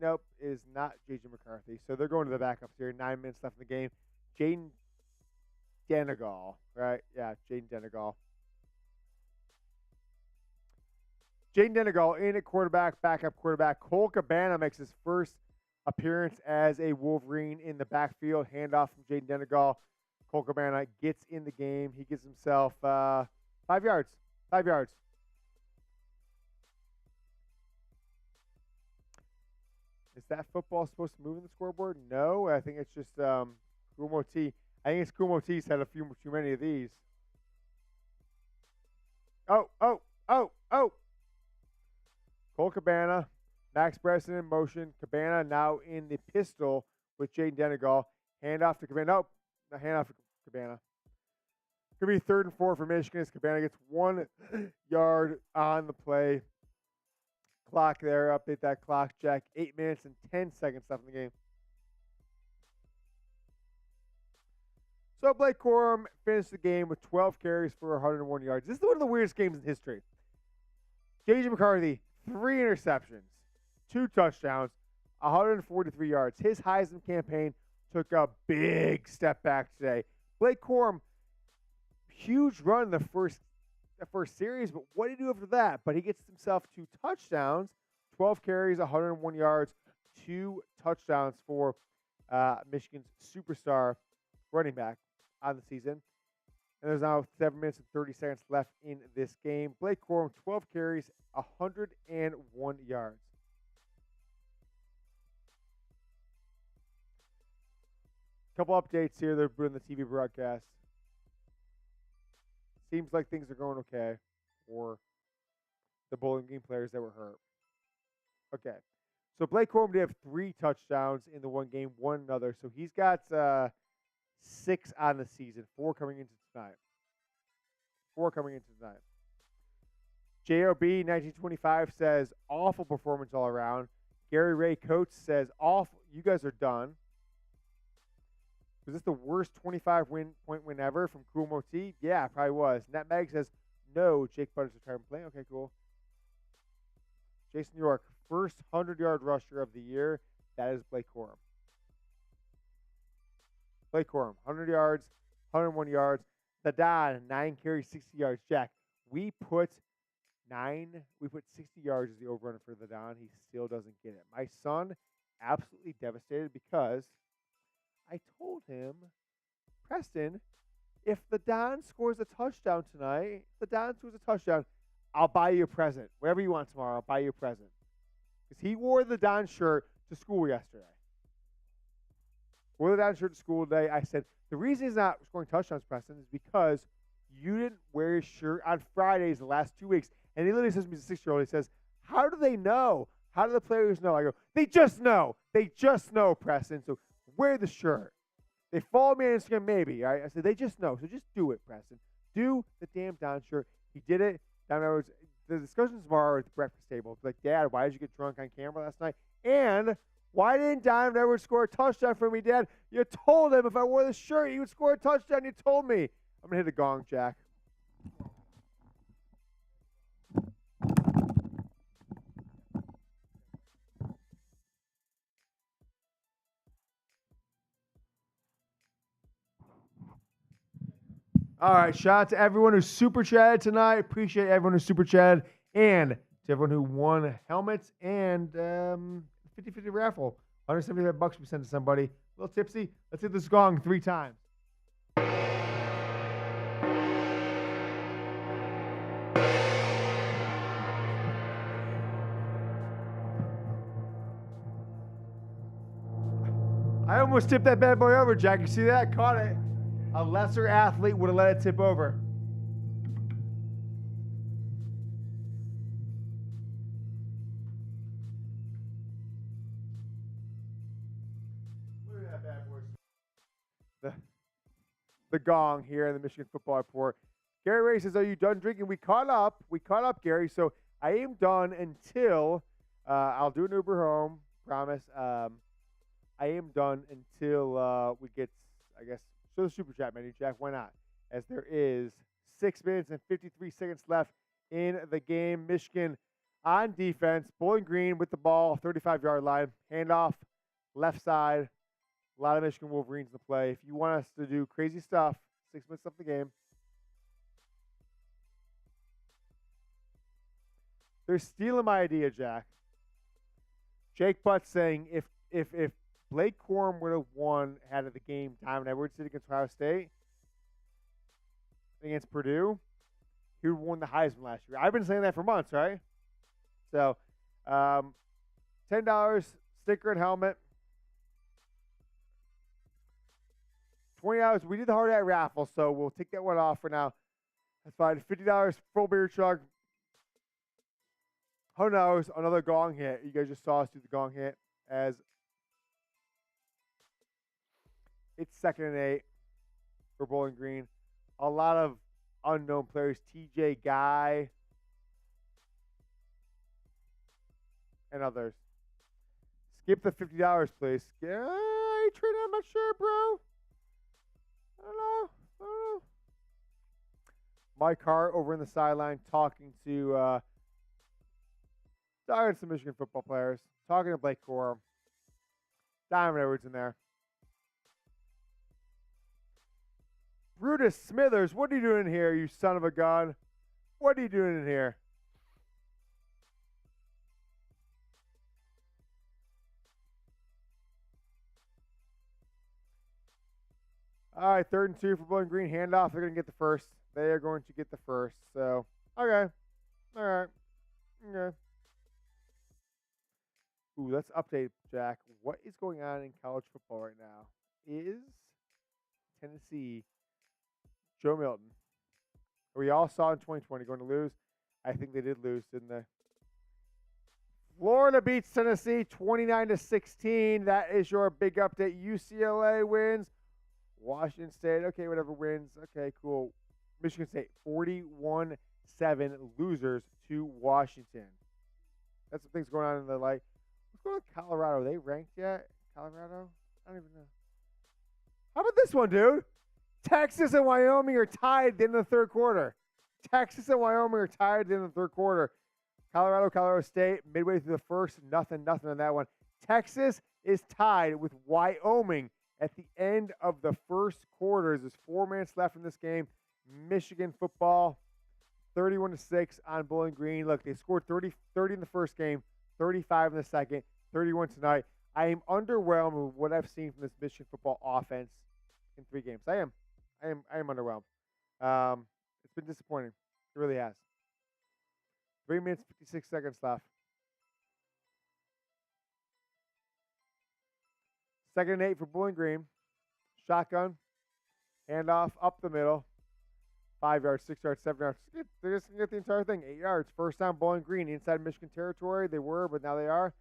Nope, is not JJ McCarthy. So they're going to the backups here. 9 minutes left in the game. Jaden Denegal, right? Yeah, Jaden Denegal. Jaden Denegal in at quarterback, backup quarterback. Cole Cabana makes his first appearance as a Wolverine in the backfield. Handoff from Jaden Denegal. Cole Cabana gets in the game. He gives himself 5 yards. 5 yards. Is that football supposed to move in the scoreboard? No, I think it's just Kumo T. I think it's Kumo T's had a few too many of these. Oh. Cole Cabana, Max Bresson in motion. Cabana now in the pistol with Jaden Denegal. Handoff to Cabana. Nope, not handoff to Cabana. Could be 3rd and 4 for Michigan as Cabana gets 1 yard on the play. Clock there, update that clock, Jack. 8 minutes and 10 seconds left in the game. So Blake Corum finished the game with 12 carries for 101 yards. This is one of the weirdest games in history. JJ McCarthy, 3 interceptions, 2 touchdowns, 143 yards. His Heisman campaign took a big step back today. Blake Corum, huge run in the first series, but what did he do after that? But he gets himself 2 touchdowns, 12 carries, 101 yards, 2 touchdowns for Michigan's superstar running back on the season. And there's now 7 minutes and 30 seconds left in this game. Blake Corum, 12 carries, 101 yards. Couple updates here. They're doing the TV broadcast. Seems like things are going okay for the Bowling Green players that were hurt. Okay. So Blake Corum did have 3 touchdowns in the one game, 1 another. So he's got 6 on the season, 4 coming into tonight. JOB 1925 says, awful performance all around. Gary Ray Coates says, awful. You guys are done. Was this the worst 25-point win ever from Kumo T? Yeah, it probably was. Nat Mag says, no, Jake Butters retirement playing. Okay, cool. Jason York, first 100-yard rusher of the year. That is Blake Corum. 100 yards, 101 yards. The Don, 9 carries, 60 yards. Jack, we put 60 yards as the over-runner for the Don. He still doesn't get it. My son, absolutely devastated because I told him, Preston, if the Don scores a touchdown tonight, I'll buy you a present. Whatever you want tomorrow, I'll buy you a present. Because he wore the Don shirt to school yesterday. Wore the Don shirt to school today. I said, the reason he's not scoring touchdowns, Preston, is because you didn't wear his shirt on Fridays the last 2 weeks. And he literally says to me, he's a 6-year-old, he says, how do they know? How do the players know? I go, they just know. They just know, Preston. So wear the shirt. They follow me on Instagram, maybe. All right? I said, they just know. So just do it, Preston. Do the damn Don shirt. He did it. Don Edwards, the discussion tomorrow at the breakfast table. Like, Dad, why did you get drunk on camera last night? And why didn't Don Edwards score a touchdown for me, Dad? You told him if I wore the shirt, he would score a touchdown. You told me. I'm going to hit a gong, Jack. All right, shout out to everyone who super chatted tonight. Appreciate everyone who super chatted, and to everyone who won helmets and 50-50 raffle. $175 we sent to somebody. A little tipsy. Let's hit this gong 3 times. I almost tipped that bad boy over, Jack. You see that? Caught it. A lesser athlete would have let it tip over. Look at that bad boy. The gong here in the Michigan Football Report. Gary Ray says, "Are you done drinking?" We caught up. We caught up, Gary. So I am done until I'll do an Uber home. Promise. I am done until we get, I guess, show the super chat menu, Jack. Why not? As there is 6 minutes and 53 seconds left in the game. Michigan on defense. Bowling Green with the ball, 35-yard line. Handoff, left side. A lot of Michigan Wolverines in the play. If you want us to do crazy stuff, 6 minutes left in the game. They're stealing my idea, Jack. Jake Butt saying if Blake Corum would have won had the game time and Edwards did against Ohio State, against Purdue, he would have won the Heisman last year. I've been saying that for months, right? So, $10, sticker and helmet. $20. We did the hard hat raffle, so we'll take that one off for now. That's fine. $50 full beer chug. Who knows? Another gong hit. You guys just saw us do the gong hit as it's 2nd and 8 for Bowling Green. A lot of unknown players. TJ Guy and others. Skip the $50, please. Yeah, I'm not sure, bro. I don't know. Mike Hart over in the sideline talking to some Michigan football players. Talking to Blake Corum. Diamond Edwards in there. Brutus Smithers, what are you doing in here, you son of a gun? What are you doing in here? All right, 3rd and 2 for Bowling Green. Handoff. They're going to get the first. They are going to get the first. So, okay. All right. Okay. Ooh, let's update, Jack. What is going on in college football right now? Is Tennessee, Joe Milton, we all saw in 2020 going to lose. I think they did lose, didn't they? Florida beats Tennessee 29-16. That is your big update. UCLA wins. Washington State, okay, whatever wins. Okay, cool. Michigan State 41-7 losers to Washington. That's some things going on in the light. What's going on with Colorado? Are they ranked yet? Colorado? I don't even know. How about this one, dude? Texas and Wyoming are tied at the end of the 3rd quarter. Texas and Wyoming are tied at the end of the 3rd quarter. Colorado State, midway through the first, nothing on that one. Texas is tied with Wyoming at the end of the 1st quarter. There's 4 minutes left in this game. Michigan football, 31-6 on Bowling Green. Look, they scored 30 in the first game, 35 in the second, 31 tonight. I am underwhelmed with what I've seen from this Michigan football offense in 3 games. I am underwhelmed. It's been disappointing. It really has. 3 minutes, 56 seconds left. 2nd and 8 for Bowling Green. Shotgun. Handoff up the middle. 5 yards, 6 yards, 7 yards. They're just going to get the entire thing. 8 yards. First down, Bowling Green. Inside Michigan territory. They were, but now they are.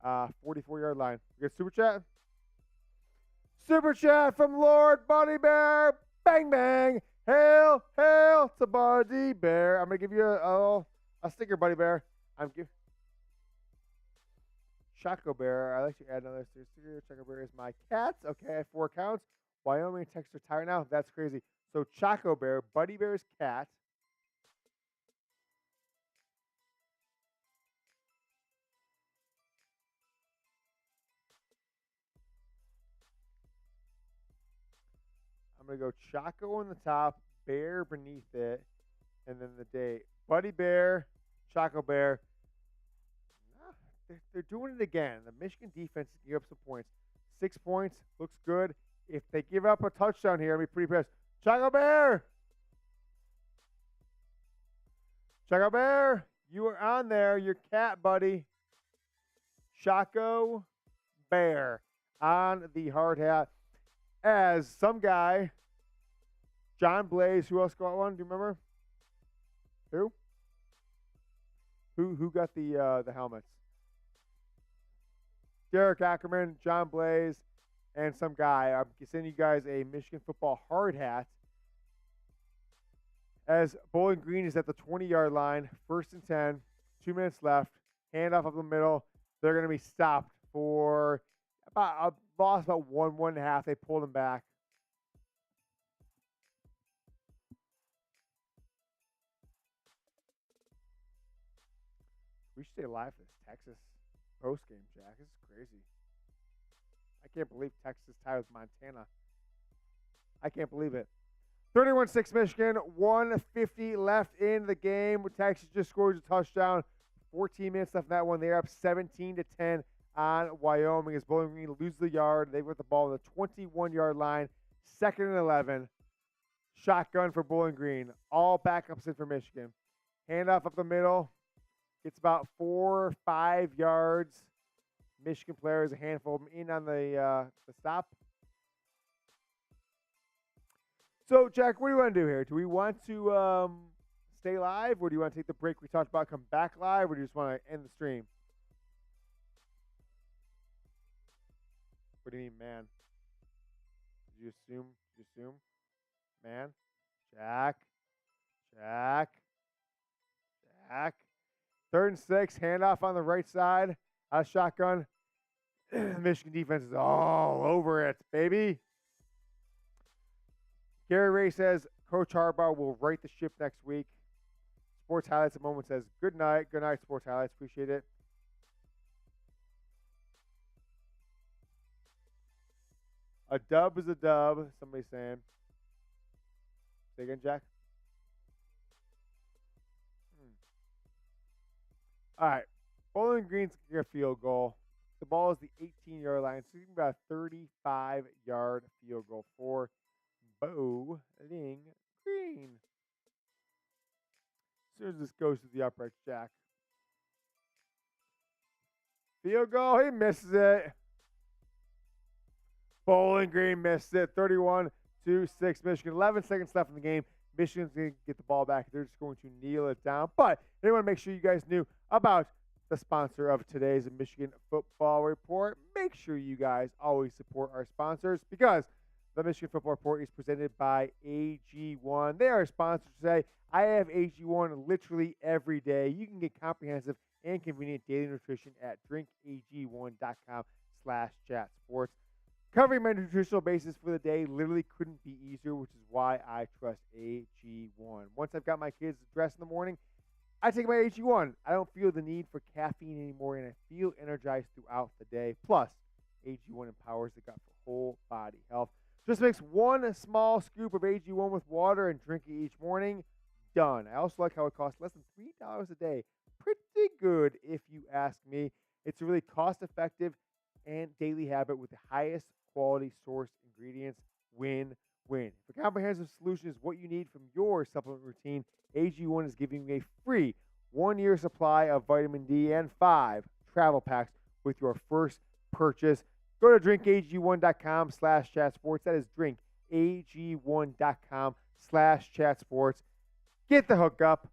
44-yard line. We get super chat? Super chat from Lord Buddy Bear. Bang, bang. Hail, hail to Buddy Bear. I'm going to give you a sticker, Buddy Bear. Choco Bear. I like to add another sticker. Choco Bear is my cat. Okay, I have 4 accounts. Wyoming and Texas are tired now. That's crazy. So Choco Bear, Buddy Bear's cat. I'm going to go Choco on the top, bear beneath it, and then the date. Buddy Bear, Choco Bear. They're doing it again. The Michigan defense is giving up some points. 6 points, looks good. If they give up a touchdown here, I'll be pretty pissed. Choco Bear! Choco Bear, you are on there. Your cat, buddy. Choco Bear on the hard hat. As some guy, John Blaze, who else got one? Do you remember? Who? Who got the helmets? Derek Ackerman, John Blaze, and some guy. I'm sending you guys a Michigan football hard hat. As Bowling Green is at the 20-yard line, 1st and 10, 2 minutes left, handoff up the middle. They're going to be stopped for about a loss about 1.5. They pulled them back. We should stay live for this Texas post game, Jack. This is crazy. I can't believe Texas tied with Montana. I can't believe it. 31-6 Michigan, 1:50 left in the game. Texas just scores a touchdown. 14 minutes left in that one. They're up 17-10 on Wyoming as Bowling Green loses the yard. They've got the ball on the 21-yard line. 2nd and 11. Shotgun for Bowling Green. All backups in for Michigan. Handoff up the middle. It's about 4 or 5 yards. Michigan players, a handful of them in on the stop. So, Jack, what do you want to do here? Do we want to stay live, or do you want to take the break we talked about, come back live, or do you just want to end the stream? What do you mean, man? Did you assume? Man? Jack? 3rd and 6, handoff on the right side. Out of shotgun. Michigan defense is all over it, baby. Gary Ray says, Coach Harbaugh will right the ship next week. Sports Highlights at the moment says, good night. Good night, Sports Highlights. Appreciate it. A dub is a dub, somebody's saying. Say again, Jack? All right. Bowling Green's going to get a field goal. The ball is the 18-yard line, so you can about a 35-yard field goal for Bowling Green. As soon as this goes to the upright, Jack. Field goal, he misses it. Bowling Green missed it. 31-6 Michigan. 11 seconds left in the game. Michigan's going to get the ball back. They're just going to kneel it down. But they want to make sure you guys knew about the sponsor of today's Michigan Football Report. Make sure you guys always support our sponsors because the Michigan Football Report is presented by AG1. They are a sponsor today. I have AG1 literally every day. You can get comprehensive and convenient daily nutrition at drinkag1.com/chatsports. Covering my nutritional basis for the day literally couldn't be easier, which is why I trust AG1. Once I've got my kids dressed in the morning, I take my AG1. I don't feel the need for caffeine anymore, and I feel energized throughout the day. Plus, AG1 empowers the gut for whole body health. Just mix 1 small scoop of AG1 with water and drink it each morning. Done. I also like how it costs less than $3 a day. Pretty good, if you ask me. It's a really cost-effective and daily habit with the highest quality sourced ingredients. Win-win. If a comprehensive solution is what you need from your supplement routine, AG1 is giving you a free 1-year supply of vitamin D and 5 travel packs with your first purchase. Go to drinkag1.com/chatsports. That is drinkag1.com/chatsports. Get the hookup.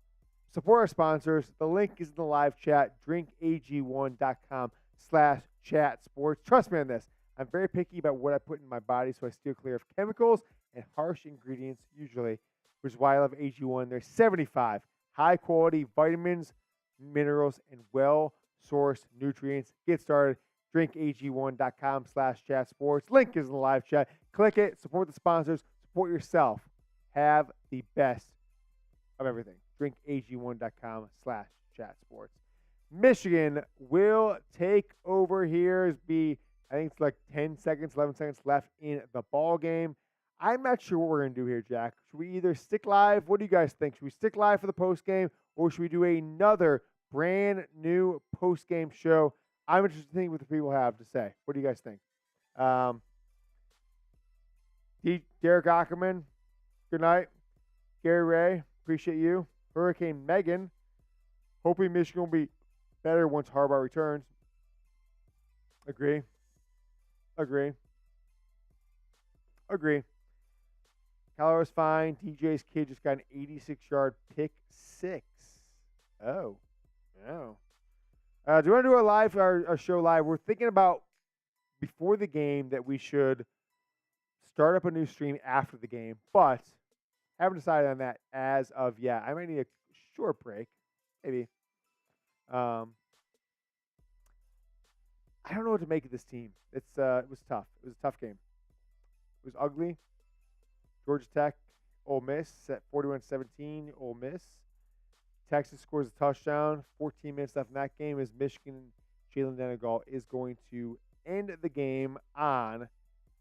Support our sponsors. The link is in the live chat. drinkag1.com/chatsports. Trust me on this. I'm very picky about what I put in my body, so I steer clear of chemicals and harsh ingredients usually, which is why I love AG1. There's 75 high-quality vitamins, minerals, and well-sourced nutrients. Get started. drinkag1.com/chatsports. Link is in the live chat. Click it. Support the sponsors. Support yourself. Have the best of everything. drinkag1.com/chatsports. Michigan will take over here. I think it's like 10 seconds, 11 seconds left in the ball game. I'm not sure what we're going to do here, Jack. Should we either stick live? What do you guys think? Should we stick live for the post game, or should we do another brand new post game show? I'm interested to see what the people have to say. What do you guys think? Derek Ackerman, good night. Gary Ray, appreciate you. Hurricane Megan, hoping Michigan will be better once Harbaugh returns. Agree. Colorado's fine. DJ's kid just got an 86-yard pick six. Oh. Do you want to do our show live? We're thinking about before the game that we should start up a new stream after the game, but haven't decided on that as of yet. I might need a short break, maybe. I don't know what to make of this team. It was tough. It was a tough game. It was ugly. Georgia Tech, Ole Miss at 41-17. Ole Miss. Texas scores a touchdown. 14 minutes left in that game as Michigan Jalen Denegal is going to end the game on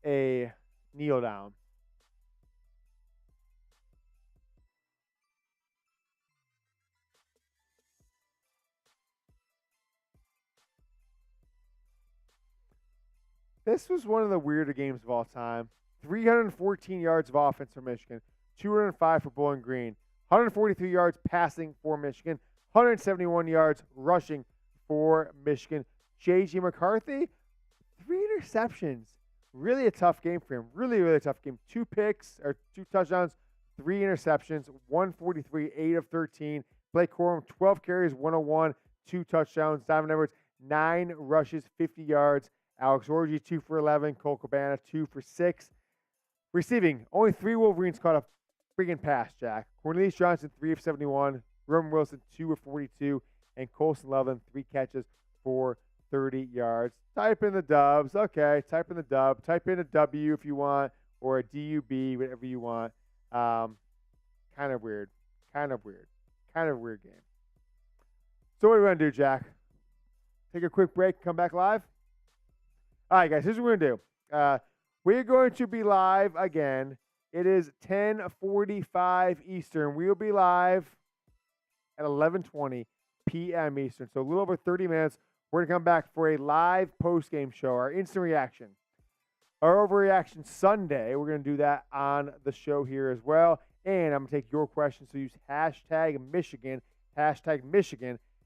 a kneel down. This was one of the weirder games of all time. 314 yards of offense for Michigan, 205 for Bowling Green, 143 yards passing for Michigan, 171 yards rushing for Michigan. JJ McCarthy, 3 interceptions. Really a tough game for him. Really, really tough game. 2 picks, or 2 touchdowns, 3 interceptions, 143, 8 of 13. Blake Corum, 12 carries, 101, 2 touchdowns. Donovan Edwards, 9 rushes, 50 yards. Alex Orji, 2 for 11. Cole Cabana, 2 for 6. Receiving, only 3 Wolverines caught a freaking pass, Jack. Cornelius Johnson, 3 of 71. Roman Wilson, 2 of 42. And Colson Lovin, 3 catches for 30 yards. Type in the dubs. Okay, type in the dub. Type in a W if you want, or a DUB, whatever you want. Kind of weird. Kind of weird game. So what are we going to do, Jack? Take a quick break, come back live? All right, guys, here's what we're going to do. We're going to be live again. It is 10:45 Eastern. We will be live at 11:20 p.m. Eastern. So a little over 30 minutes. We're going to come back for a live post-game show, our instant reaction. Our overreaction Sunday, we're going to do that on the show here as well. And I'm going to take your questions. So use hashtag Michigan,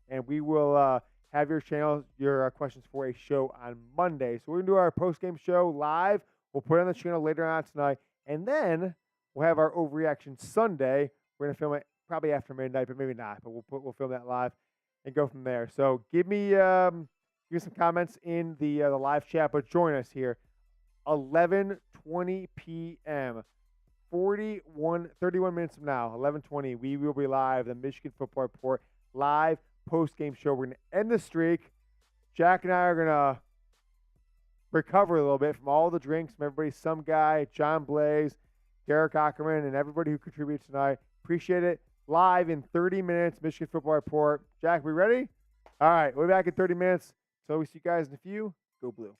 and we will have your channel, your questions for a show on Monday. So we're going to do our post-game show live. We'll put it on the channel later on tonight. And then we'll have our overreaction Sunday. We're going to film it probably after midnight, but maybe not. But we'll film that live and go from there. So give me some comments in the live chat, but join us here 11:20 p.m. 31 minutes from now, 11:20. We will be live. The Michigan Football Report live post-game show. We're going to end the streak. Jack and I are going to recover a little bit from all the drinks from everybody. Some guy, John Blaze, Derek Ackerman, and everybody who contributed tonight. Appreciate it. Live in 30 minutes, Michigan Football Report. Jack, we ready? All right, we'll be back in 30 minutes. So we see you guys in a few. Go Blue.